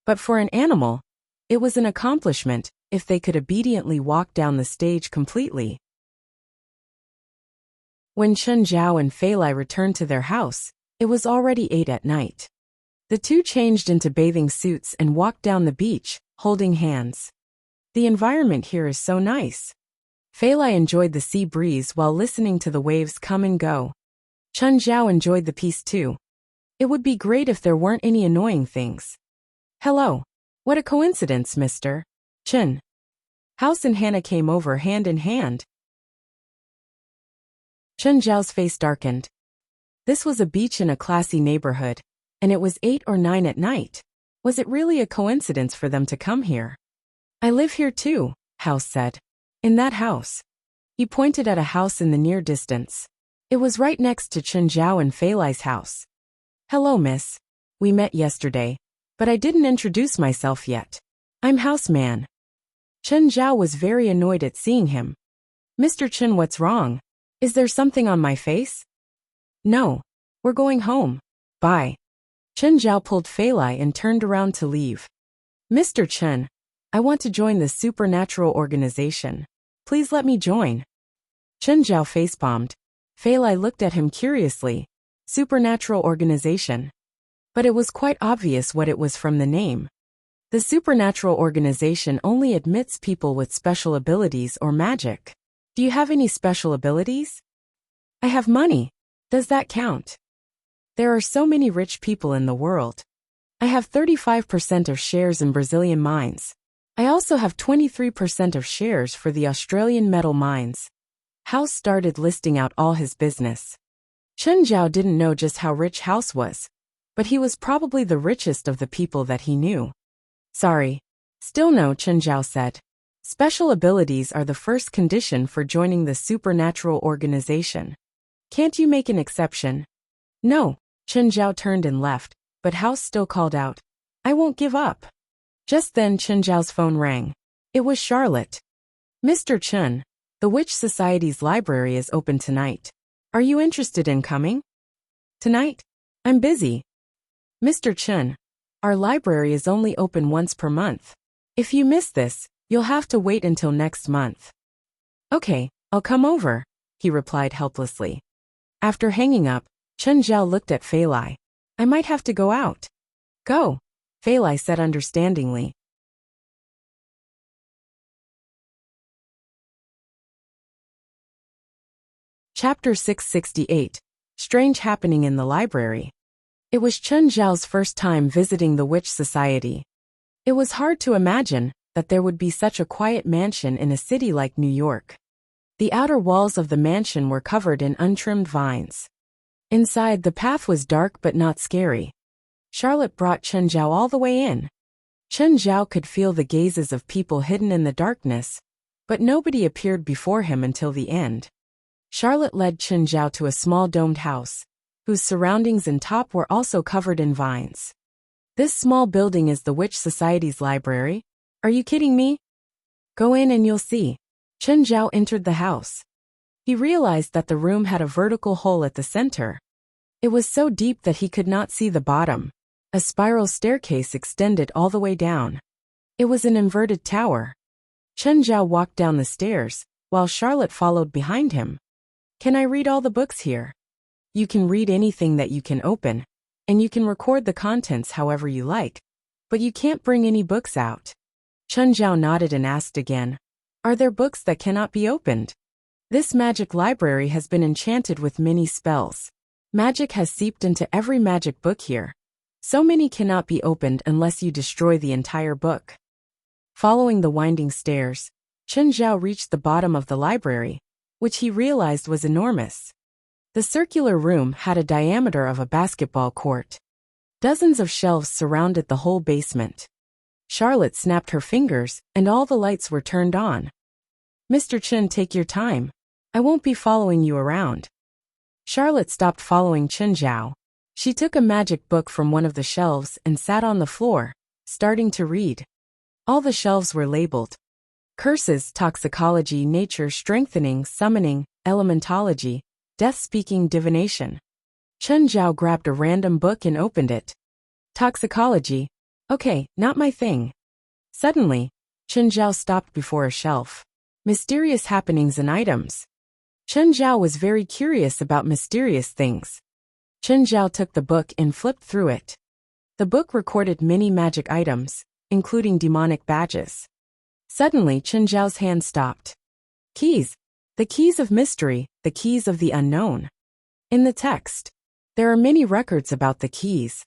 But for an animal, it was an accomplishment if they could obediently walk down the stage completely. When Chen Zhao and Fei Lai returned to their house, it was already 8 at night. The two changed into bathing suits and walked down the beach, holding hands. The environment here is so nice. Fei Lai enjoyed the sea breeze while listening to the waves come and go. Chen Zhao enjoyed the peace too. It would be great if there weren't any annoying things. Hello. What a coincidence, Mr. Chen. House and Hannah came over hand in hand. Chen Zhao's face darkened. This was a beach in a classy neighborhood, and it was 8 or 9 at night. Was it really a coincidence for them to come here? I live here too, House said. In that house. He pointed at a house in the near distance. It was right next to Chen Zhao and Fei Lai's house. Hello, miss. We met yesterday, but I didn't introduce myself yet. I'm Houseman. Chen Zhao was very annoyed at seeing him. Mr. Chen, what's wrong? Is there something on my face? No. We're going home. Bye. Chen Zhao pulled Fei Lai and turned around to leave. Mr. Chen, I want to join the supernatural organization. Please let me join. Chen Zhao facepalmed. Fei Lai looked at him curiously. Supernatural organization. But it was quite obvious what it was from the name. The supernatural organization only admits people with special abilities or magic. Do you have any special abilities? I have money. Does that count? There are so many rich people in the world. I have 35% of shares in Brazilian mines. I also have 23% of shares for the Australian metal mines. House started listing out all his business. Chen Zhao didn't know just how rich House was, but he was probably the richest of the people that he knew. Sorry. Still no, Chen Zhao said. Special abilities are the first condition for joining the supernatural organization. Can't you make an exception? No. Chen Zhao turned and left, but House still called out, I won't give up. Just then Chen Zhao's phone rang. It was Charlotte. Mr. Chen, the Witch Society's library is open tonight. Are you interested in coming? Tonight? I'm busy. Mr. Chen, our library is only open once per month. If you miss this, you'll have to wait until next month. Okay, I'll come over, he replied helplessly. After hanging up, Chen Zhao looked at Fei Lai. I might have to go out. Go, Fei Lai said understandingly. Chapter 668. Strange Happening in the Library. It was Chen Zhao's first time visiting the Witch Society. It was hard to imagine that there would be such a quiet mansion in a city like New York. The outer walls of the mansion were covered in untrimmed vines. Inside, the path was dark but not scary. Charlotte brought Chen Zhao all the way in. Chen Zhao could feel the gazes of people hidden in the darkness, but nobody appeared before him until the end. Charlotte led Chen Zhao to a small domed house, whose surroundings and top were also covered in vines. This small building is the Witch Society's library? Are you kidding me? Go in and you'll see. Chen Zhao entered the house. He realized that the room had a vertical hole at the center. It was so deep that he could not see the bottom. A spiral staircase extended all the way down. It was an inverted tower. Chen Zhao walked down the stairs, while Charlotte followed behind him. Can I read all the books here? You can read anything that you can open, and you can record the contents however you like, but you can't bring any books out. Chen Zhao nodded and asked again, Are there books that cannot be opened? This magic library has been enchanted with many spells. Magic has seeped into every magic book here. So many cannot be opened unless you destroy the entire book. Following the winding stairs, Chen Zhao reached the bottom of the library, which he realized was enormous. The circular room had a diameter of a basketball court. Dozens of shelves surrounded the whole basement. Charlotte snapped her fingers, and all the lights were turned on. Mr. Chen, take your time. I won't be following you around. Charlotte stopped following Chen Zhao. She took a magic book from one of the shelves and sat on the floor, starting to read. All the shelves were labeled. Curses, toxicology, nature strengthening, summoning, elementology, death-speaking divination. Chen Zhao grabbed a random book and opened it. Toxicology. Okay, not my thing. Suddenly, Chen Zhao stopped before a shelf. Mysterious happenings and items. Chen Zhao was very curious about mysterious things. Chen Zhao took the book and flipped through it. The book recorded many magic items, including demonic badges. Suddenly, Chen Zhao's hand stopped. Keys. The keys of mystery, the keys of the unknown. In the text, there are many records about the keys.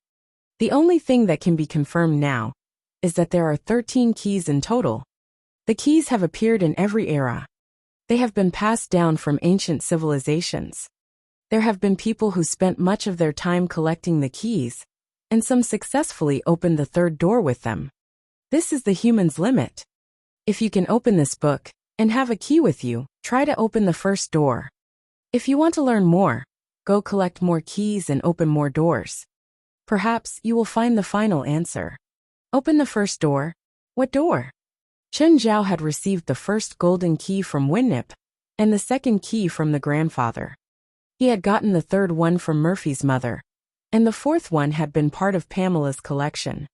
The only thing that can be confirmed now is that there are 13 keys in total. The keys have appeared in every era. They have been passed down from ancient civilizations. There have been people who spent much of their time collecting the keys, and some successfully opened the third door with them. This is the human's limit. If you can open this book, and have a key with you, try to open the first door. If you want to learn more, go collect more keys and open more doors. Perhaps you will find the final answer. Open the first door. What door? Chen Zhao had received the first golden key from Winnip, and the second key from the grandfather. He had gotten the third one from Murphy's mother, and the fourth one had been part of Pamela's collection.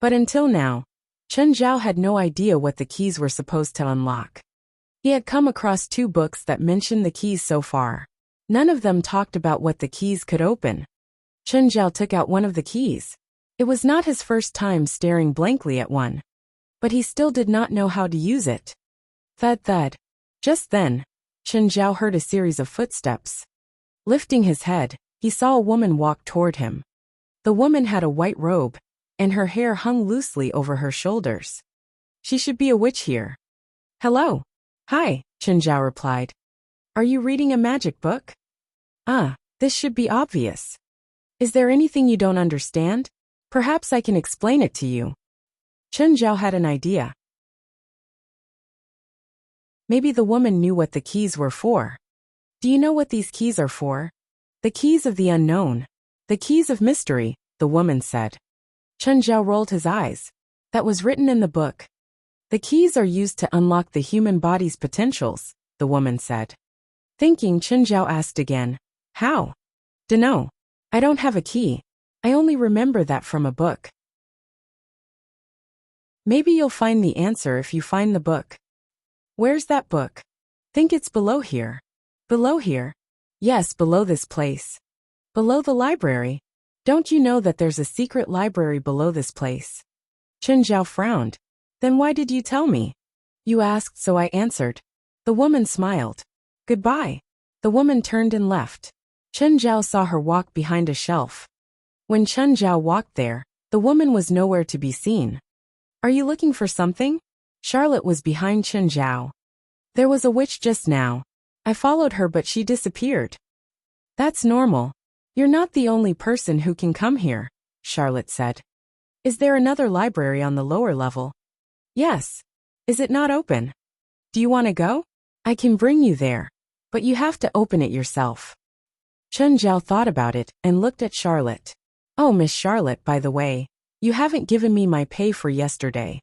But until now, Chen Zhao had no idea what the keys were supposed to unlock. He had come across 2 books that mentioned the keys so far. None of them talked about what the keys could open. Chen Zhao took out one of the keys. It was not his first time staring blankly at one. But he still did not know how to use it. Thud thud. Just then, Chen Zhao heard a series of footsteps. Lifting his head, he saw a woman walk toward him. The woman had a white robe, and her hair hung loosely over her shoulders. She should be a witch here. Hello. Hi, Chen Zhao replied. Are you reading a magic book? This should be obvious. Is there anything you don't understand? Perhaps I can explain it to you. Chen Zhao had an idea. Maybe the woman knew what the keys were for. Do you know what these keys are for? The keys of the unknown. The keys of mystery, the woman said. Chen Zhao rolled his eyes. That was written in the book. The keys are used to unlock the human body's potentials, the woman said. Thinking, Chen Zhao asked again, how? Dunno. I don't have a key. I only remember that from a book. Maybe you'll find the answer if you find the book. Where's that book? Think it's below here. Below here? Yes, below this place. Below the library. Don't you know that there's a secret library below this place? Chen Zhao frowned. Then why did you tell me? You asked, so I answered. The woman smiled. Goodbye. The woman turned and left. Chen Zhao saw her walk behind a shelf. When Chen Zhao walked there, the woman was nowhere to be seen. Are you looking for something? Charlotte was behind Chen Zhao. There was a witch just now. I followed her but she disappeared. That's normal. You're not the only person who can come here, Charlotte said. Is there another library on the lower level? Yes. Is it not open? Do you want to go? I can bring you there. But you have to open it yourself. Chen Zhao thought about it and looked at Charlotte. Oh, Miss Charlotte, by the way, you haven't given me my pay for yesterday.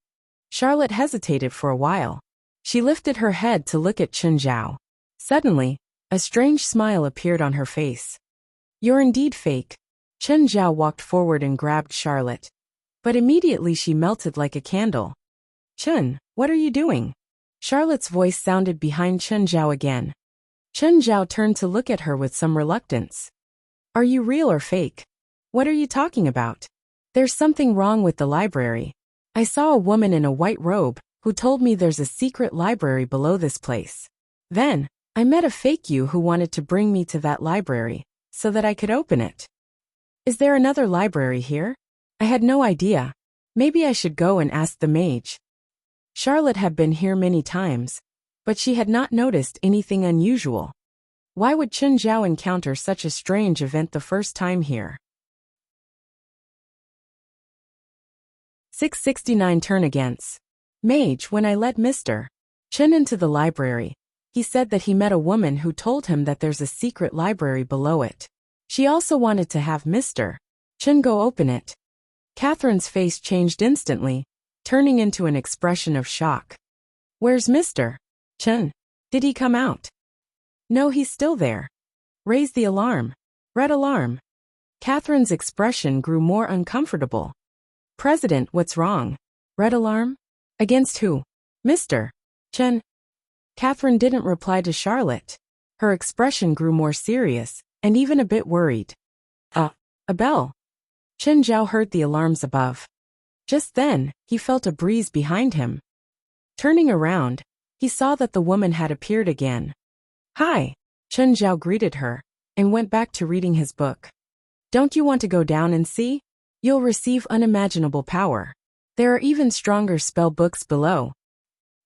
Charlotte hesitated for a while. She lifted her head to look at Chen Zhao. Suddenly, a strange smile appeared on her face. You're indeed fake. Chen Zhao walked forward and grabbed Charlotte. But immediately she melted like a candle. Chen, what are you doing? Charlotte's voice sounded behind Chen Zhao again. Chen Zhao turned to look at her with some reluctance. Are you real or fake? What are you talking about? There's something wrong with the library. I saw a woman in a white robe who told me there's a secret library below this place. Then, I met a fake you who wanted to bring me to that library so that I could open it. Is there another library here? I had no idea. Maybe I should go and ask the mage. Charlotte had been here many times, but she had not noticed anything unusual. Why would Chen Zhao encounter such a strange event the first time here? 669 Turn Against. Mage, when I led Mr. Chen into the library, he said that he met a woman who told him that there's a secret library below it. She also wanted to have Mr. Chen go open it. Catherine's face changed instantly, turning into an expression of shock. Where's Mr. Chen? Did he come out? No, he's still there. Raise the alarm. Red alarm. Catherine's expression grew more uncomfortable. President, what's wrong? Red alarm? Against who? Mr. Chen. Catherine didn't reply to Charlotte. Her expression grew more serious, and even a bit worried. A bell. Chen Zhao heard the alarms above. Just then, he felt a breeze behind him. Turning around, he saw that the woman had appeared again. Hi, Chen Zhao greeted her, and went back to reading his book. Don't you want to go down and see? You'll receive unimaginable power. There are even stronger spell books below.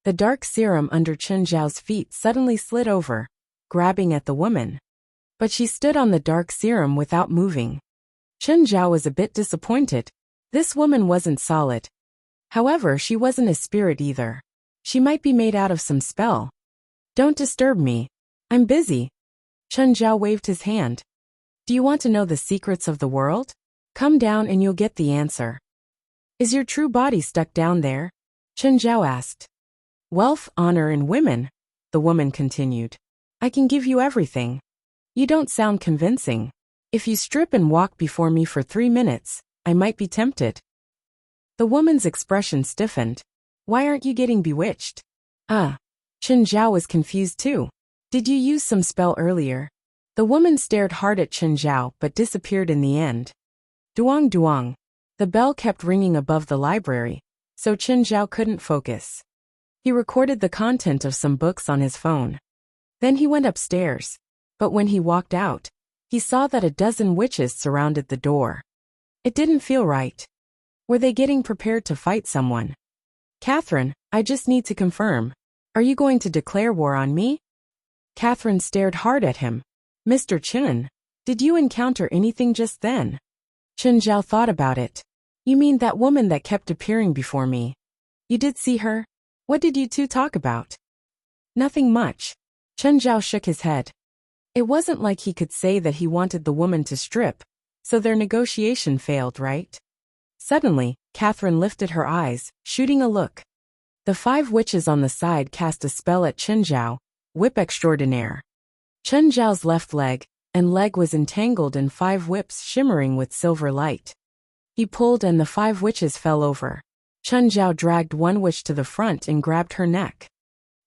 The dark serum under Chen Zhao's feet suddenly slid over, grabbing at the woman. But she stood on the dark serum without moving. Chen Zhao was a bit disappointed. This woman wasn't solid. However, she wasn't a spirit either. She might be made out of some spell. Don't disturb me. I'm busy. Chen Zhao waved his hand. Do you want to know the secrets of the world? Come down and you'll get the answer. Is your true body stuck down there? Chen Zhao asked. Wealth, honor, and women, the woman continued. I can give you everything. You don't sound convincing. If you strip and walk before me for 3 minutes, I might be tempted. The woman's expression stiffened. Why aren't you getting bewitched? Chen Zhao was confused too. Did you use some spell earlier? The woman stared hard at Chen Zhao but disappeared in the end. Duang duang. The bell kept ringing above the library, so Chen Zhao couldn't focus. He recorded the content of some books on his phone. Then he went upstairs, but when he walked out, he saw that a dozen witches surrounded the door. It didn't feel right. Were they getting prepared to fight someone? Catherine, I just need to confirm. Are you going to declare war on me? Catherine stared hard at him. Mr. Chen, did you encounter anything just then? Chen Zhao thought about it. You mean that woman that kept appearing before me? You did see her? What did you two talk about? Nothing much. Chen Zhao shook his head. It wasn't like he could say that he wanted the woman to strip, so their negotiation failed, right? Suddenly, Catherine lifted her eyes, shooting a look. The 5 witches on the side cast a spell at Chen Zhao, whip extraordinaire. Chen Zhao's left leg and leg was entangled in 5 whips shimmering with silver light. He pulled and the 5 witches fell over. Chen Zhao dragged one witch to the front and grabbed her neck.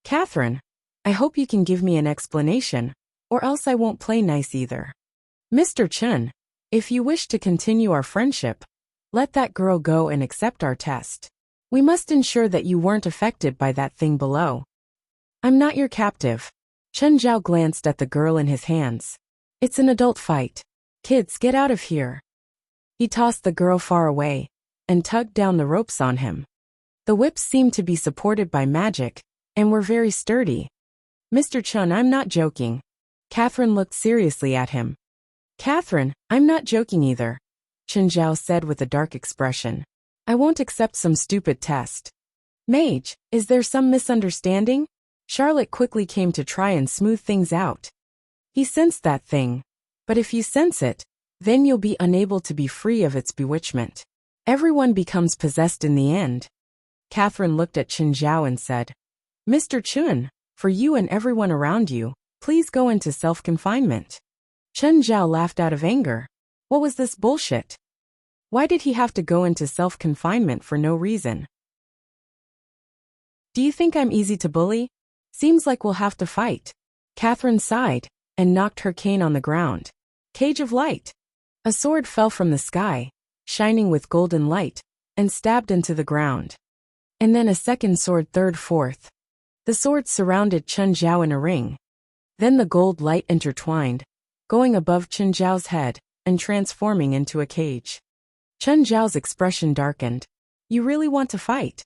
Catherine, I hope you can give me an explanation, or else I won't play nice either. Mr. Chen, if you wish to continue our friendship, let that girl go and accept our test. We must ensure that you weren't affected by that thing below. I'm not your captive. Chen Zhao glanced at the girl in his hands. It's an adult fight. Kids, get out of here. He tossed the girl far away and tugged down the ropes on him. The whips seemed to be supported by magic and were very sturdy. Mr. Chen, I'm not joking. Catherine looked seriously at him. Catherine, I'm not joking either, Chen Zhao said with a dark expression. I won't accept some stupid test. Mage, is there some misunderstanding? Charlotte quickly came to try and smooth things out. He sensed that thing. But if you sense it, then you'll be unable to be free of its bewitchment. Everyone becomes possessed in the end. Catherine looked at Chen Zhao and said, Mr. Chen, for you and everyone around you, please go into self-confinement. Chen Zhao laughed out of anger. What was this bullshit? Why did he have to go into self-confinement for no reason? Do you think I'm easy to bully? Seems like we'll have to fight. Catherine sighed and knocked her cane on the ground. Cage of light. A sword fell from the sky, shining with golden light, and stabbed into the ground. And then a second sword, third, fourth. The swords surrounded Chen Zhao in a ring. Then the gold light intertwined, going above Chen Zhao's head and transforming into a cage. Chen Zhao's expression darkened. You really want to fight?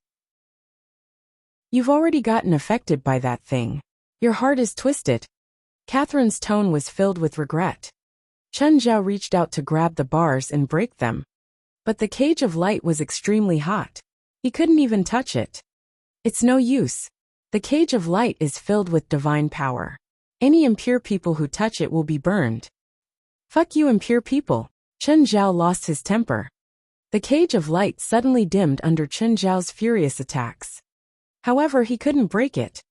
You've already gotten affected by that thing. Your heart is twisted. Catherine's tone was filled with regret. Chen Zhao reached out to grab the bars and break them. But the cage of light was extremely hot. He couldn't even touch it. It's no use. The cage of light is filled with divine power. Any impure people who touch it will be burned. Fuck you, impure people. Chen Zhao lost his temper. The cage of light suddenly dimmed under Chen Zhao's furious attacks. However, he couldn't break it.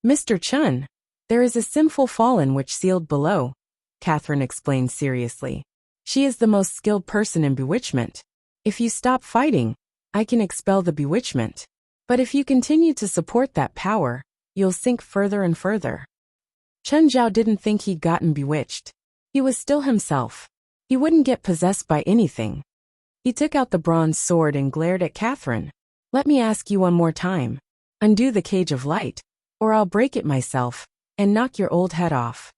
Mr. Chen, there is a sinful fallen witch sealed below, Catherine explained seriously. She is the most skilled person in bewitchment. If you stop fighting, I can expel the bewitchment. But if you continue to support that power, you'll sink further and further. Chen Zhao didn't think he'd gotten bewitched. He was still himself. He wouldn't get possessed by anything. He took out the bronze sword and glared at Catherine. Let me ask you one more time. Undo the cage of light, or I'll break it myself and knock your old head off.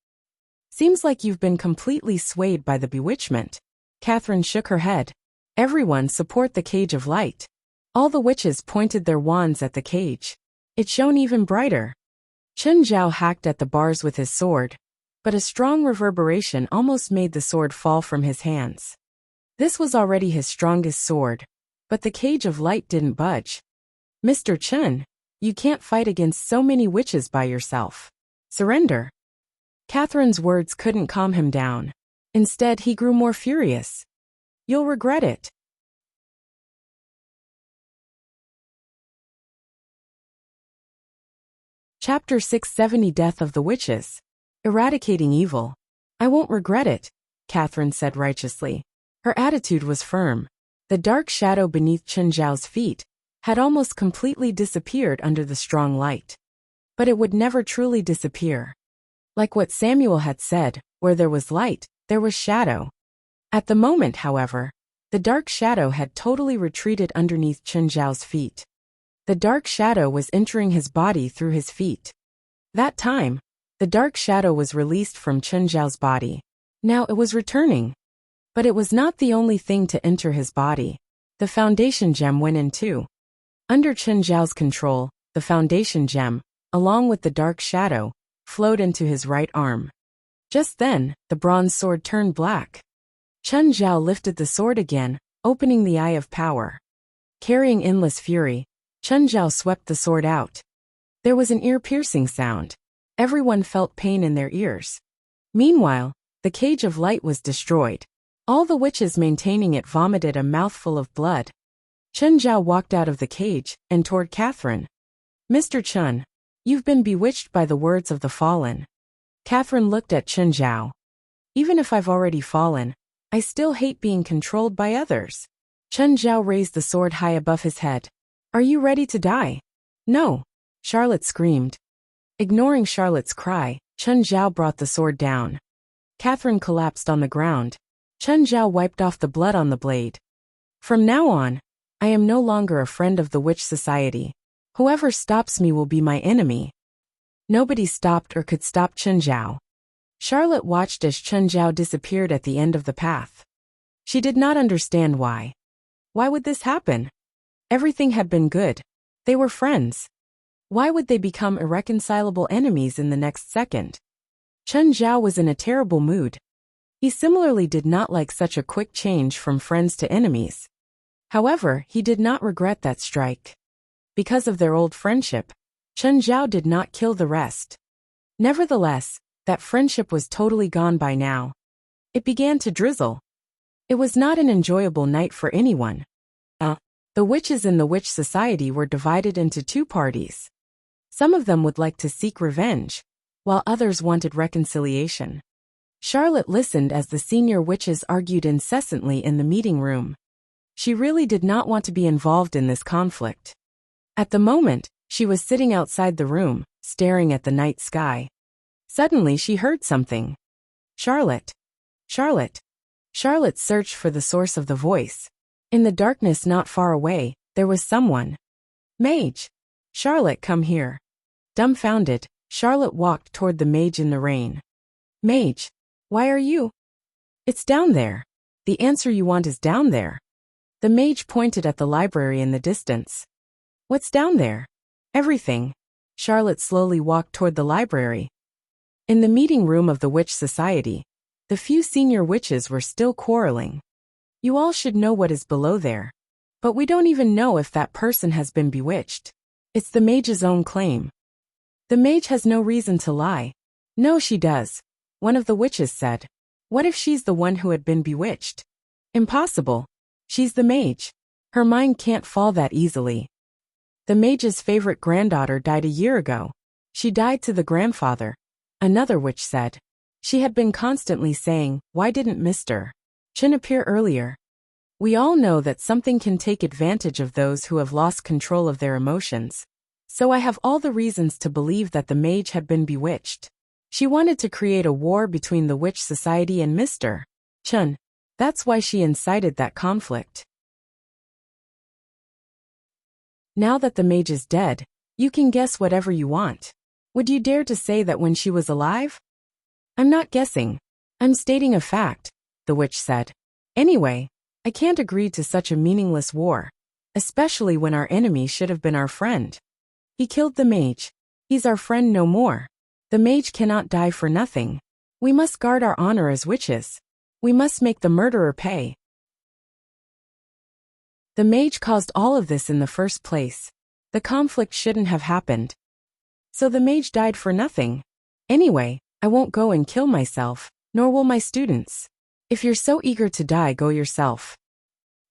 Seems like you've been completely swayed by the bewitchment. Catherine shook her head. Everyone support the cage of light. All the witches pointed their wands at the cage. It shone even brighter. Chen Zhao hacked at the bars with his sword, but a strong reverberation almost made the sword fall from his hands. This was already his strongest sword, but the cage of light didn't budge. Mr. Chen, you can't fight against so many witches by yourself. Surrender. Catherine's words couldn't calm him down. Instead, he grew more furious. You'll regret it. Chapter 670 Death of the Witches. Eradicating Evil. I won't regret it, Catherine said righteously. Her attitude was firm. The dark shadow beneath Chen Zhao's feet had almost completely disappeared under the strong light. But it would never truly disappear. Like what Samuel had said, where there was light, there was shadow. At the moment, however, the dark shadow had totally retreated underneath Chen Zhao's feet. The dark shadow was entering his body through his feet. That time, the dark shadow was released from Chen Zhao's body. Now it was returning. But it was not the only thing to enter his body. The foundation gem went in too. Under Chen Zhao's control, the foundation gem, along with the dark shadow, flowed into his right arm. Just then, the bronze sword turned black. Chen Zhao lifted the sword again, opening the Eye of Power. Carrying endless fury, Chen Zhao swept the sword out. There was an ear-piercing sound. Everyone felt pain in their ears. Meanwhile, the cage of light was destroyed. All the witches maintaining it vomited a mouthful of blood. Chen Zhao walked out of the cage and toward Catherine. "Mr. Chen, you've been bewitched by the words of the fallen." Catherine looked at Chen Zhao. "Even if I've already fallen, I still hate being controlled by others." Chen Zhao raised the sword high above his head. "Are you ready to die?" "No," Charlotte screamed. Ignoring Charlotte's cry, Chen Zhao brought the sword down. Catherine collapsed on the ground. Chen Zhao wiped off the blood on the blade. "From now on, I am no longer a friend of the Witch Society. Whoever stops me will be my enemy." Nobody stopped or could stop Chen Zhao. Charlotte watched as Chen Zhao disappeared at the end of the path. She did not understand why. Why would this happen? Everything had been good. They were friends. Why would they become irreconcilable enemies in the next second? Chen Zhao was in a terrible mood. He similarly did not like such a quick change from friends to enemies. However, he did not regret that strike. Because of their old friendship, Chen Zhao did not kill the rest. Nevertheless, that friendship was totally gone by now. It began to drizzle. It was not an enjoyable night for anyone. The witches in the Witch Society were divided into two parties. Some of them would like to seek revenge, while others wanted reconciliation. Charlotte listened as the senior witches argued incessantly in the meeting room. She really did not want to be involved in this conflict. At the moment, she was sitting outside the room, staring at the night sky. Suddenly she heard something. "Charlotte! Charlotte!" Charlotte searched for the source of the voice. In the darkness not far away, there was someone. "Mage! Charlotte, come here." Dumbfounded, Charlotte walked toward the mage in the rain. "Mage, why are you?" "It's down there. The answer you want is down there." The mage pointed at the library in the distance. "What's down there?" "Everything." Charlotte slowly walked toward the library. In the meeting room of the Witch Society, the few senior witches were still quarreling. "You all should know what is below there. But we don't even know if that person has been bewitched. It's the mage's own claim." "The mage has no reason to lie." "No, she does," one of the witches said. "What if she's the one who had been bewitched?" "Impossible. She's the mage. Her mind can't fall that easily." "The mage's favorite granddaughter died a year ago. She died to the grandfather," another witch said. She had been constantly saying, "Why didn't Mr. Chen appear earlier?" We all know that something can take advantage of those who have lost control of their emotions. So I have all the reasons to believe that the mage had been bewitched. She wanted to create a war between the Witch Society and Mr. Chen. That's why she incited that conflict. Now that the mage is dead, you can guess whatever you want. Would you dare to say that when she was alive? "I'm not guessing. I'm stating a fact," the witch said. "Anyway, I can't agree to such a meaningless war, especially when our enemy should have been our friend. He killed the mage. He's our friend no more. The mage cannot die for nothing. We must guard our honor as witches. We must make the murderer pay." The mage caused all of this in the first place. The conflict shouldn't have happened. So the mage died for nothing. Anyway, I won't go and kill myself, nor will my students. If you're so eager to die, go yourself.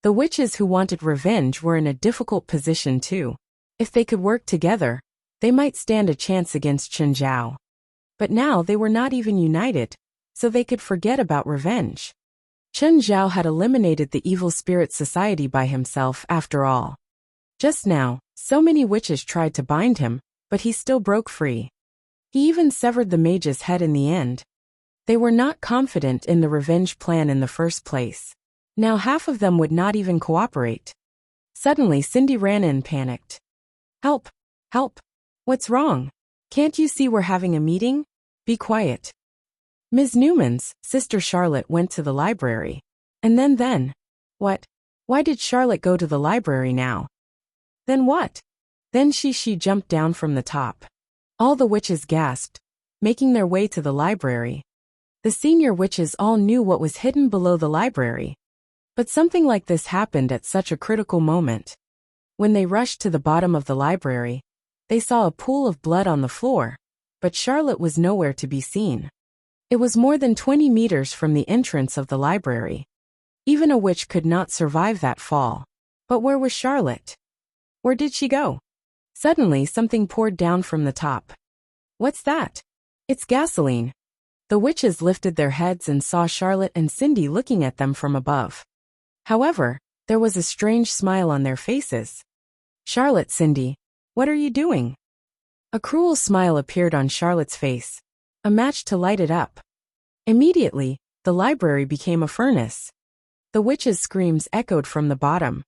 The witches who wanted revenge were in a difficult position too. If they could work together, they might stand a chance against Chen Zhao. But now they were not even united, so they could forget about revenge. Chen Zhao had eliminated the evil spirit society by himself after all. Just now, so many witches tried to bind him, but he still broke free. He even severed the mage's head in the end. They were not confident in the revenge plan in the first place. Now half of them would not even cooperate. Suddenly Cindy ran in panicked. Help! Help! What's wrong? Can't you see we're having a meeting? Be quiet. Ms. Newman's sister Charlotte went to the library. And then? What? Why did Charlotte go to the library now? Then what? Then she jumped down from the top. All the witches gasped, making their way to the library. The senior witches all knew what was hidden below the library. But something like this happened at such a critical moment. When they rushed to the bottom of the library, they saw a pool of blood on the floor, but Charlotte was nowhere to be seen. It was more than 20 meters from the entrance of the library. Even a witch could not survive that fall. But where was Charlotte? Where did she go? Suddenly something poured down from the top. What's that? It's gasoline. The witches lifted their heads and saw Charlotte and Cindy looking at them from above. However, there was a strange smile on their faces. Charlotte, Cindy, what are you doing? A cruel smile appeared on Charlotte's face. A match to light it up. Immediately, the library became a furnace. The witches' screams echoed from the bottom.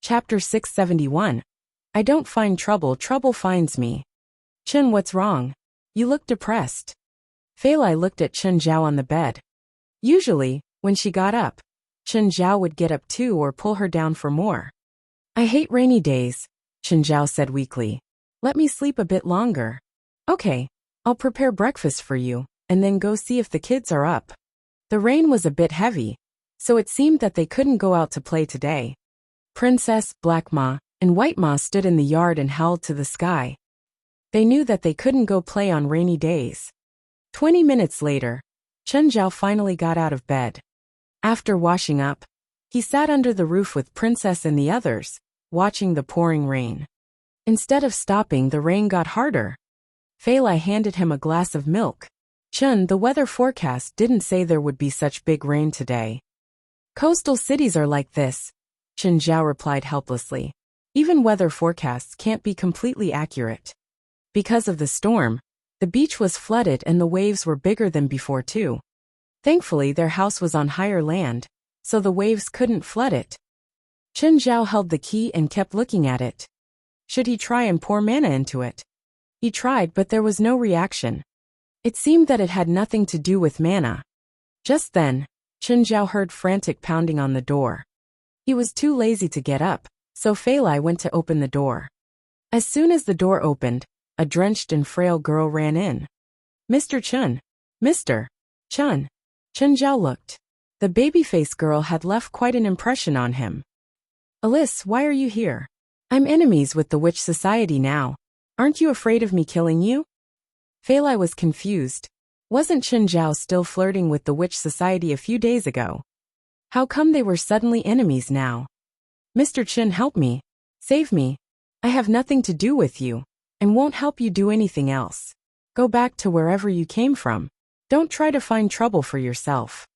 Chapter 671. I don't find trouble, trouble finds me. Chen, what's wrong? You look depressed. Fei Lai looked at Chen Zhao on the bed. Usually, when she got up, Chen Zhao would get up too or pull her down for more. I hate rainy days, Chen Zhao said weakly. Let me sleep a bit longer. Okay, I'll prepare breakfast for you, and then go see if the kids are up. The rain was a bit heavy, so it seemed that they couldn't go out to play today. Princess, Black Ma, and White Ma stood in the yard and howled to the sky. They knew that they couldn't go play on rainy days. 20 minutes later, Chen Zhao finally got out of bed. After washing up, he sat under the roof with Princess and the others, watching the pouring rain. Instead of stopping, the rain got harder. Fei Lai handed him a glass of milk. Chen, the weather forecast didn't say there would be such big rain today. Coastal cities are like this, Chen Zhao replied helplessly. Even weather forecasts can't be completely accurate. Because of the storm, the beach was flooded and the waves were bigger than before too. Thankfully, their house was on higher land, so the waves couldn't flood it. Chen Zhao held the key and kept looking at it. Should he try and pour mana into it? He tried, but there was no reaction. It seemed that it had nothing to do with mana. Just then, Chen Zhao heard frantic pounding on the door. He was too lazy to get up, so Fei Lai went to open the door. As soon as the door opened, a drenched and frail girl ran in. Mr. Chen. Mr. Chen. Chen Zhao looked. The baby-faced girl had left quite an impression on him. Alice, why are you here? I'm enemies with the witch society now. Aren't you afraid of me killing you? Fei Lai was confused. Wasn't Chen Zhao still flirting with the witch society a few days ago? How come they were suddenly enemies now? Mr. Chen, help me. Save me. I have nothing to do with you, and won't help you do anything else. Go back to wherever you came from. Don't try to find trouble for yourself.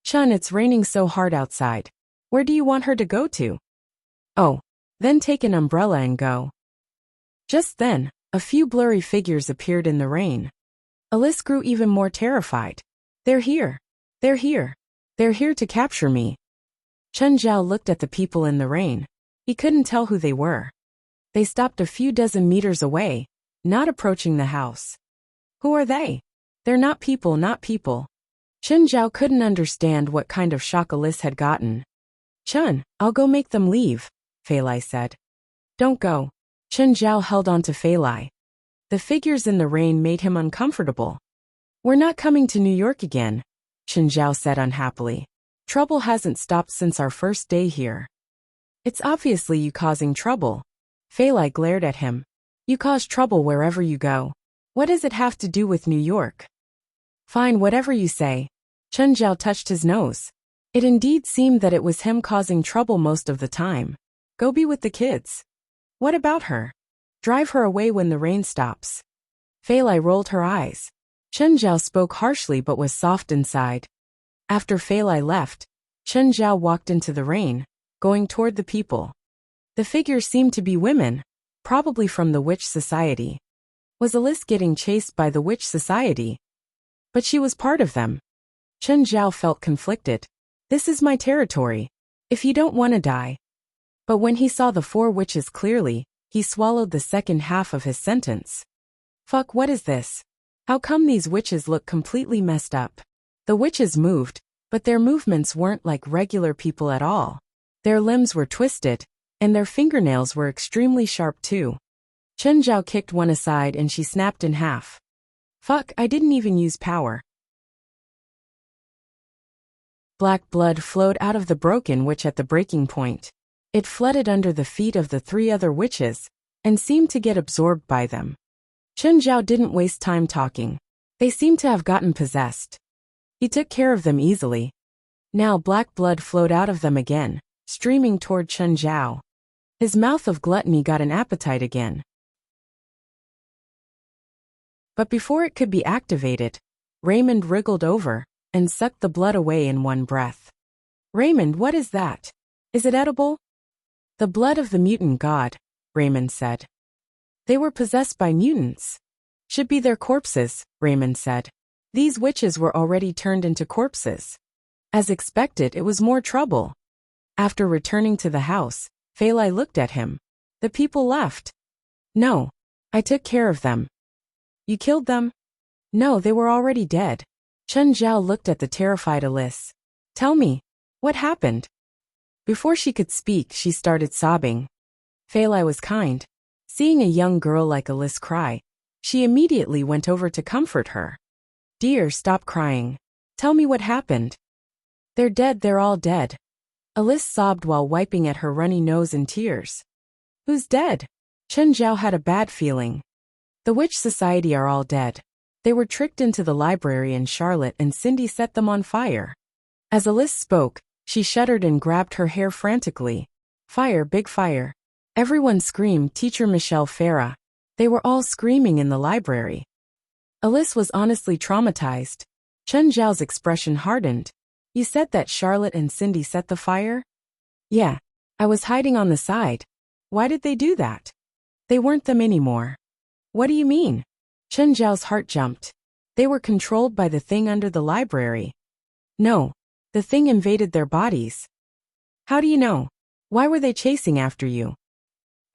Chen, it's raining so hard outside. Where do you want her to go to? Oh, then take an umbrella and go. Just then, a few blurry figures appeared in the rain. Alice grew even more terrified. They're here. They're here. They're here to capture me. Chen Zhao looked at the people in the rain. He couldn't tell who they were. They stopped a few dozen meters away, not approaching the house. Who are they? They're not people, not people. Chen Zhao couldn't understand what kind of shock Alice had gotten. Chen, I'll go make them leave, Fei Lai said. Don't go. Chen Zhao held on to Fei Lai. The figures in the rain made him uncomfortable. We're not coming to New York again, Chen Zhao said unhappily. Trouble hasn't stopped since our first day here. It's obviously you causing trouble. Fei Lai glared at him. You cause trouble wherever you go. What does it have to do with New York? Fine, whatever you say. Chen Zhao touched his nose. It indeed seemed that it was him causing trouble most of the time. Go be with the kids. What about her? Drive her away when the rain stops. Fei Lai rolled her eyes. Chen Zhao spoke harshly but was soft inside. After Fei Lai left, Chen Zhao walked into the rain, going toward the people. The figures seemed to be women, probably from the witch society. Was Alice getting chased by the witch society? But she was part of them. Chen Zhao felt conflicted. This is my territory. If you don't want to die. But when he saw the 4 witches clearly, he swallowed the second half of his sentence. Fuck, what is this? How come these witches look completely messed up? The witches moved, but their movements weren't like regular people at all. Their limbs were twisted, and their fingernails were extremely sharp too. Chen Zhao kicked one aside and she snapped in half. Fuck, I didn't even use power. Black blood flowed out of the broken witch at the breaking point. It flooded under the feet of the 3 other witches, and seemed to get absorbed by them. Chen Zhao didn't waste time talking. They seemed to have gotten possessed. He took care of them easily. Now black blood flowed out of them again, streaming toward Chen Zhao. His mouth of gluttony got an appetite again. But before it could be activated, Raymond wriggled over and sucked the blood away in one breath. Raymond, what is that? Is it edible? The blood of the mutant god, Raymond said. They were possessed by mutants. Should be their corpses, Raymond said. These witches were already turned into corpses. As expected, it was more trouble. After returning to the house, Fei Lai looked at him. The people left. No. I took care of them. You killed them? No, they were already dead. Chen Zhao looked at the terrified Alice. Tell me, what happened? Before she could speak, she started sobbing. Fei Lai was kind. Seeing a young girl like Alice cry, she immediately went over to comfort her. Dear, stop crying. Tell me what happened. They're dead, they're all dead. Alice sobbed while wiping at her runny nose in tears. Who's dead? Chen Zhao had a bad feeling. The witch society are all dead. They were tricked into the library and Charlotte and Cindy set them on fire. As Alice spoke, she shuddered and grabbed her hair frantically. Fire, big fire. Everyone screamed, Teacher Michelle Farah. They were all screaming in the library. Alice was honestly traumatized. Chen Zhao's expression hardened. You said that Charlotte and Cindy set the fire? Yeah. I was hiding on the side. Why did they do that? They weren't them anymore. What do you mean? Chen Zhao's heart jumped. They were controlled by the thing under the library. No. The thing invaded their bodies. How do you know? Why were they chasing after you?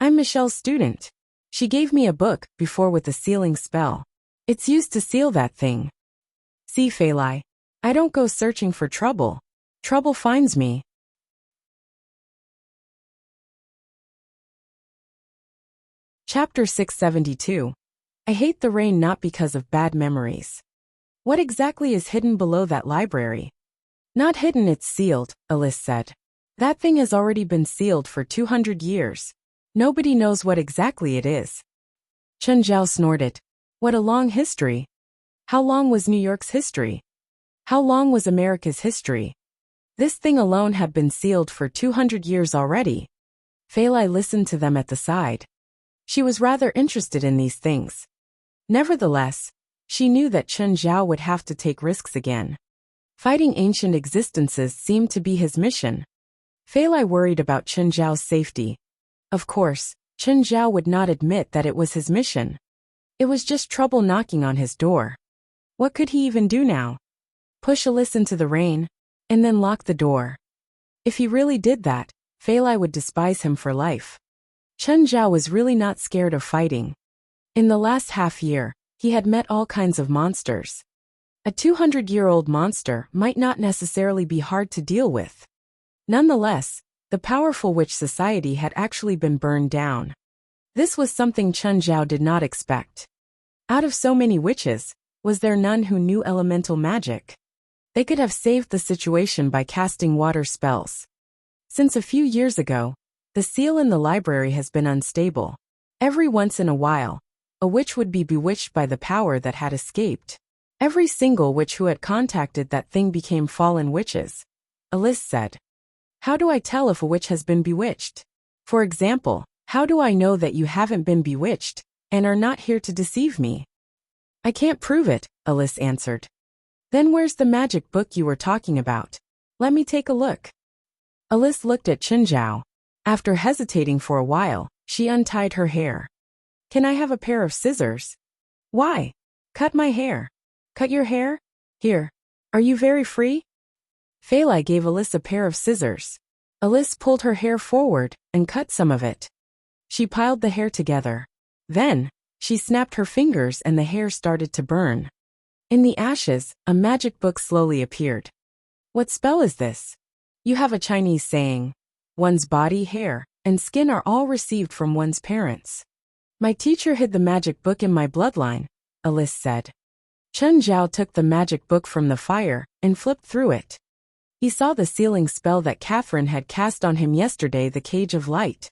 I'm Michelle's student. She gave me a book before with a sealing spell. It's used to seal that thing. See, Fei Lai. I don't go searching for trouble. Trouble finds me. Chapter 672. I hate the rain not because of bad memories. What exactly is hidden below that library? Not hidden, it's sealed, Alice said. That thing has already been sealed for 200 years. Nobody knows what exactly it is. Chen Zhao snorted. What a long history. How long was New York's history? How long was America's history? This thing alone had been sealed for 200 years already. Fei Lai listened to them at the side. She was rather interested in these things. Nevertheless, she knew that Chen Zhao would have to take risks again. Fighting ancient existences seemed to be his mission. Fei Lai worried about Chen Zhao's safety. Of course, Chen Zhao would not admit that it was his mission. It was just trouble knocking on his door. What could he even do now? Push Alice into the rain, and then lock the door. If he really did that, Fei Lai would despise him for life. Chen Zhao was really not scared of fighting. In the last half year, he had met all kinds of monsters. A 200-year-old monster might not necessarily be hard to deal with. Nonetheless, the powerful witch society had actually been burned down. This was something Chen Zhao did not expect. Out of so many witches, was there none who knew elemental magic? They could have saved the situation by casting water spells. Since a few years ago, the seal in the library has been unstable. Every once in a while, a witch would be bewitched by the power that had escaped. Every single witch who had contacted that thing became fallen witches. Alice said. How do I tell if a witch has been bewitched? For example, how do I know that you haven't been bewitched, and are not here to deceive me? I can't prove it, Alice answered. Then where's the magic book you were talking about? Let me take a look. Alice looked at Chenjiao. After hesitating for a while, she untied her hair. Can I have a pair of scissors? Why? Cut my hair. Cut your hair? Here. Are you very free? Fei Lai gave Alice a pair of scissors. Alice pulled her hair forward and cut some of it. She piled the hair together. Then, she snapped her fingers and the hair started to burn. In the ashes, a magic book slowly appeared. What spell is this? You have a Chinese saying, one's body, hair, and skin are all received from one's parents. My teacher hid the magic book in my bloodline, Alice said. Chen Zhao took the magic book from the fire and flipped through it. He saw the sealing spell that Catherine had cast on him yesterday, the Cage of Light.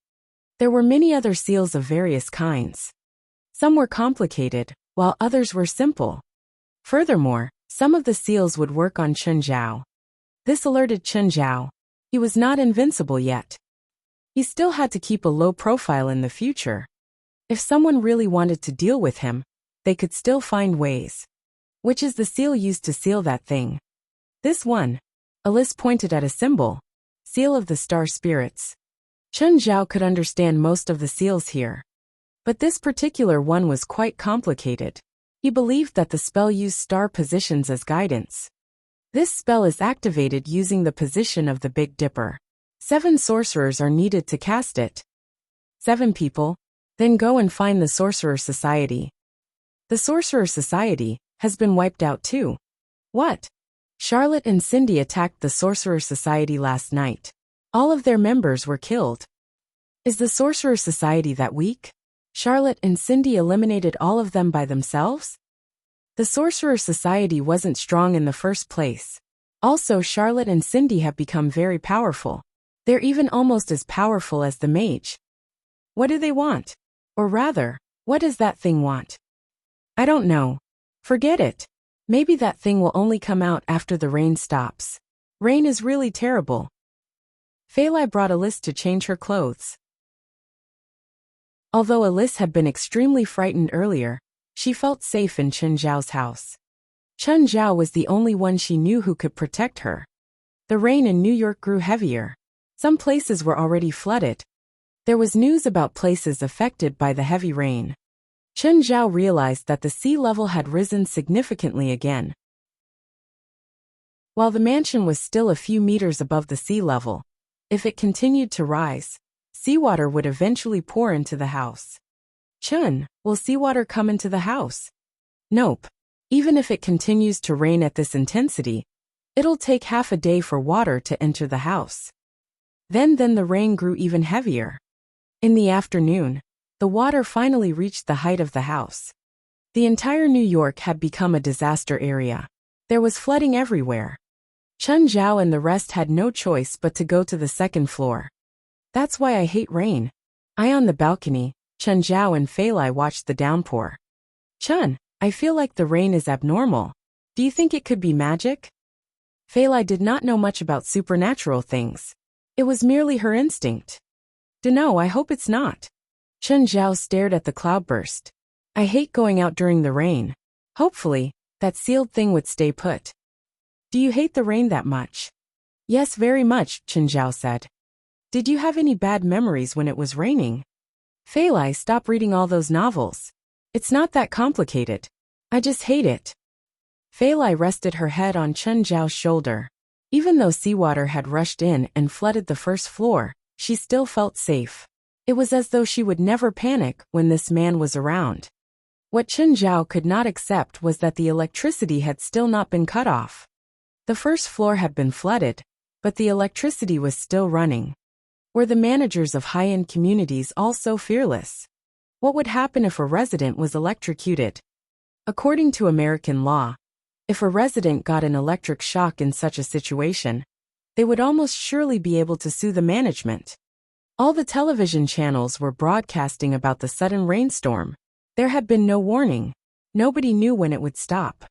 There were many other seals of various kinds. Some were complicated, while others were simple. Furthermore, some of the seals would work on Chen Zhao. This alerted Chen Zhao. He was not invincible yet. He still had to keep a low profile in the future. If someone really wanted to deal with him, they could still find ways. Which is the seal used to seal that thing? This one. Alice pointed at a symbol. Seal of the Star Spirits. Chen Zhao could understand most of the seals here. But this particular one was quite complicated. He believed that the spell used star positions as guidance. This spell is activated using the position of the Big Dipper. 7 sorcerers are needed to cast it. 7 people? Then go and find the Sorcerer Society. The Sorcerer Society has been wiped out too. What? Charlotte and Cindy attacked the Sorcerer Society last night. All of their members were killed. Is the Sorcerer Society that weak? Charlotte and Cindy eliminated all of them by themselves? The Sorcerer Society wasn't strong in the first place. Also, Charlotte and Cindy have become very powerful. They're even almost as powerful as the mage. What do they want? Or rather, what does that thing want? I don't know. Forget it. Maybe that thing will only come out after the rain stops. Rain is really terrible. Fei Lai brought Alice to change her clothes. Although Alice had been extremely frightened earlier, she felt safe in Chen Zhao's house. Chen Zhao was the only one she knew who could protect her. The rain in New York grew heavier. Some places were already flooded. There was news about places affected by the heavy rain. Chen Zhao realized that the sea level had risen significantly again. While the mansion was still a few meters above the sea level, if it continued to rise, seawater would eventually pour into the house. Chun, will seawater come into the house? Nope. Even if it continues to rain at this intensity, it'll take half a day for water to enter the house. Then the rain grew even heavier. In the afternoon, the water finally reached the height of the house. The entire New York had become a disaster area. There was flooding everywhere. Chen Zhao and the rest had no choice but to go to the second floor. That's why I hate rain. On the balcony, Chen Zhao and Fei Lai watched the downpour. Chun, I feel like the rain is abnormal. Do you think it could be magic? Fei Lai did not know much about supernatural things. It was merely her instinct. Dunno, I hope it's not. Chen Zhao stared at the cloudburst. I hate going out during the rain. Hopefully, that sealed thing would stay put. Do you hate the rain that much? Yes, very much, Chen Zhao said. Did you have any bad memories when it was raining? Fei Lai, stop reading all those novels. It's not that complicated. I just hate it. Fei Lai rested her head on Chen Zhao's shoulder. Even though seawater had rushed in and flooded the first floor, she still felt safe. It was as though she would never panic when this man was around. What Chen Zhao could not accept was that the electricity had still not been cut off. The first floor had been flooded, but the electricity was still running. Were the managers of high-end communities all so fearless? What would happen if a resident was electrocuted? According to American law, if a resident got an electric shock in such a situation, they would almost surely be able to sue the management. All the television channels were broadcasting about the sudden rainstorm. There had been no warning. Nobody knew when it would stop.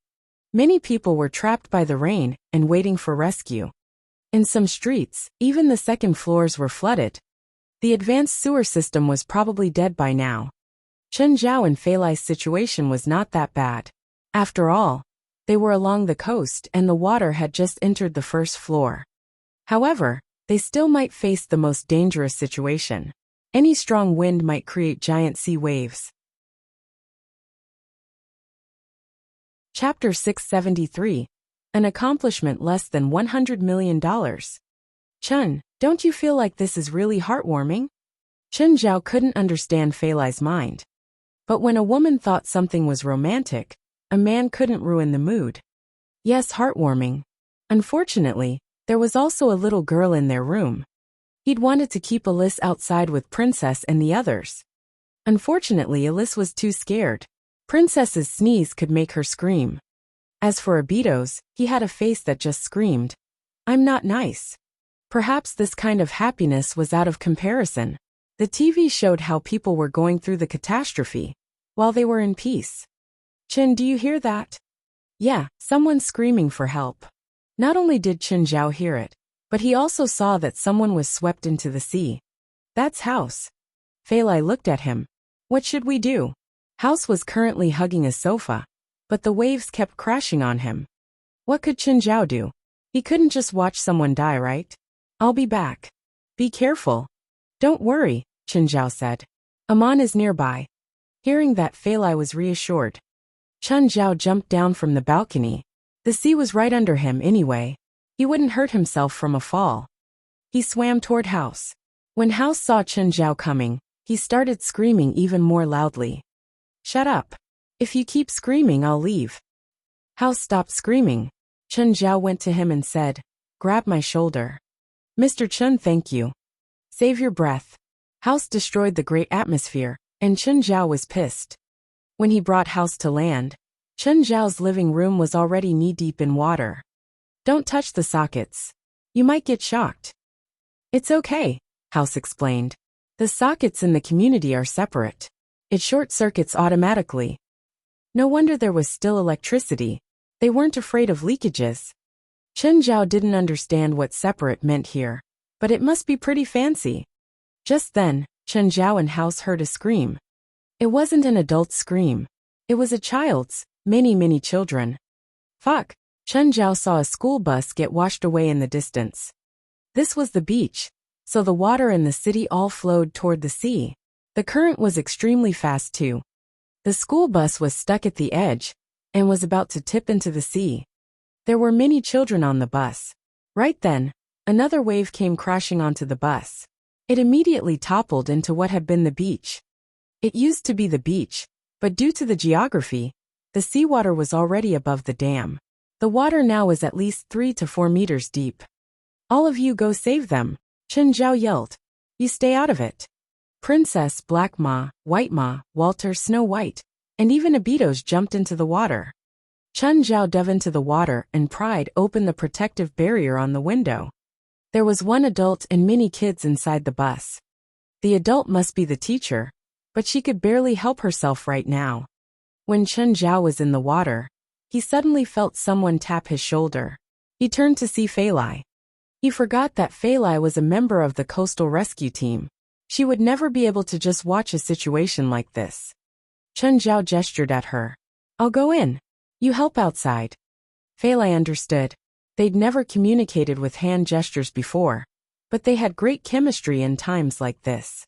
Many people were trapped by the rain and waiting for rescue. In some streets, even the second floors were flooded. The advanced sewer system was probably dead by now. Chen Zhao and Fei Lai's situation was not that bad. After all, they were along the coast and the water had just entered the first floor. However, they still might face the most dangerous situation. Any strong wind might create giant sea waves. Chapter 673. An accomplishment less than $100 million. Chun, don't you feel like this is really heartwarming? Chen Zhao couldn't understand Fei Lai's mind. But when a woman thought something was romantic, a man couldn't ruin the mood. Yes, heartwarming. Unfortunately, there was also a little girl in their room. He'd wanted to keep Alice outside with Princess and the others. Unfortunately, Alice was too scared. Princess's sneeze could make her scream. As for Abito's, he had a face that just screamed, "I'm not nice." Perhaps this kind of happiness was out of comparison. The TV showed how people were going through the catastrophe, while they were in peace. Chin, do you hear that? Yeah, someone's screaming for help. Not only did Chen Zhao hear it, but he also saw that someone was swept into the sea. That's House. Fei Lai looked at him. What should we do? House was currently hugging a sofa, but the waves kept crashing on him. What could Chen Zhao do? He couldn't just watch someone die, right? I'll be back. Be careful. Don't worry, Chen Zhao said. Aman is nearby. Hearing that, Fei Lai was reassured. Chen Zhao jumped down from the balcony. The sea was right under him anyway. He wouldn't hurt himself from a fall. He swam toward House. When House saw Chen Zhao coming, he started screaming even more loudly. Shut up. If you keep screaming, I'll leave. House stopped screaming. Chen Zhao went to him and said, "Grab my shoulder." Mr. Chen, thank you. Save your breath. House destroyed the great atmosphere, and Chen Zhao was pissed. When he brought House to land, Chen Zhao's living room was already knee-deep in water. Don't touch the sockets. You might get shocked. It's okay, House explained. The sockets in the community are separate. It short-circuits automatically. No wonder there was still electricity. They weren't afraid of leakages. Chen Zhao didn't understand what separate meant here, but it must be pretty fancy. Just then, Chen Zhao and House heard a scream. It wasn't an adult's scream. It was a child's, many children. Fuck! Chen Zhao saw a school bus get washed away in the distance. This was the beach, so the water in the city all flowed toward the sea. The current was extremely fast too. The school bus was stuck at the edge, and was about to tip into the sea. There were many children on the bus. Right then, another wave came crashing onto the bus. It immediately toppled into what had been the beach. It used to be the beach, but due to the geography, the seawater was already above the dam. The water now was at least 3 to 4 meters deep. All of you go save them, Chen Zhao yelled. You stay out of it. Princess, Black Ma, White Ma, Walter, Snow White, and even Abitos jumped into the water. Chen Zhao dove into the water and pried open the protective barrier on the window. There was one adult and many kids inside the bus. The adult must be the teacher, but she could barely help herself right now. When Chen Zhao was in the water, he suddenly felt someone tap his shoulder. He turned to see Fei Lai. He forgot that Fei Lai was a member of the coastal rescue team. She would never be able to just watch a situation like this. Chen Zhao gestured at her. I'll go in. You help outside. Fei Lai understood. They'd never communicated with hand gestures before, but they had great chemistry in times like this.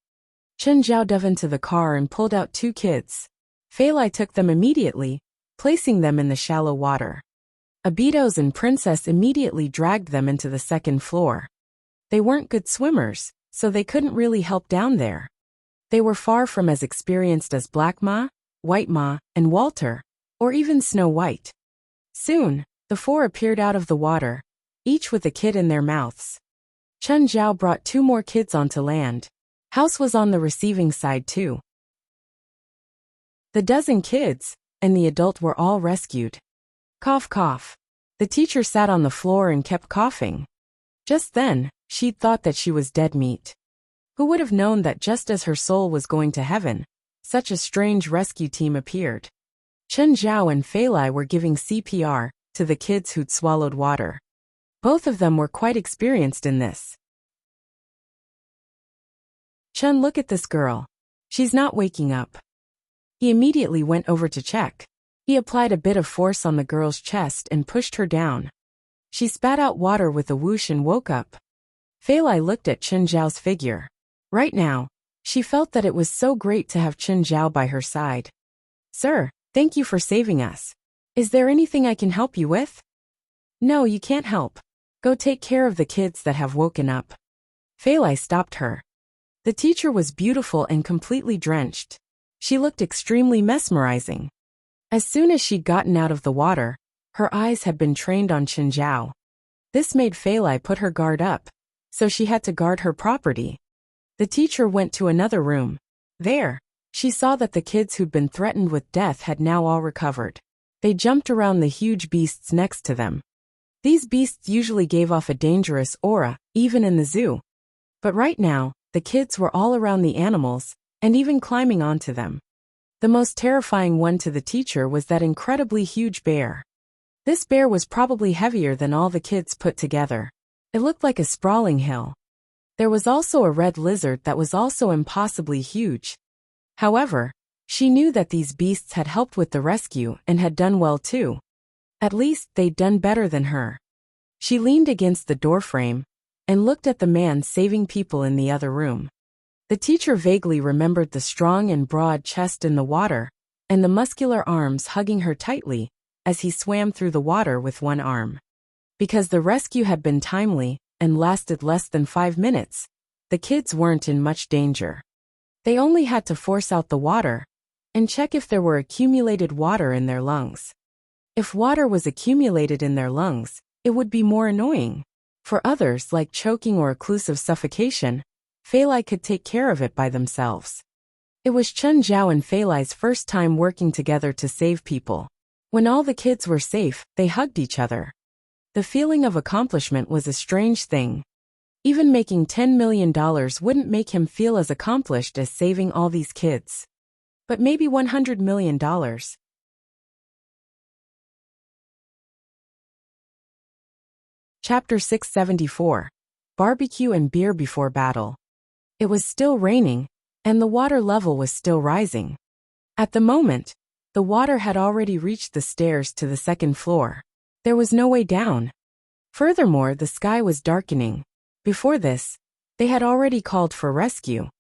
Chen Zhao dove into the car and pulled out 2 kids. Fei Lai took them immediately, placing them in the shallow water. Abitos and Princess immediately dragged them into the second floor. They weren't good swimmers, so they couldn't really help down there. They were far from as experienced as Black Ma, White Ma, and Walter, or even Snow White. Soon, the 4 appeared out of the water, each with a kid in their mouths. Chen Zhao brought 2 more kids onto land. House was on the receiving side too. The dozen kids and the adult were all rescued. Cough, cough. The teacher sat on the floor and kept coughing. Just then, she'd thought that she was dead meat. Who would have known that just as her soul was going to heaven, such a strange rescue team appeared. Chen Zhao and Fei Lai were giving CPR to the kids who'd swallowed water. Both of them were quite experienced in this. Chen, look at this girl. She's not waking up. He immediately went over to check. He applied a bit of force on the girl's chest and pushed her down. She spat out water with a whoosh and woke up. Fei Lai looked at Chen Zhao's figure. Right now, she felt that it was so great to have Chen Zhao by her side. Sir, thank you for saving us. Is there anything I can help you with? No, you can't help. Go take care of the kids that have woken up. Fei Lai stopped her. The teacher was beautiful and completely drenched. She looked extremely mesmerizing. As soon as she'd gotten out of the water, her eyes had been trained on Chen Zhao. This made Fei Lai put her guard up, so she had to guard her property. The teacher went to another room. There, she saw that the kids who'd been threatened with death had now all recovered. They jumped around the huge beasts next to them. These beasts usually gave off a dangerous aura, even in the zoo. But right now, the kids were all around the animals, and even climbing onto them. The most terrifying one to the teacher was that incredibly huge bear. This bear was probably heavier than all the kids put together. It looked like a sprawling hill. There was also a red lizard that was also impossibly huge. However, she knew that these beasts had helped with the rescue and had done well too. At least they'd done better than her. She leaned against the doorframe and looked at the man saving people in the other room. The teacher vaguely remembered the strong and broad chest in the water, and the muscular arms hugging her tightly, as he swam through the water with one arm. Because the rescue had been timely, and lasted less than 5 minutes, the kids weren't in much danger. They only had to force out the water, and check if there were accumulated water in their lungs. If water was accumulated in their lungs, it would be more annoying. For others like choking or occlusive suffocation, Fei Lai could take care of it by themselves. It was Chen Zhao and Fei Lai's first time working together to save people. When all the kids were safe, they hugged each other. The feeling of accomplishment was a strange thing. Even making $10 million wouldn't make him feel as accomplished as saving all these kids. But maybe $100 million. Chapter 674. Barbecue and Beer Before Battle. It was still raining, and the water level was still rising. At the moment, the water had already reached the stairs to the second floor. There was no way down. Furthermore, the sky was darkening. Before this, they had already called for rescue.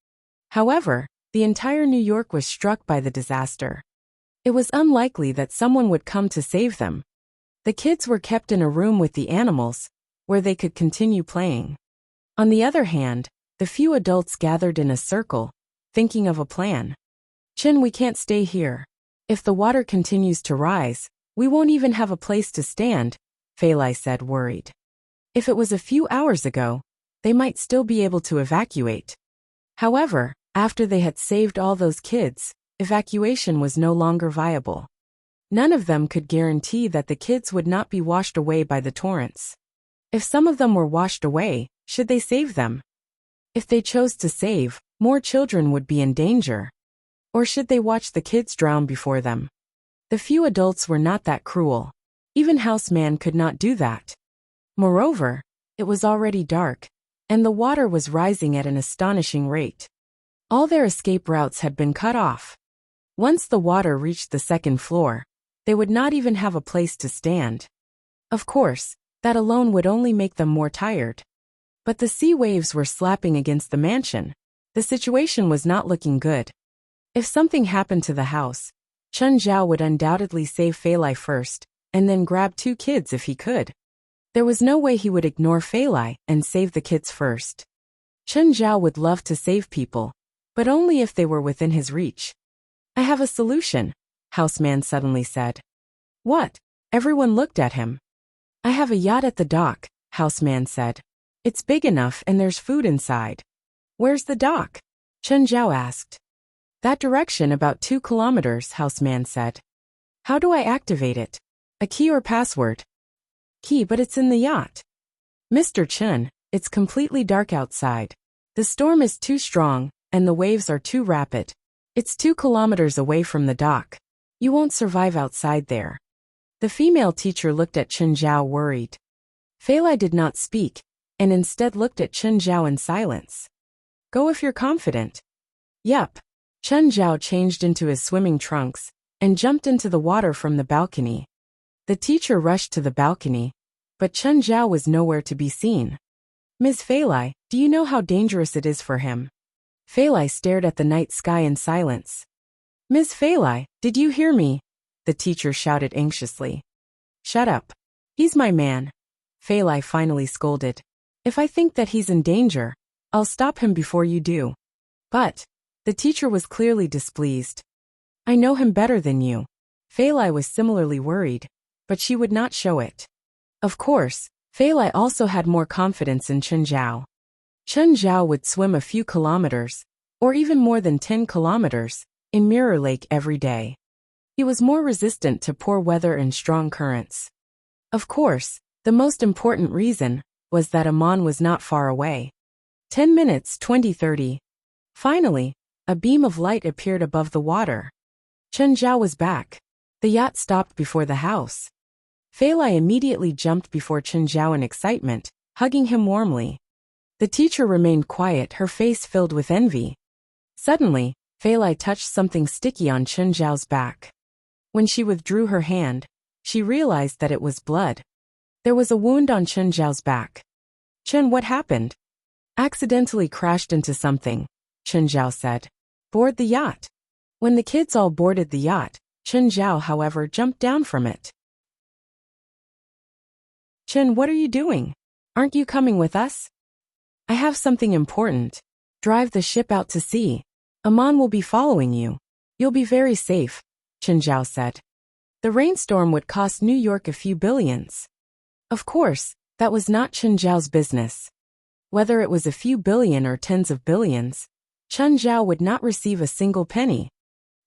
However, the entire New York was struck by the disaster. It was unlikely that someone would come to save them. The kids were kept in a room with the animals, where they could continue playing. On the other hand, the few adults gathered in a circle, thinking of a plan. Chin, we can't stay here. If the water continues to rise, we won't even have a place to stand, Fei Lai said, worried. If it was a few hours ago, they might still be able to evacuate. However, after they had saved all those kids, evacuation was no longer viable. None of them could guarantee that the kids would not be washed away by the torrents. If some of them were washed away, should they save them? If they chose to save, more children would be in danger. Or should they watch the kids drown before them? The few adults were not that cruel. Even Houseman could not do that. Moreover, it was already dark, and the water was rising at an astonishing rate. All their escape routes had been cut off. Once the water reached the second floor, they would not even have a place to stand. Of course, that alone would only make them more tired. But the sea waves were slapping against the mansion. The situation was not looking good. If something happened to the house, Chen Zhao would undoubtedly save Fei Lai first, and then grab 2 kids if he could. There was no way he would ignore Fei Lai and save the kids first. Chen Zhao would love to save people, but only if they were within his reach. I have a solution, Houseman suddenly said. What? Everyone looked at him. I have a yacht at the dock, Houseman said. It's big enough and there's food inside. Where's the dock? Chen Zhao asked. That direction about 2 kilometers, Houseman said. How do I activate it? A key or password? Key, but it's in the yacht. Mr. Chen, it's completely dark outside. The storm is too strong, and the waves are too rapid. It's 2 kilometers away from the dock. You won't survive outside there. The female teacher looked at Chen Zhao worried. Fei Lai did not speak, and instead looked at Chen Zhao in silence. Go if you're confident. Yup. Chen Zhao changed into his swimming trunks, and jumped into the water from the balcony. The teacher rushed to the balcony, but Chen Zhao was nowhere to be seen. Ms. Feilai, do you know how dangerous it is for him? Feilai stared at the night sky in silence. Ms. Feilai, did you hear me? The teacher shouted anxiously. Shut up. He's my man. Feilai finally scolded. If I think that he's in danger, I'll stop him before you do. But, the teacher was clearly displeased. I know him better than you. Feilai was similarly worried, but she would not show it. Of course, Feilai also had more confidence in Chen Zhao. Chen Zhao would swim a few kilometers, or even more than 10 kilometers, in Mirror Lake every day. He was more resistant to poor weather and strong currents. Of course, the most important reason was that Amon was not far away. 10 minutes 20-30. Finally, a beam of light appeared above the water. Chen Zhao was back. The yacht stopped before the house. Feilai immediately jumped before Chen Zhao in excitement, hugging him warmly. The teacher remained quiet, her face filled with envy. Suddenly, Feilai touched something sticky on Chen Zhao's back. When she withdrew her hand, she realized that it was blood. There was a wound on Chen Zhao's back. Chen, what happened? Accidentally crashed into something, Chen Zhao said. Board the yacht. When the kids all boarded the yacht, Chen Zhao, however, jumped down from it. Chen, what are you doing? Aren't you coming with us? I have something important. Drive the ship out to sea. Amon will be following you. You'll be very safe, Chen Zhao said. The rainstorm would cost New York a few billions. Of course, that was not Chen Zhao's business. Whether it was a few billion or tens of billions, Chen Zhao would not receive a single penny.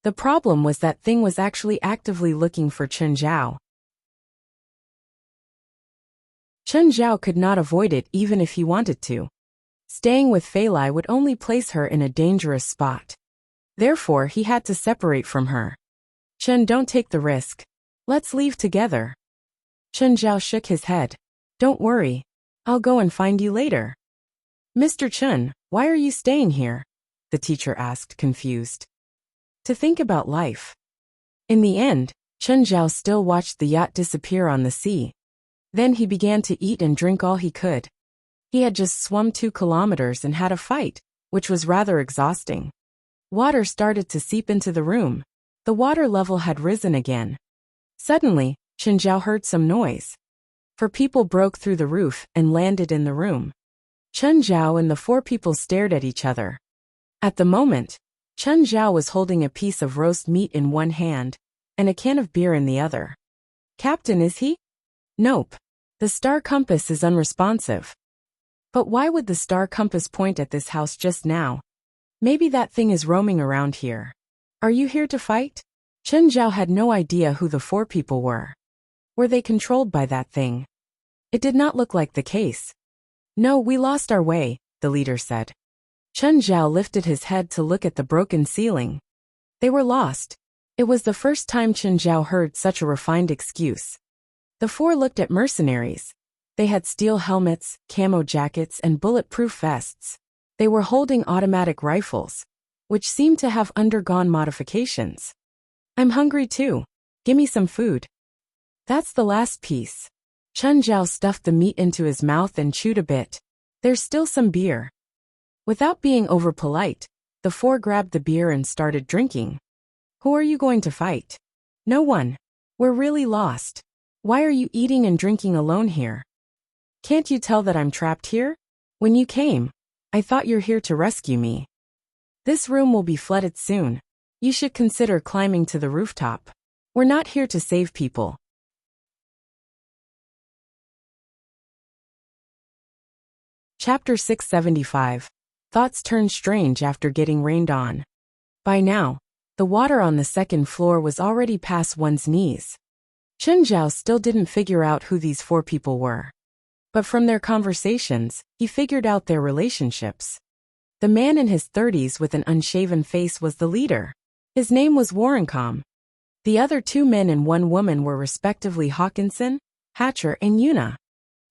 The problem was that thing was actually actively looking for Chen Zhao. Chen Zhao could not avoid it even if he wanted to. Staying with Feilai would only place her in a dangerous spot. Therefore, he had to separate from her. Chen, don't take the risk. Let's leave together. Chen Zhao shook his head. Don't worry. I'll go and find you later. Mr. Chen, why are you staying here? The teacher asked, confused. To think about life. In the end, Chen Zhao still watched the yacht disappear on the sea. Then he began to eat and drink all he could. He had just swum 2 kilometers and had a fight, which was rather exhausting. Water started to seep into the room. The water level had risen again. Suddenly, Chen Zhao heard some noise. 4 people broke through the roof and landed in the room. Chen Zhao and the 4 people stared at each other. At the moment, Chen Zhao was holding a piece of roast meat in one hand and a can of beer in the other. Captain, is he? Nope. The star compass is unresponsive. But why would the star compass point at this house just now? Maybe that thing is roaming around here. Are you here to fight? Chen Zhao had no idea who the 4 people were. Were they controlled by that thing? It did not look like the case. No, we lost our way, the leader said. Chen Zhao lifted his head to look at the broken ceiling. They were lost. It was the first time Chen Zhao heard such a refined excuse. The 4 looked at mercenaries. They had steel helmets, camo jackets, and bulletproof vests. They were holding automatic rifles, which seemed to have undergone modifications. I'm hungry too. Gimme some food. That's the last piece. Chen Zhao stuffed the meat into his mouth and chewed a bit. There's still some beer. Without being over-polite, the 4 grabbed the beer and started drinking. Who are you going to fight? No one. We're really lost. Why are you eating and drinking alone here? Can't you tell that I'm trapped here? When you came, I thought you're here to rescue me. This room will be flooded soon. You should consider climbing to the rooftop. We're not here to save people. Chapter 675. Thoughts turn strange after getting rained on. By now, the water on the 2nd floor was already past one's knees. Chen Zhao still didn't figure out who these 4 people were. But from their conversations, he figured out their relationships. The man in his 30s with an unshaven face was the leader. His name was Warrencom. The other 2 men and 1 woman were respectively Hawkinson, Hatcher, and Yuna.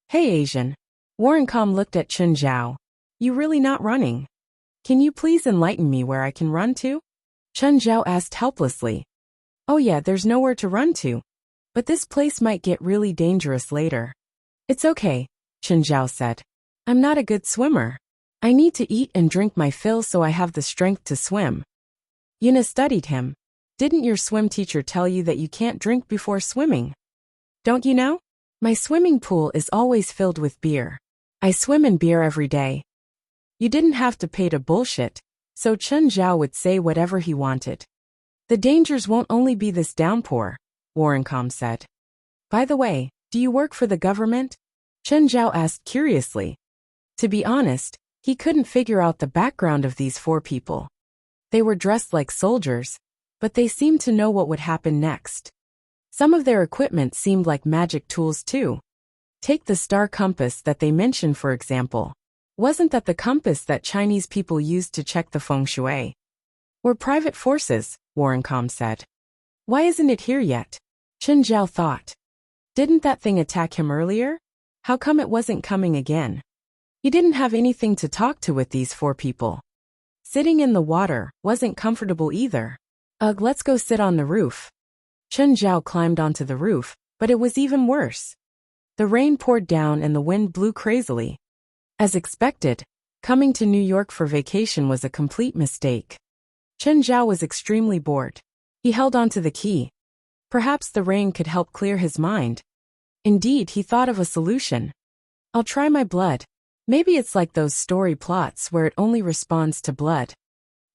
Hey Asian. Warrencom looked at Chen Zhao. You really not running? Can you please enlighten me where I can run to? Chen Zhao asked helplessly. Oh yeah, there's nowhere to run to. But this place might get really dangerous later. It's okay, Chen Zhao said. I'm not a good swimmer. I need to eat and drink my fill so I have the strength to swim. Yuna studied him. Didn't your swim teacher tell you that you can't drink before swimming? Don't you know? My swimming pool is always filled with beer. I swim in beer every day. You didn't have to pay to bullshit, so Chen Zhao would say whatever he wanted. The dangers won't only be this downpour, Warrencom said. By the way, do you work for the government? Chen Zhao asked curiously. To be honest, he couldn't figure out the background of these 4 people. They were dressed like soldiers, but they seemed to know what would happen next. Some of their equipment seemed like magic tools too. Take the star compass that they mentioned for example. Wasn't that the compass that Chinese people used to check the feng shui? We're private forces, Warrencom said. Why isn't it here yet? Chen Zhao thought. Didn't that thing attack him earlier? How come it wasn't coming again? He didn't have anything to talk to with these 4 people. Sitting in the water wasn't comfortable either. Ugh, let's go sit on the roof. Chen Zhao climbed onto the roof, but it was even worse. The rain poured down and the wind blew crazily. As expected, coming to New York for vacation was a complete mistake. Chen Zhao was extremely bored. He held onto the key. Perhaps the rain could help clear his mind. Indeed, he thought of a solution. I'll try my blood. Maybe it's like those story plots where it only responds to blood.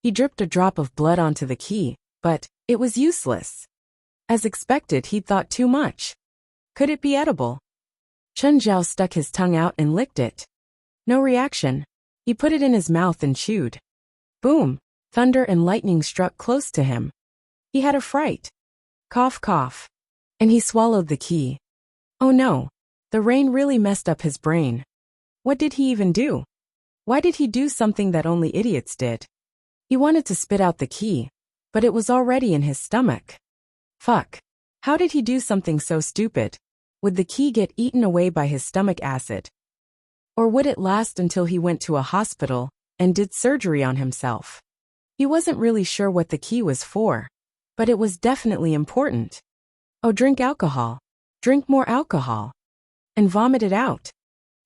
He dripped a drop of blood onto the key, but it was useless. As expected, he'd thought too much. Could it be edible? Chen Zhao stuck his tongue out and licked it. No reaction. He put it in his mouth and chewed. Boom! Thunder and lightning struck close to him. He had a fright. Cough, cough. And he swallowed the key. Oh no! The rain really messed up his brain. What did he even do? Why did he do something that only idiots did? He wanted to spit out the key, but it was already in his stomach. Fuck. How did he do something so stupid? Would the key get eaten away by his stomach acid? Or would it last until he went to a hospital and did surgery on himself? He wasn't really sure what the key was for, but it was definitely important. Oh, drink alcohol. Drink more alcohol. And vomit it out.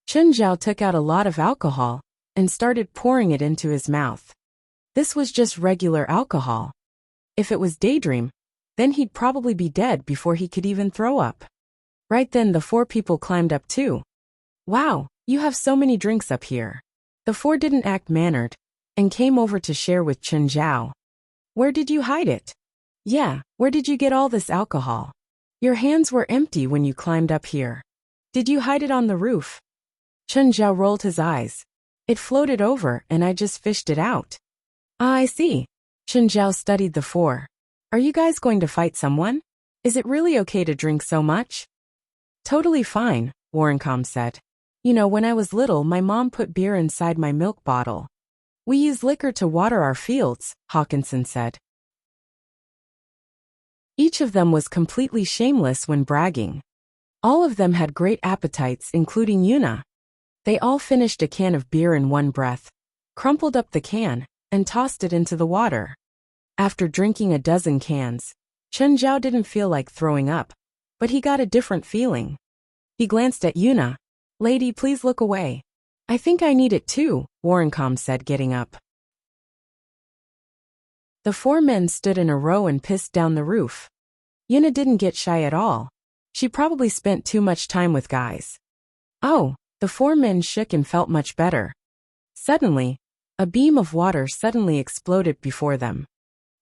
Chen Zhao took out a lot of alcohol and started pouring it into his mouth. This was just regular alcohol. If it was Daydream, then he'd probably be dead before he could even throw up. Right then the 4 people climbed up too. Wow, you have so many drinks up here. The 4 didn't act mannered and came over to share with Chen Zhao. Where did you hide it? Yeah, where did you get all this alcohol? Your hands were empty when you climbed up here. Did you hide it on the roof? Chen Zhao rolled his eyes. It floated over and I just fished it out. Ah, I see. Chen Zhao studied the 4. Are you guys going to fight someone? Is it really okay to drink so much? Totally fine, Warrencom said. You know, when I was little, my mom put beer inside my milk bottle. We use liquor to water our fields, Hawkinson said. Each of them was completely shameless when bragging. All of them had great appetites, including Yuna. They all finished a can of beer in one breath, crumpled up the can, and tossed it into the water. After drinking a dozen cans, Chen Zhao didn't feel like throwing up, but he got a different feeling. He glanced at Yuna. Lady, please look away. I think I need it too, Warrencom said, getting up. The 4 men stood in a row and pissed down the roof. Yuna didn't get shy at all. She probably spent too much time with guys. Oh, the 4 men shook and felt much better. Suddenly, a beam of water suddenly exploded before them.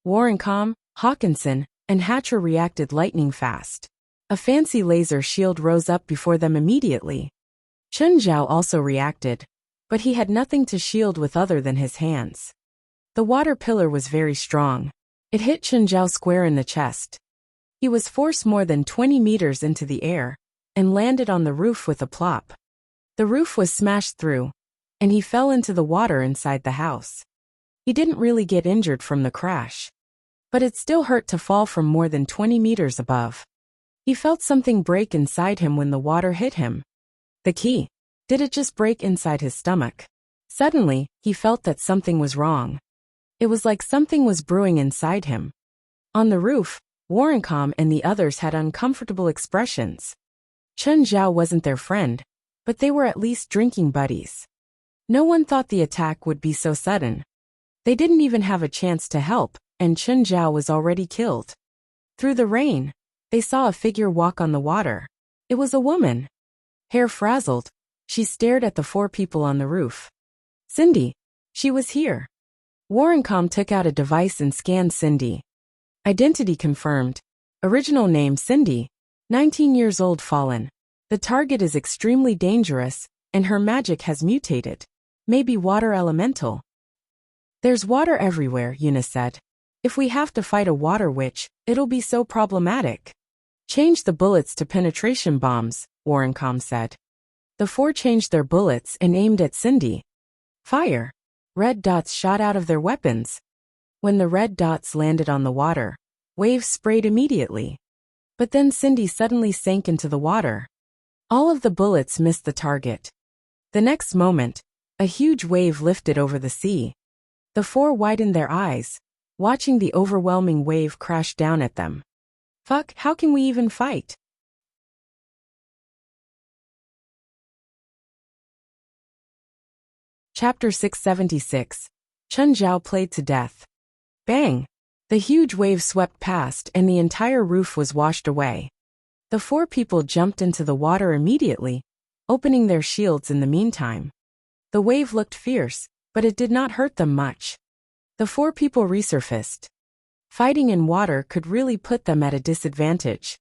Warrencom, Hawkinson, and Hatcher reacted lightning fast. A fancy laser shield rose up before them immediately. Chen Zhao also reacted, but he had nothing to shield with other than his hands. The water pillar was very strong. It hit Chen Zhao square in the chest. He was forced more than 20 meters into the air and landed on the roof with a plop. The roof was smashed through, and he fell into the water inside the house. He didn't really get injured from the crash, but it still hurt to fall from more than 20 meters above. He felt something break inside him when the water hit him. The key. Did it just break inside his stomach? Suddenly, he felt that something was wrong. It was like something was brewing inside him. On the roof, Warrencom and the others had uncomfortable expressions. Chen Zhao wasn't their friend, but they were at least drinking buddies. No one thought the attack would be so sudden. They didn't even have a chance to help, and Chen Zhao was already killed. Through the rain, they saw a figure walk on the water. It was a woman. Hair frazzled, she stared at the 4 people on the roof. Cindy. She was here. Warrencom took out a device and scanned Cindy. Identity confirmed. Original name Cindy. 19 years old, fallen. The target is extremely dangerous, and her magic has mutated. Maybe water elemental. There's water everywhere, Yuna said. If we have to fight a water witch, it'll be so problematic. Change the bullets to penetration bombs, Warrencom said. The 4 changed their bullets and aimed at Cindy. Fire. Red dots shot out of their weapons. When the red dots landed on the water, waves sprayed immediately. But then Cindy suddenly sank into the water. All of the bullets missed the target. The next moment, a huge wave lifted over the sea. The 4 widened their eyes, watching the overwhelming wave crash down at them. Fuck, how can we even fight? Chapter 676. Chen Zhao played to death. Bang! The huge wave swept past and the entire roof was washed away. The 4 people jumped into the water immediately, opening their shields in the meantime. The wave looked fierce, but it did not hurt them much. The 4 people resurfaced. Fighting in water could really put them at a disadvantage.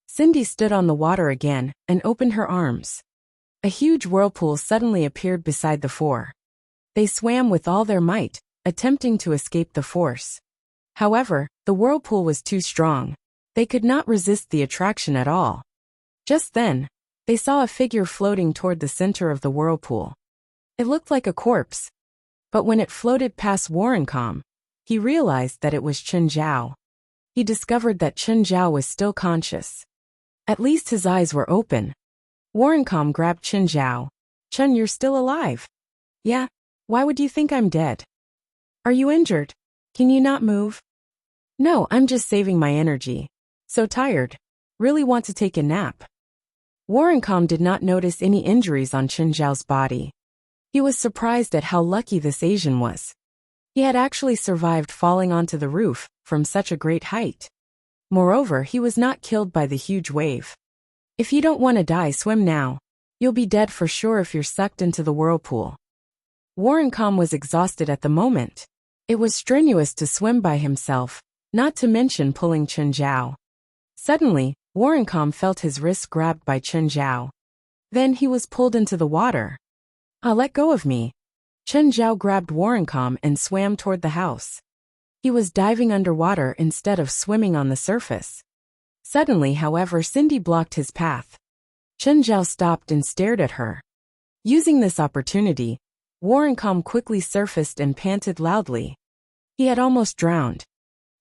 Cindy stood on the water again and opened her arms. A huge whirlpool suddenly appeared beside the 4. They swam with all their might, attempting to escape the force. However, the whirlpool was too strong. They could not resist the attraction at all. Just then, they saw a figure floating toward the center of the whirlpool. It looked like a corpse. But when it floated past Warrencom, he realized that it was Chen Zhao. He discovered that Chen Zhao was still conscious. At least his eyes were open. Warrencom grabbed Chen Zhao. Chen, you're still alive. Yeah, why would you think I'm dead? Are you injured? Can you not move? No, I'm just saving my energy. So tired. Really want to take a nap. Warrencom did not notice any injuries on Chen Zhao's body. He was surprised at how lucky this Asian was. He had actually survived falling onto the roof from such a great height. Moreover, he was not killed by the huge wave. If you don't want to die, swim now. You'll be dead for sure if you're sucked into the whirlpool. Warrencom was exhausted at the moment. It was strenuous to swim by himself, not to mention pulling Chen Zhao. Suddenly, Warrencom felt his wrist grabbed by Chen Zhao. Then he was pulled into the water. Let go of me. Chen Zhao grabbed Warrencom and swam toward the house. He was diving underwater instead of swimming on the surface. Suddenly, however, Cindy blocked his path. Chen Zhao stopped and stared at her. Using this opportunity, Warrencom quickly surfaced and panted loudly. He had almost drowned.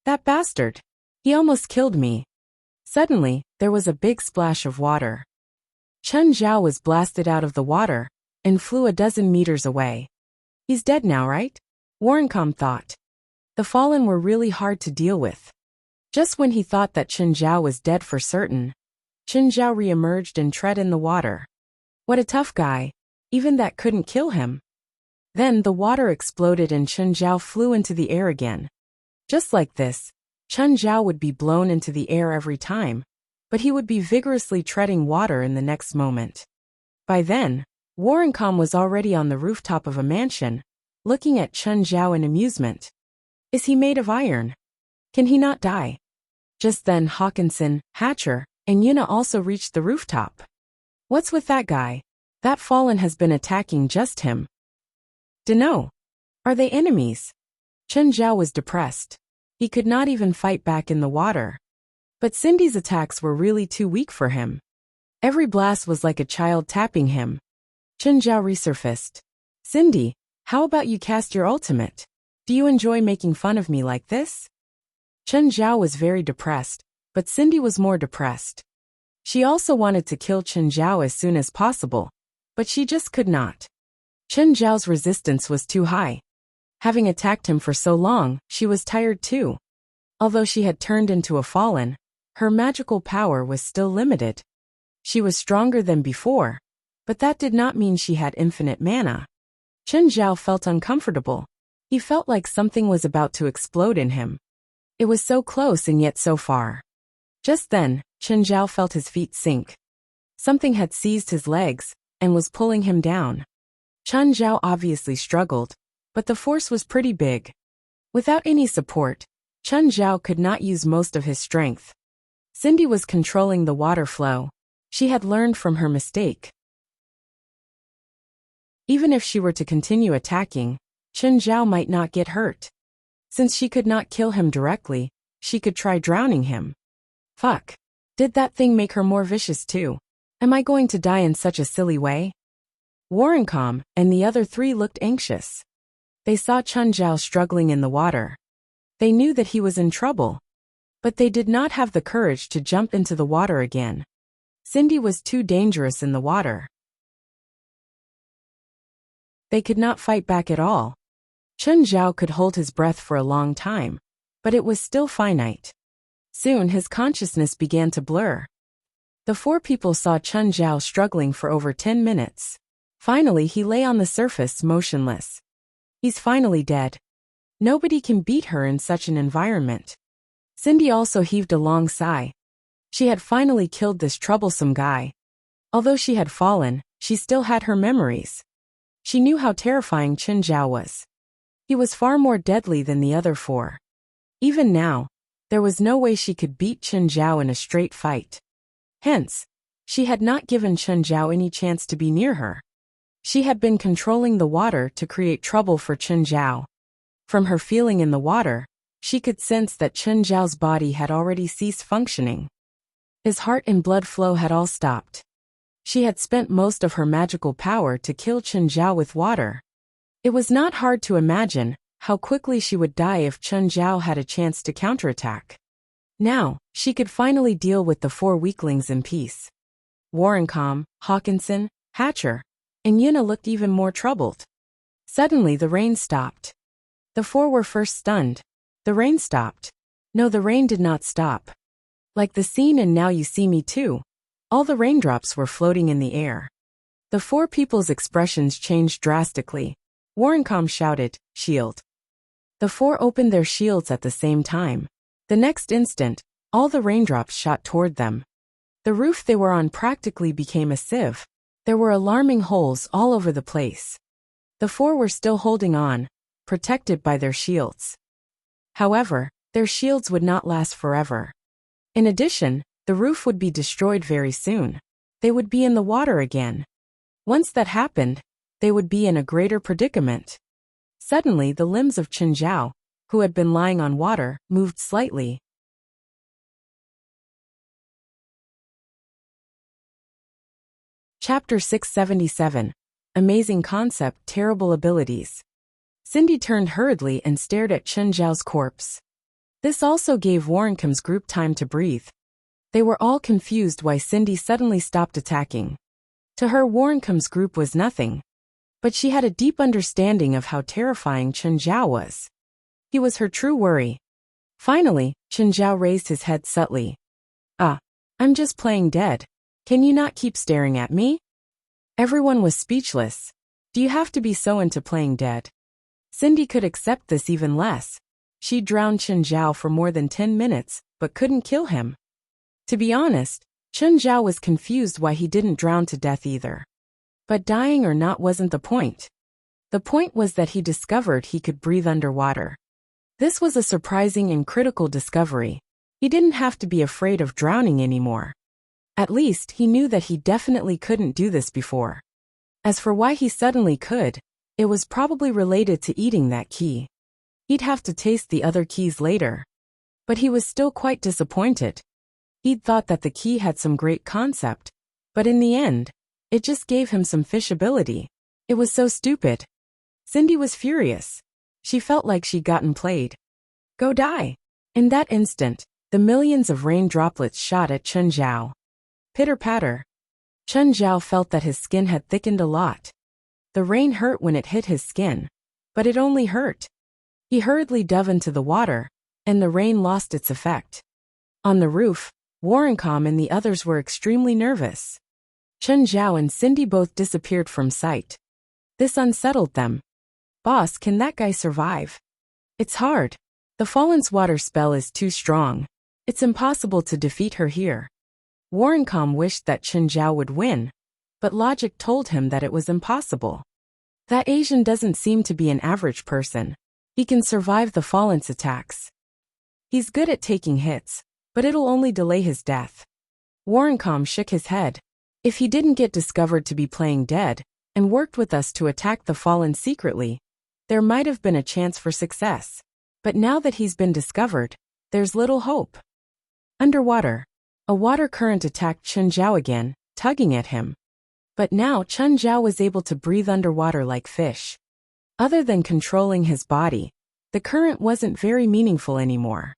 That bastard! He almost killed me. Suddenly, there was a big splash of water. Chen Zhao was blasted out of the water and flew a dozen meters away. He's dead now, right? Warrencom thought. The fallen were really hard to deal with. Just when he thought that Chen Zhao was dead for certain, Chen Zhao re-emerged and tread in the water. What a tough guy. Even that couldn't kill him. Then the water exploded and Chen Zhao flew into the air again. Just like this, Chen Zhao would be blown into the air every time, but he would be vigorously treading water in the next moment. By then, Warrencom was already on the rooftop of a mansion, looking at Chen Zhao in amusement. Is he made of iron? Can he not die? Just then Hawkinson, Hatcher, and Yuna also reached the rooftop. What's with that guy? That fallen has been attacking just him. Dunno. Are they enemies? Chen Zhao was depressed. He could not even fight back in the water. But Cindy's attacks were really too weak for him. Every blast was like a child tapping him. Chen Zhao resurfaced. Cindy, how about you cast your ultimate? Do you enjoy making fun of me like this? Chen Zhao was very depressed, but Cindy was more depressed. She also wanted to kill Chen Zhao as soon as possible, but she just could not. Chen Zhao's resistance was too high. Having attacked him for so long, she was tired too. Although she had turned into a fallen, her magical power was still limited. She was stronger than before, but that did not mean she had infinite mana. Chen Zhao felt uncomfortable. He felt like something was about to explode in him. It was so close and yet so far. Just then, Chen Zhao felt his feet sink. Something had seized his legs and was pulling him down. Chen Zhao obviously struggled, but the force was pretty big. Without any support, Chen Zhao could not use most of his strength. Cindy was controlling the water flow. She had learned from her mistake. Even if she were to continue attacking, Chen Zhao might not get hurt. Since she could not kill him directly, she could try drowning him. Fuck. Did that thing make her more vicious too? Am I going to die in such a silly way? Warrencom and the other three looked anxious. They saw Chen Zhao struggling in the water. They knew that he was in trouble. But they did not have the courage to jump into the water again. Cindy was too dangerous in the water. They could not fight back at all. Chen Zhao could hold his breath for a long time, but it was still finite. Soon his consciousness began to blur. The four people saw Chen Zhao struggling for over 10 minutes. Finally he lay on the surface motionless. He's finally dead. Nobody can beat her in such an environment. Cindy also heaved a long sigh. She had finally killed this troublesome guy. Although she had fallen, she still had her memories. She knew how terrifying Chen Zhao was. He was far more deadly than the other four. Even now, there was no way she could beat Chen Zhao in a straight fight. Hence, she had not given Chen Zhao any chance to be near her. She had been controlling the water to create trouble for Chen Zhao. From her feeling in the water, she could sense that Chen Zhao's body had already ceased functioning. His heart and blood flow had all stopped. She had spent most of her magical power to kill Chen Zhao with water. It was not hard to imagine how quickly she would die if Chen Zhao had a chance to counterattack. Now, she could finally deal with the four weaklings in peace. Warrencom, Hawkinson, Hatcher, and Yuna looked even more troubled. Suddenly the rain stopped. The four were first stunned. The rain stopped. No, the rain did not stop. Like the scene in Now You See Me Too, all the raindrops were floating in the air. The four people's expressions changed drastically. Warrencom shouted, "Shield." The four opened their shields at the same time. The next instant, all the raindrops shot toward them. The roof they were on practically became a sieve. There were alarming holes all over the place. The four were still holding on, protected by their shields. However, their shields would not last forever. In addition, the roof would be destroyed very soon. They would be in the water again. Once that happened, they would be in a greater predicament. Suddenly the limbs of Chen Zhao, who had been lying on water, moved slightly. Chapter 677. Amazing Concept, Terrible Abilities. Cindy turned hurriedly and stared at Chen Zhao's corpse. This also gave Warrencom's group time to breathe. They were all confused why Cindy suddenly stopped attacking. To her, Warrencom's group was nothing. But she had a deep understanding of how terrifying Chen Zhao was. He was her true worry. Finally, Chen Zhao raised his head subtly. I'm just playing dead. Can you not keep staring at me? Everyone was speechless. Do you have to be so into playing dead? Cindy could accept this even less. She drowned Chen Zhao for more than 10 minutes, but couldn't kill him. To be honest, Chen Zhao was confused why he didn't drown to death either. But dying or not wasn't the point. The point was that he discovered he could breathe underwater. This was a surprising and critical discovery. He didn't have to be afraid of drowning anymore. At least he knew that he definitely couldn't do this before. As for why he suddenly could, it was probably related to eating that key. He'd have to taste the other keys later. But he was still quite disappointed. He'd thought that the key had some great concept, but in the end, it just gave him some fish ability. It was so stupid. Cindy was furious. She felt like she'd gotten played. Go die. In that instant, the millions of rain droplets shot at Chen Zhao. Pitter-patter. Chen Zhao felt that his skin had thickened a lot. The rain hurt when it hit his skin, but it only hurt. He hurriedly dove into the water, and the rain lost its effect. On the roof, Warrencom and the others were extremely nervous. Chen Zhao and Cindy both disappeared from sight. This unsettled them. "Boss, can that guy survive?" "It's hard. The Fallen's water spell is too strong. It's impossible to defeat her here." Warrencom wished that Chen Zhao would win, but logic told him that it was impossible. That Asian doesn't seem to be an average person. He can survive the Fallen's attacks. He's good at taking hits, but it'll only delay his death. Warrencom shook his head. If he didn't get discovered to be playing dead, and worked with us to attack the Fallen secretly, there might have been a chance for success. But now that he's been discovered, there's little hope. Underwater, a water current attacked Chen Zhao again, tugging at him. But now Chen Zhao was able to breathe underwater like fish. Other than controlling his body, the current wasn't very meaningful anymore.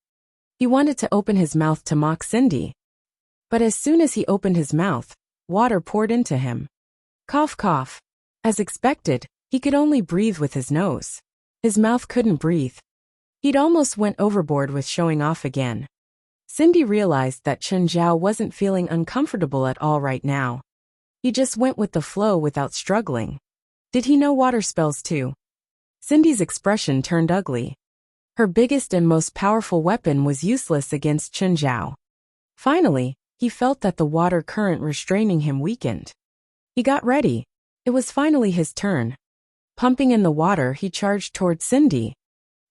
He wanted to open his mouth to mock Cindy. But as soon as he opened his mouth, water poured into him. Cough, cough. As expected, he could only breathe with his nose. His mouth couldn't breathe. He'd almost went overboard with showing off again. Cindy realized that Chen Zhao wasn't feeling uncomfortable at all right now. He just went with the flow without struggling. Did he know water spells too? Cindy's expression turned ugly. Her biggest and most powerful weapon was useless against Chen Zhao. Finally, he felt that the water current restraining him weakened. He got ready. It was finally his turn. Pumping in the water, he charged toward Cindy.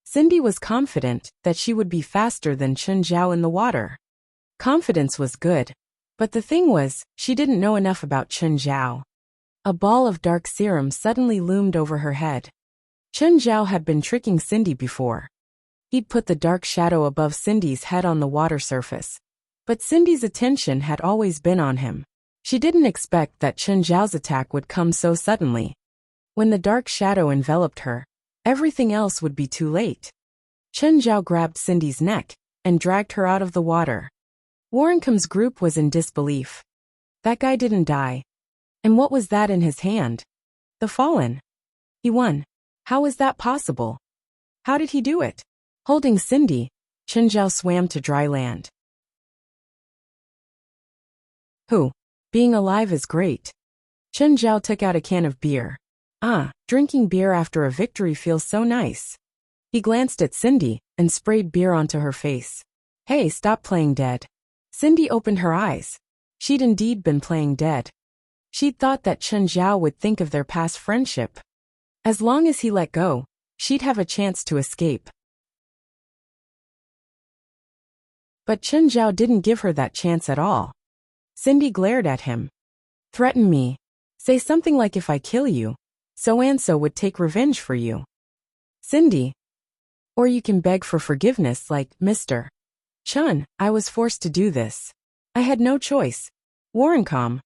Cindy was confident that she would be faster than Chen Zhao in the water. Confidence was good, but the thing was, she didn't know enough about Chen Zhao. A ball of dark serum suddenly loomed over her head. Chen Zhao had been tricking Cindy before. He'd put the dark shadow above Cindy's head on the water surface. But Cindy's attention had always been on him. She didn't expect that Chen Zhao's attack would come so suddenly. When the dark shadow enveloped her, everything else would be too late. Chen Zhao grabbed Cindy's neck and dragged her out of the water. Warrencom's group was in disbelief. That guy didn't die. And what was that in his hand? The Fallen. He won. How was that possible? How did he do it? Holding Cindy, Chen Zhao swam to dry land. Being alive is great. Chen Zhao took out a can of beer. Drinking beer after a victory feels so nice. He glanced at Cindy and sprayed beer onto her face. Hey, stop playing dead. Cindy opened her eyes. She'd indeed been playing dead. She'd thought that Chen Zhao would think of their past friendship. As long as he let go, she'd have a chance to escape. But Chen Zhao didn't give her that chance at all. Cindy glared at him. Threaten me. Say something like if I kill you, so-and-so would take revenge for you. Cindy. Or you can beg for forgiveness like, Mr. Chun, I was forced to do this. I had no choice. Warrencom.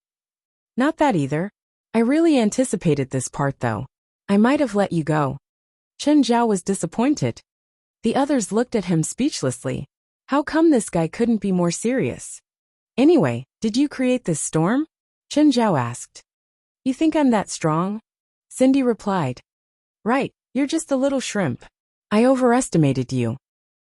Not that either. I really anticipated this part though. I might have let you go. Chen Zhao was disappointed. The others looked at him speechlessly. How come this guy couldn't be more serious? Anyway, did you create this storm? Chen Zhao asked. You think I'm that strong? Cindy replied. Right, you're just a little shrimp. I overestimated you.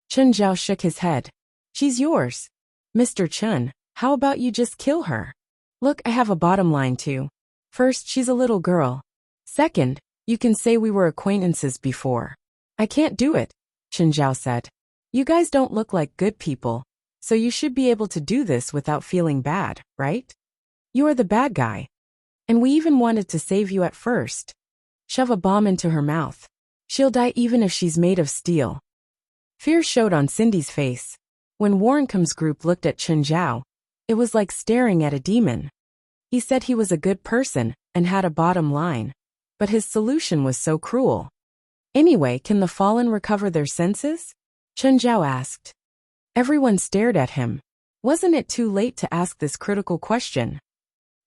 Chen Zhao shook his head. She's yours. Mr. Chun, how about you just kill her? Look, I have a bottom line too. First, she's a little girl. Second, you can say we were acquaintances before. I can't do it, Chen Zhao said. You guys don't look like good people, so you should be able to do this without feeling bad, right? You are the bad guy. And we even wanted to save you at first. Shove a bomb into her mouth. She'll die even if she's made of steel. Fear showed on Cindy's face. When Warrencom's group looked at Chen Zhao, it was like staring at a demon. He said he was a good person and had a bottom line, but his solution was so cruel. Anyway, can the Fallen recover their senses? Chen Zhao asked. Everyone stared at him. Wasn't it too late to ask this critical question?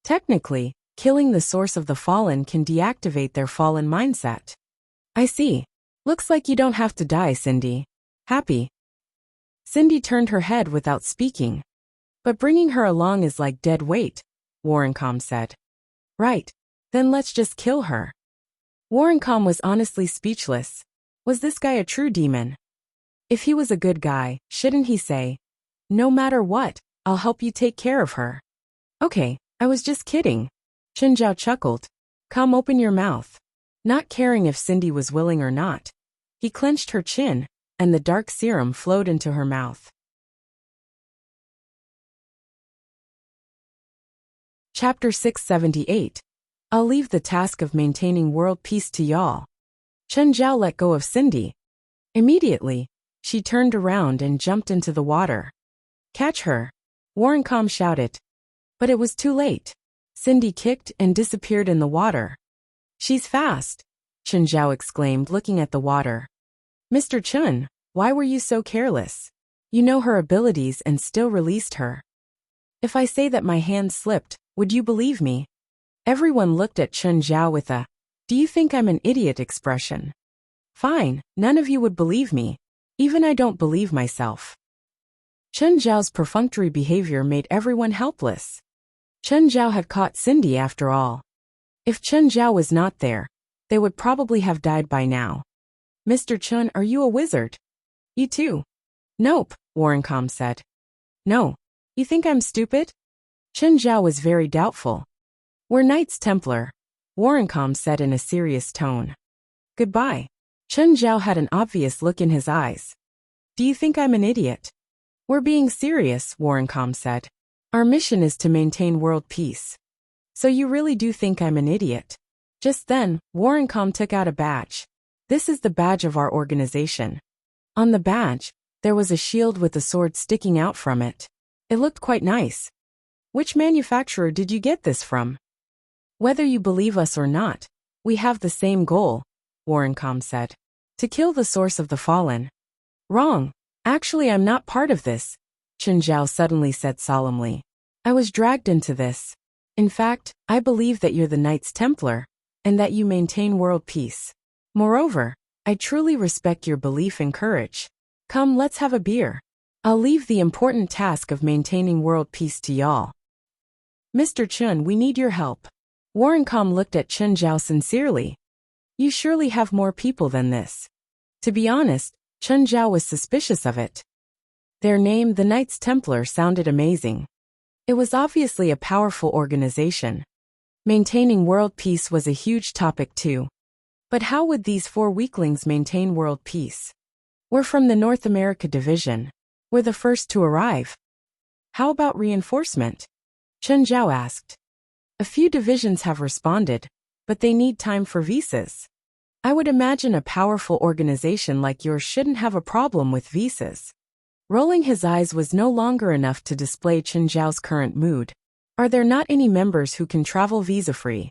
Technically, killing the source of the Fallen can deactivate their Fallen mindset. I see. Looks like you don't have to die, Cindy. Happy? Cindy turned her head without speaking. But bringing her along is like dead weight, Warrencom said. Right. Then let's just kill her. Warrencom was honestly speechless. Was this guy a true demon? If he was a good guy, shouldn't he say, "No matter what, I'll help you take care of her"? Okay, I was just kidding. Chen Zhao chuckled. Come, open your mouth. Not caring if Cindy was willing or not. He clenched her chin, and the dark serum flowed into her mouth. Chapter 678. I'll leave the task of maintaining world peace to y'all. Chen Zhao let go of Cindy. Immediately, she turned around and jumped into the water. Catch her! Warrencom shouted. But it was too late. Cindy kicked and disappeared in the water. She's fast, Chen Zhao exclaimed, looking at the water. Mr. Chen, why were you so careless? You know her abilities and still released her. If I say that my hand slipped, would you believe me? Everyone looked at Chen Zhao with a, "Do you think I'm an idiot?" expression. Fine, none of you would believe me. Even I don't believe myself. Chen Zhao's perfunctory behavior made everyone helpless. Chen Zhao had caught Cindy after all. If Chen Zhao was not there, they would probably have died by now. Mr. Chen, are you a wizard? You too? Nope, Warrencom said. No. You think I'm stupid? Chen Zhao was very doubtful. We're Knights Templar, Warrencom said in a serious tone. Goodbye. Chen Zhao had an obvious look in his eyes. Do you think I'm an idiot? We're being serious, Warrencom said. Our mission is to maintain world peace. So you really do think I'm an idiot? Just then, Warrencom took out a badge. This is the badge of our organization. On the badge, there was a shield with a sword sticking out from it. It looked quite nice. Which manufacturer did you get this from? Whether you believe us or not, we have the same goal, Warrencom said. To kill the source of the fallen. Wrong. Actually, I'm not part of this, Chen Zhao suddenly said solemnly. I was dragged into this. In fact, I believe that you're the Knights Templar, and that you maintain world peace. Moreover, I truly respect your belief and courage. Come, let's have a beer. I'll leave the important task of maintaining world peace to y'all. Mr. Chen, we need your help. Warrencom looked at Chen Zhao sincerely. You surely have more people than this. To be honest, Chen Zhao was suspicious of it. Their name, the Knights Templar, sounded amazing. It was obviously a powerful organization. Maintaining world peace was a huge topic too. But how would these 4 weaklings maintain world peace? We're from the North America division. We're the first to arrive. How about reinforcement? Chen Zhao asked. A few divisions have responded, but they need time for visas. I would imagine a powerful organization like yours shouldn't have a problem with visas. Rolling his eyes was no longer enough to display Chen Zhao's current mood. Are there not any members who can travel visa-free?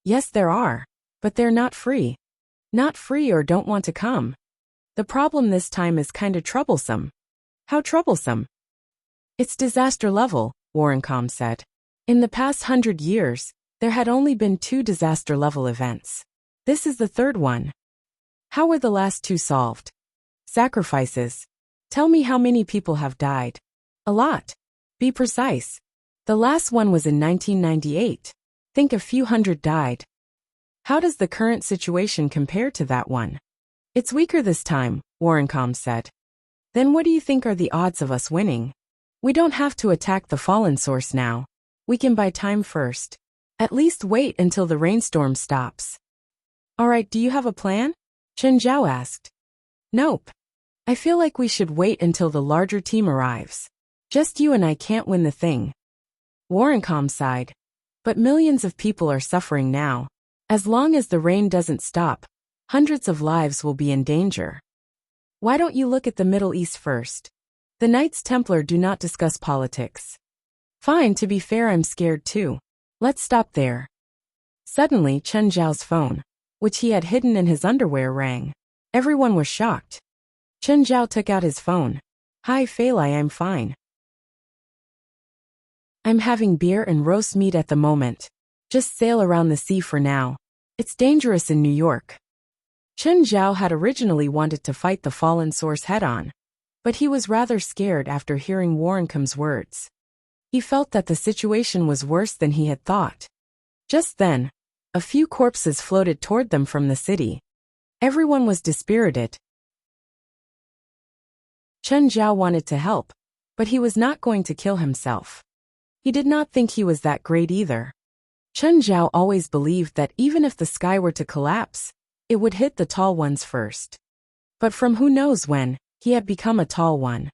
Yes, there are, but they're not free. Not free or don't want to come. The problem this time is kinda troublesome. How troublesome? It's disaster level, Warrencom said. In the past 100 years, there had only been 2 disaster-level events. This is the 3rd one. How were the last 2 solved? Sacrifices. Tell me how many people have died. A lot. Be precise. The last one was in 1998. Think a few hundred died. How does the current situation compare to that one? It's weaker this time, Warrencom said. Then what do you think are the odds of us winning? We don't have to attack the fallen source now. We can buy time first. At least wait until the rainstorm stops. Alright, do you have a plan? Chen Zhao asked. Nope. I feel like we should wait until the larger team arrives. Just you and I can't win the thing. Warrencom sighed. But millions of people are suffering now. As long as the rain doesn't stop, hundreds of lives will be in danger. Why don't you look at the Middle East first? The Knights Templar do not discuss politics. Fine, to be fair, I'm scared too. Let's stop there. Suddenly, Chen Zhao's phone, which he had hidden in his underwear, rang. Everyone was shocked. Chen Zhao took out his phone. Hi, Feilai, I'm fine. I'm having beer and roast meat at the moment. Just sail around the sea for now. It's dangerous in New York. Chen Zhao had originally wanted to fight the fallen source head-on, but he was rather scared after hearing Warrencom's words. He felt that the situation was worse than he had thought. Just then, a few corpses floated toward them from the city. Everyone was dispirited. Chen Zhao wanted to help, but he was not going to kill himself. He did not think he was that great either. Chen Zhao always believed that even if the sky were to collapse, it would hit the tall ones first. But from who knows when, he had become a tall one.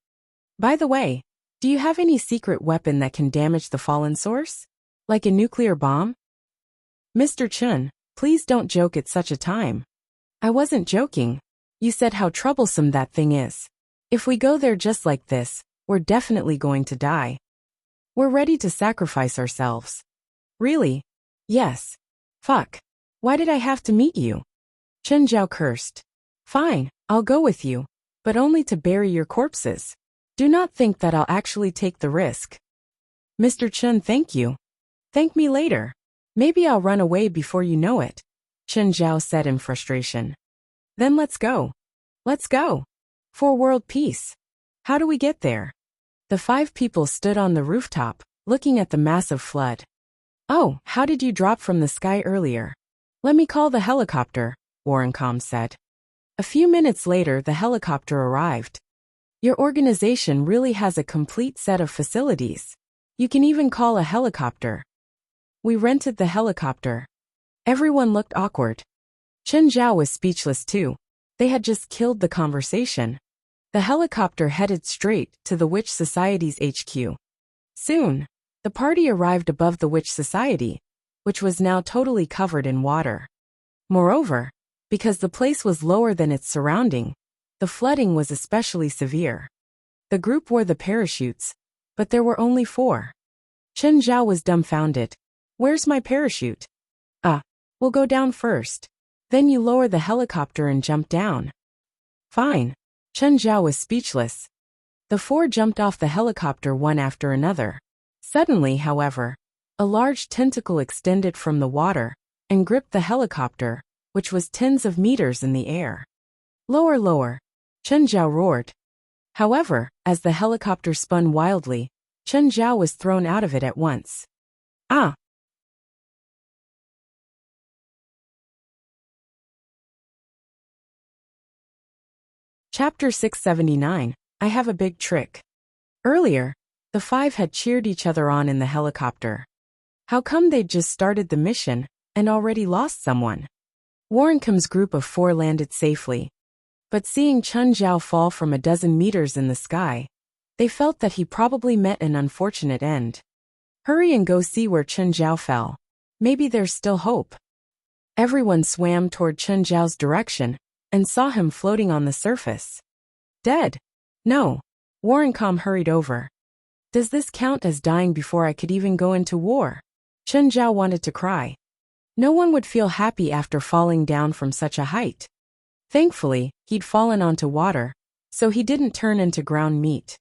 By the way, do you have any secret weapon that can damage the fallen source? Like a nuclear bomb? Mr. Chen, please don't joke at such a time. I wasn't joking. You said how troublesome that thing is. If we go there just like this, we're definitely going to die. We're ready to sacrifice ourselves. Really? Yes. Fuck. Why did I have to meet you? Chen Zhao cursed. Fine, I'll go with you, but only to bury your corpses. Do not think that I'll actually take the risk. Mr. Chen, thank you. Thank me later. Maybe I'll run away before you know it, Chen Zhao said in frustration. Then let's go. Let's go. For world peace. How do we get there? The 5 people stood on the rooftop, looking at the massive flood. Oh, how did you drop from the sky earlier? Let me call the helicopter, Warrencom said. A few minutes later, the helicopter arrived. Your organization really has a complete set of facilities. You can even call a helicopter. We rented the helicopter. Everyone looked awkward. Chen Zhao was speechless too. They had just killed the conversation. The helicopter headed straight to the Witch Society's HQ. Soon, the party arrived above the Witch Society, which was now totally covered in water. Moreover, because the place was lower than its surrounding, the flooding was especially severe. The group wore the parachutes, but there were only 4. Chen Zhao was dumbfounded. Where's my parachute? We'll go down first. Then you lower the helicopter and jump down. Fine. Chen Zhao was speechless. The 4 jumped off the helicopter one after another. Suddenly, however, a large tentacle extended from the water and gripped the helicopter, which was tens of meters in the air. Lower, lower, Chen Zhao roared. However, as the helicopter spun wildly, Chen Zhao was thrown out of it at once. Chapter 679, I have a big trick. Earlier, the 5 had cheered each other on in the helicopter. How come they'd just started the mission and already lost someone? Warrencom's group of 4 landed safely. But seeing Chen Zhao fall from a dozen meters in the sky, they felt that he probably met an unfortunate end. Hurry and go see where Chen Zhao fell. Maybe there's still hope. Everyone swam toward Chen Zhao's direction and saw him floating on the surface. Dead? No. Warrencom hurried over. Does this count as dying before I could even go into war? Chen Zhao wanted to cry. No one would feel happy after falling down from such a height. Thankfully, he'd fallen onto water, so he didn't turn into ground meat.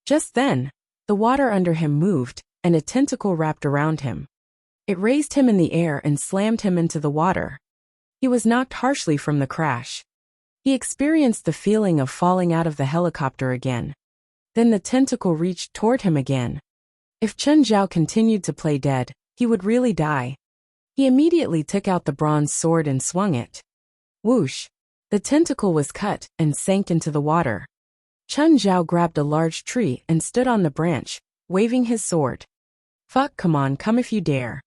Just then, the water under him moved, and a tentacle wrapped around him. It raised him in the air and slammed him into the water. He was knocked harshly from the crash. He experienced the feeling of falling out of the helicopter again. Then the tentacle reached toward him again. If Chen Zhao continued to play dead, he would really die. He immediately took out the bronze sword and swung it. Whoosh! The tentacle was cut and sank into the water. Chen Zhao grabbed a large tree and stood on the branch, waving his sword. Fuck, come on, come if you dare.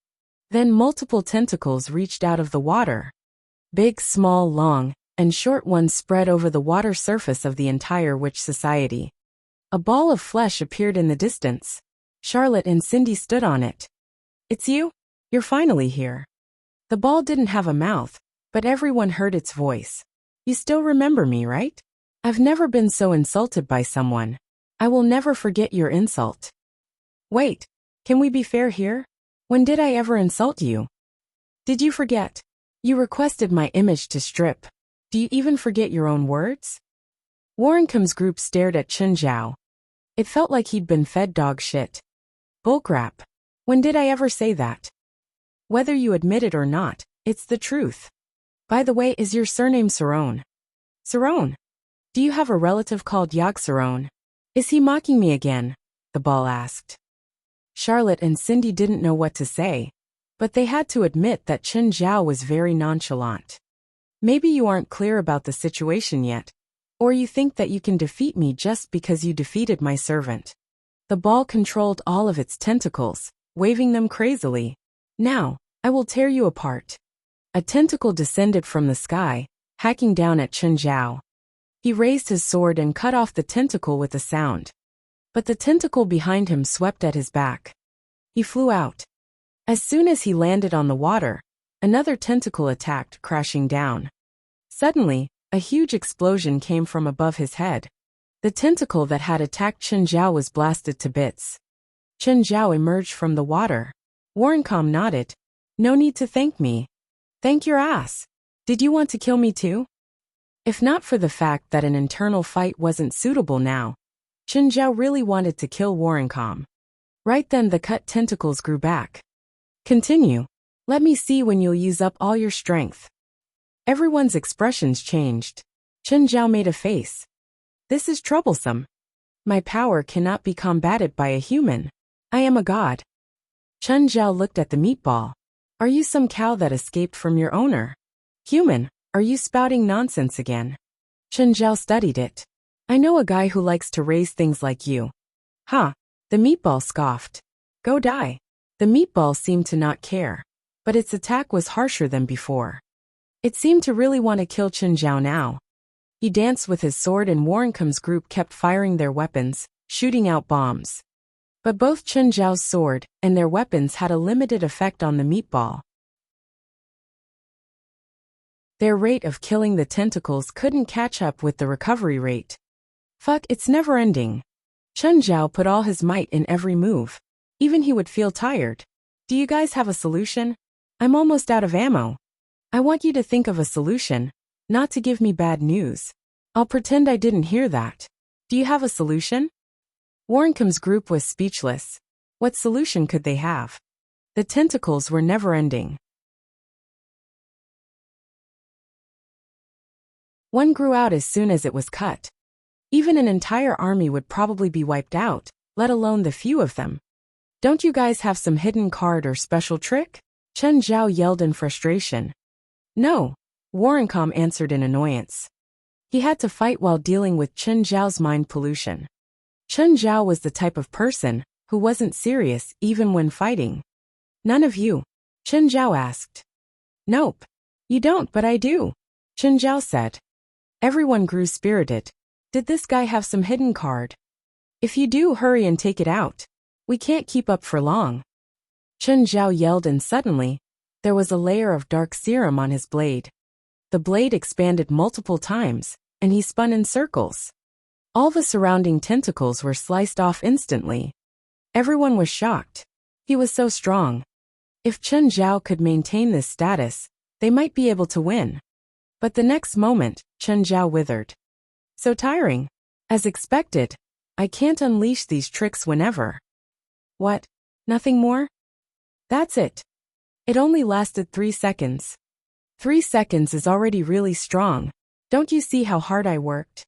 Then multiple tentacles reached out of the water. Big, small, long, and short ones spread over the water surface of the entire Witch Society. A ball of flesh appeared in the distance. Charlotte and Cindy stood on it. It's you? You're finally here. The ball didn't have a mouth, but everyone heard its voice. You still remember me, right? I've never been so insulted by someone. I will never forget your insult. Wait, can we be fair here? When did I ever insult you? Did you forget? You requested my image to strip. Do you even forget your own words? Warrencom's group stared at Chen Zhao. It felt like he'd been fed dog shit. Bullcrap. When did I ever say that? Whether you admit it or not, it's the truth. By the way, is your surname Cerrone? Cerrone? Do you have a relative called Yag Cerrone? Is he mocking me again? The ball asked. Charlotte and Cindy didn't know what to say, but they had to admit that Chen Zhao was very nonchalant. Maybe you aren't clear about the situation yet. Or you think that you can defeat me just because you defeated my servant. The ball controlled all of its tentacles, waving them crazily. Now, I will tear you apart. A tentacle descended from the sky, hacking down at Chen Zhao. He raised his sword and cut off the tentacle with a sound. But the tentacle behind him swept at his back. He flew out. As soon as he landed on the water, another tentacle attacked, crashing down. Suddenly, a huge explosion came from above his head. The tentacle that had attacked Chen Zhao was blasted to bits. Chen Zhao emerged from the water. Warrencom nodded. No need to thank me. Thank your ass. Did you want to kill me too? If not for the fact that an internal fight wasn't suitable now, Chen Zhao really wanted to kill Warrencom. Right then the cut tentacles grew back. Continue. Let me see when you'll use up all your strength. Everyone's expressions changed. Chen Zhao made a face. This is troublesome. My power cannot be combated by a human. I am a god. Chen Zhao looked at the meatball. Are you some cow that escaped from your owner? Human, are you spouting nonsense again? Chen Zhao studied it. I know a guy who likes to raise things like you. Ha! The meatball scoffed. Go die. The meatball seemed to not care, but its attack was harsher than before. It seemed to really want to kill Chen Zhao now. He danced with his sword and Warrencom's group kept firing their weapons, shooting out bombs. But both Chen Zhao's sword and their weapons had a limited effect on the meatball. Their rate of killing the tentacles couldn't catch up with the recovery rate. Fuck, it's never ending. Chen Zhao put all his might in every move. Even he would feel tired. Do you guys have a solution? I'm almost out of ammo. I want you to think of a solution, not to give me bad news. I'll pretend I didn't hear that. Do you have a solution? Warrencom's group was speechless. What solution could they have? The tentacles were never ending. One grew out as soon as it was cut. Even an entire army would probably be wiped out, let alone the few of them. Don't you guys have some hidden card or special trick? Chen Zhao yelled in frustration. No, Warrencom answered in annoyance. He had to fight while dealing with Chen Zhao's mind pollution. Chen Zhao was the type of person who wasn't serious even when fighting. None of you? Chen Zhao asked. Nope. You don't, but I do, Chen Zhao said. Everyone grew spirited. Did this guy have some hidden card? If you do, hurry and take it out. We can't keep up for long. Chen Zhao yelled and suddenly, there was a layer of dark serum on his blade. The blade expanded multiple times, and he spun in circles. All the surrounding tentacles were sliced off instantly. Everyone was shocked. He was so strong. If Chen Zhao could maintain this status, they might be able to win. But the next moment, Chen Zhao withered. So tiring. As expected, I can't unleash these tricks whenever. What? Nothing more? That's it. It only lasted 3 seconds. 3 seconds is already really strong. Don't you see how hard I worked?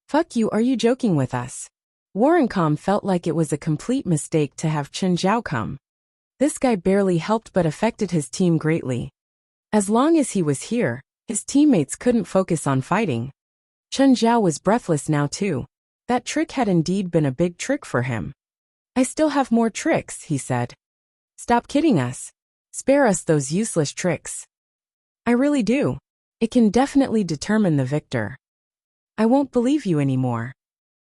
Fuck you, are you joking with us? Warrencom felt like it was a complete mistake to have Chen Zhao come. This guy barely helped but affected his team greatly. As long as he was here, his teammates couldn't focus on fighting. Chen Zhao was breathless now too. That trick had indeed been a big trick for him. I still have more tricks, he said. Stop kidding us. Spare us those useless tricks. I really do. It can definitely determine the victor. I won't believe you anymore.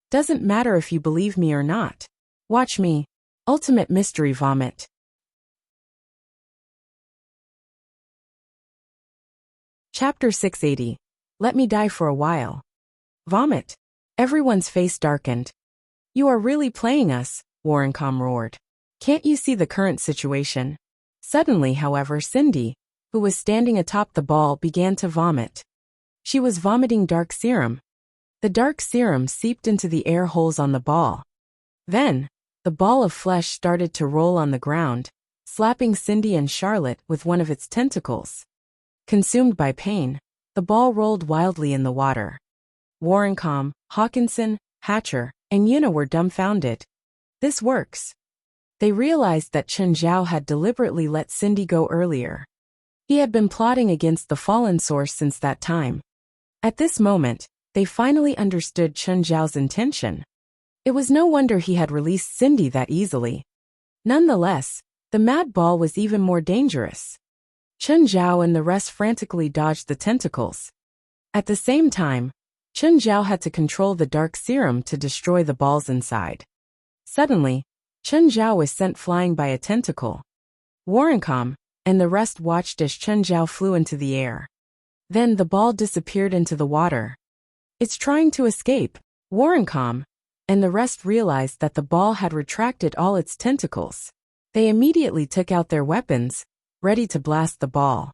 Doesn't matter if you believe me or not. Watch me. Ultimate mystery vomit. Chapter 680. Let me die for a while. Vomit. Everyone's face darkened. You are really playing us, Warrencom roared. Can't you see the current situation? Suddenly, however, Cindy, who was standing atop the ball, began to vomit. She was vomiting dark serum. The dark serum seeped into the air holes on the ball. Then, the ball of flesh started to roll on the ground, slapping Cindy and Charlotte with one of its tentacles. Consumed by pain, the ball rolled wildly in the water. Warrencom, Hawkinson, Hatcher, and Yuna were dumbfounded. This works. They realized that Chen Zhao had deliberately let Cindy go earlier. He had been plotting against the fallen source since that time. At this moment, they finally understood Chen Zhao's intention. It was no wonder he had released Cindy that easily. Nonetheless, the mad ball was even more dangerous. Chen Zhao and the rest frantically dodged the tentacles. At the same time, Chen Zhao had to control the dark serum to destroy the balls inside. Suddenly, Chen Zhao was sent flying by a tentacle. Warrencom and the rest watched as Chen Zhao flew into the air. Then the ball disappeared into the water. It's trying to escape. Warrencom and the rest realized that the ball had retracted all its tentacles. They immediately took out their weapons, ready to blast the ball.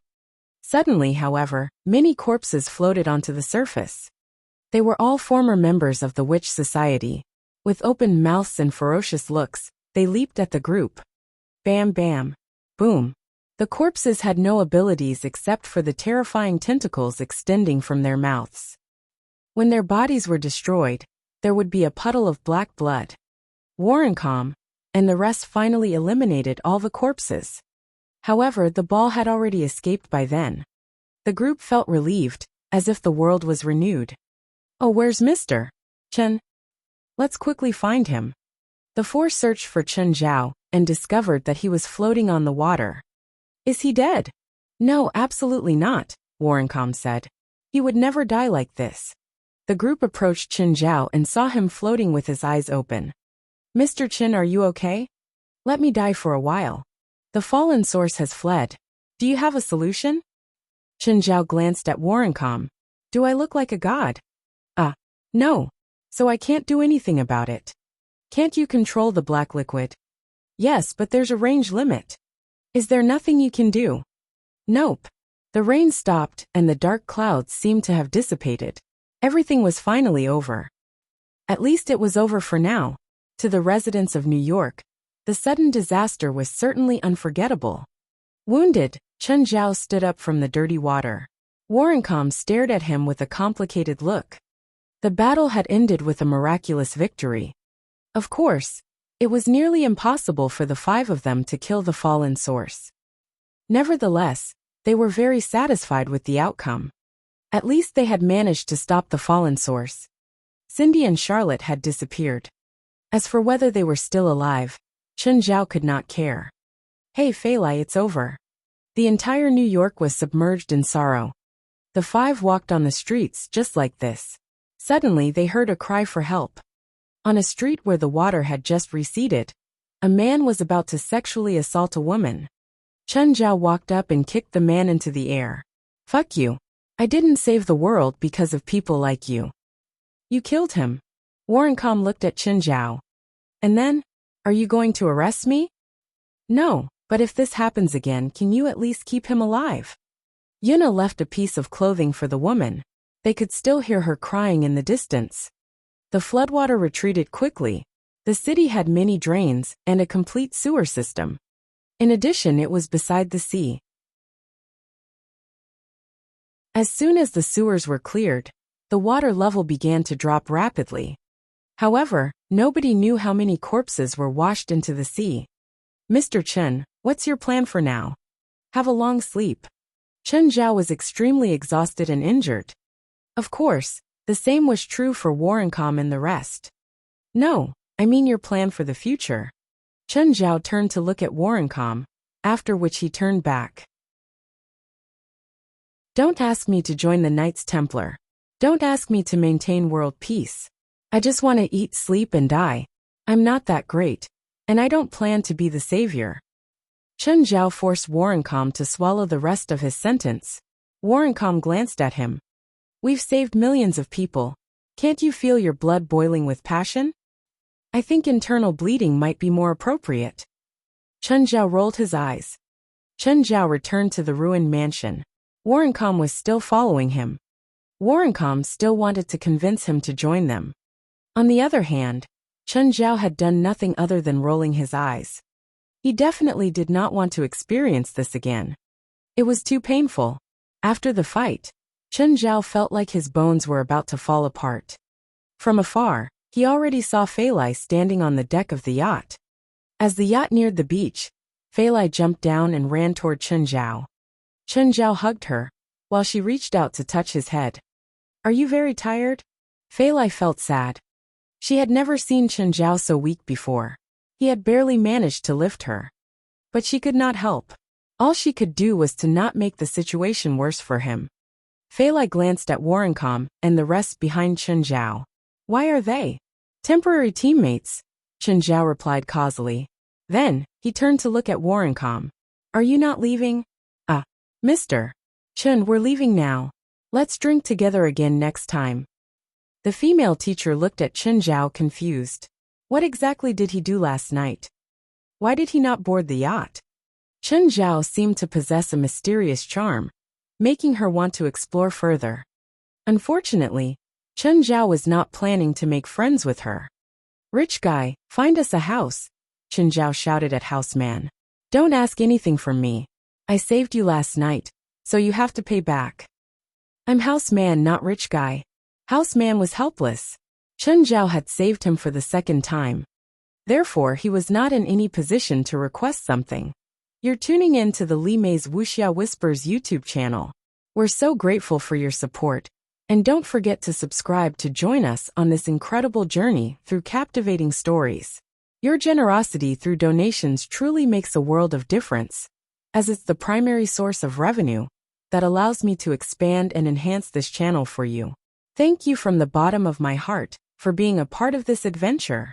Suddenly, however, many corpses floated onto the surface. They were all former members of the Witch Society. With open mouths and ferocious looks, they leaped at the group. Bam bam. Boom. The corpses had no abilities except for the terrifying tentacles extending from their mouths. When their bodies were destroyed, there would be a puddle of black blood. Warrencom and the rest finally eliminated all the corpses. However, the ball had already escaped by then. The group felt relieved, as if the world was renewed. Oh, where's Mr. Chen? Let's quickly find him. The four searched for Chen Zhao and discovered that he was floating on the water. Is he dead? No, absolutely not, Warrencom said. He would never die like this. The group approached Chen Zhao and saw him floating with his eyes open. Mr. Chen, are you okay? Let me die for a while. The fallen source has fled. Do you have a solution? Chen Zhao glanced at Warrencom. Do I look like a god? No. So I can't do anything about it. Can't you control the black liquid? Yes, but there's a range limit. Is there nothing you can do? Nope. The rain stopped and the dark clouds seemed to have dissipated. Everything was finally over. At least it was over for now. To the residents of New York, the sudden disaster was certainly unforgettable. Wounded, Chen Zhao stood up from the dirty water. Warrencom stared at him with a complicated look. The battle had ended with a miraculous victory. Of course, it was nearly impossible for the five of them to kill the fallen source. Nevertheless, they were very satisfied with the outcome. At least they had managed to stop the fallen source. Cindy and Charlotte had disappeared. As for whether they were still alive, Chen Zhao could not care. Hey Fei Lai, it's over. The entire New York was submerged in sorrow. The five walked on the streets just like this. Suddenly they heard a cry for help. On a street where the water had just receded, a man was about to sexually assault a woman. Chen Zhao walked up and kicked the man into the air. Fuck you. I didn't save the world because of people like you. You killed him. Warrencom looked at Chen Zhao. And then? Are you going to arrest me? No, but if this happens again, can you at least keep him alive? Yuna left a piece of clothing for the woman. They could still hear her crying in the distance. The floodwater retreated quickly. The city had many drains and a complete sewer system. In addition, it was beside the sea. As soon as the sewers were cleared, the water level began to drop rapidly. However, nobody knew how many corpses were washed into the sea. Mr. Chen, what's your plan for now? Have a long sleep. Chen Zhao was extremely exhausted and injured. Of course, the same was true for Warrencom and the rest. No, I mean your plan for the future. Chen Zhao turned to look at Warrencom, after which he turned back. Don't ask me to join the Knights Templar. Don't ask me to maintain world peace. I just want to eat, sleep, and die. I'm not that great, and I don't plan to be the savior. Chen Zhao forced Warrencom to swallow the rest of his sentence. Warrencom glanced at him. We've saved millions of people. Can't you feel your blood boiling with passion? I think internal bleeding might be more appropriate. Chen Zhao rolled his eyes. Chen Zhao returned to the ruined mansion. Warrencom was still following him. Warrencom still wanted to convince him to join them. On the other hand, Chen Zhao had done nothing other than rolling his eyes. He definitely did not want to experience this again. It was too painful. After the fight, Chen Zhao felt like his bones were about to fall apart. From afar, he already saw Fei Lai standing on the deck of the yacht. As the yacht neared the beach, Fei Lai jumped down and ran toward Chen Zhao. Chen Zhao hugged her, while she reached out to touch his head. Are you very tired? Fei Lai felt sad. She had never seen Chen Zhao so weak before. He had barely managed to lift her. But she could not help. All she could do was to not make the situation worse for him. Fei Lai glanced at Warrencom and the rest behind Chen Zhao. Why are they temporary teammates? Chen Zhao replied causally. Then, he turned to look at Warrencom. Are you not leaving? Mr. Chen, we're leaving now. Let's drink together again next time. The female teacher looked at Chen Zhao confused. What exactly did he do last night? Why did he not board the yacht? Chen Zhao seemed to possess a mysterious charm, making her want to explore further. Unfortunately, Chen Zhao was not planning to make friends with her. Rich guy, find us a house, Chen Zhao shouted at Houseman. Don't ask anything from me. I saved you last night, so you have to pay back. I'm Houseman, not rich guy. Houseman was helpless. Chen Zhao had saved him for the second time. Therefore, he was not in any position to request something. You're tuning in to the Li Mei's Wuxia Whispers YouTube channel. We're so grateful for your support. And don't forget to subscribe to join us on this incredible journey through captivating stories. Your generosity through donations truly makes a world of difference, as it's the primary source of revenue that allows me to expand and enhance this channel for you. Thank you from the bottom of my heart for being a part of this adventure.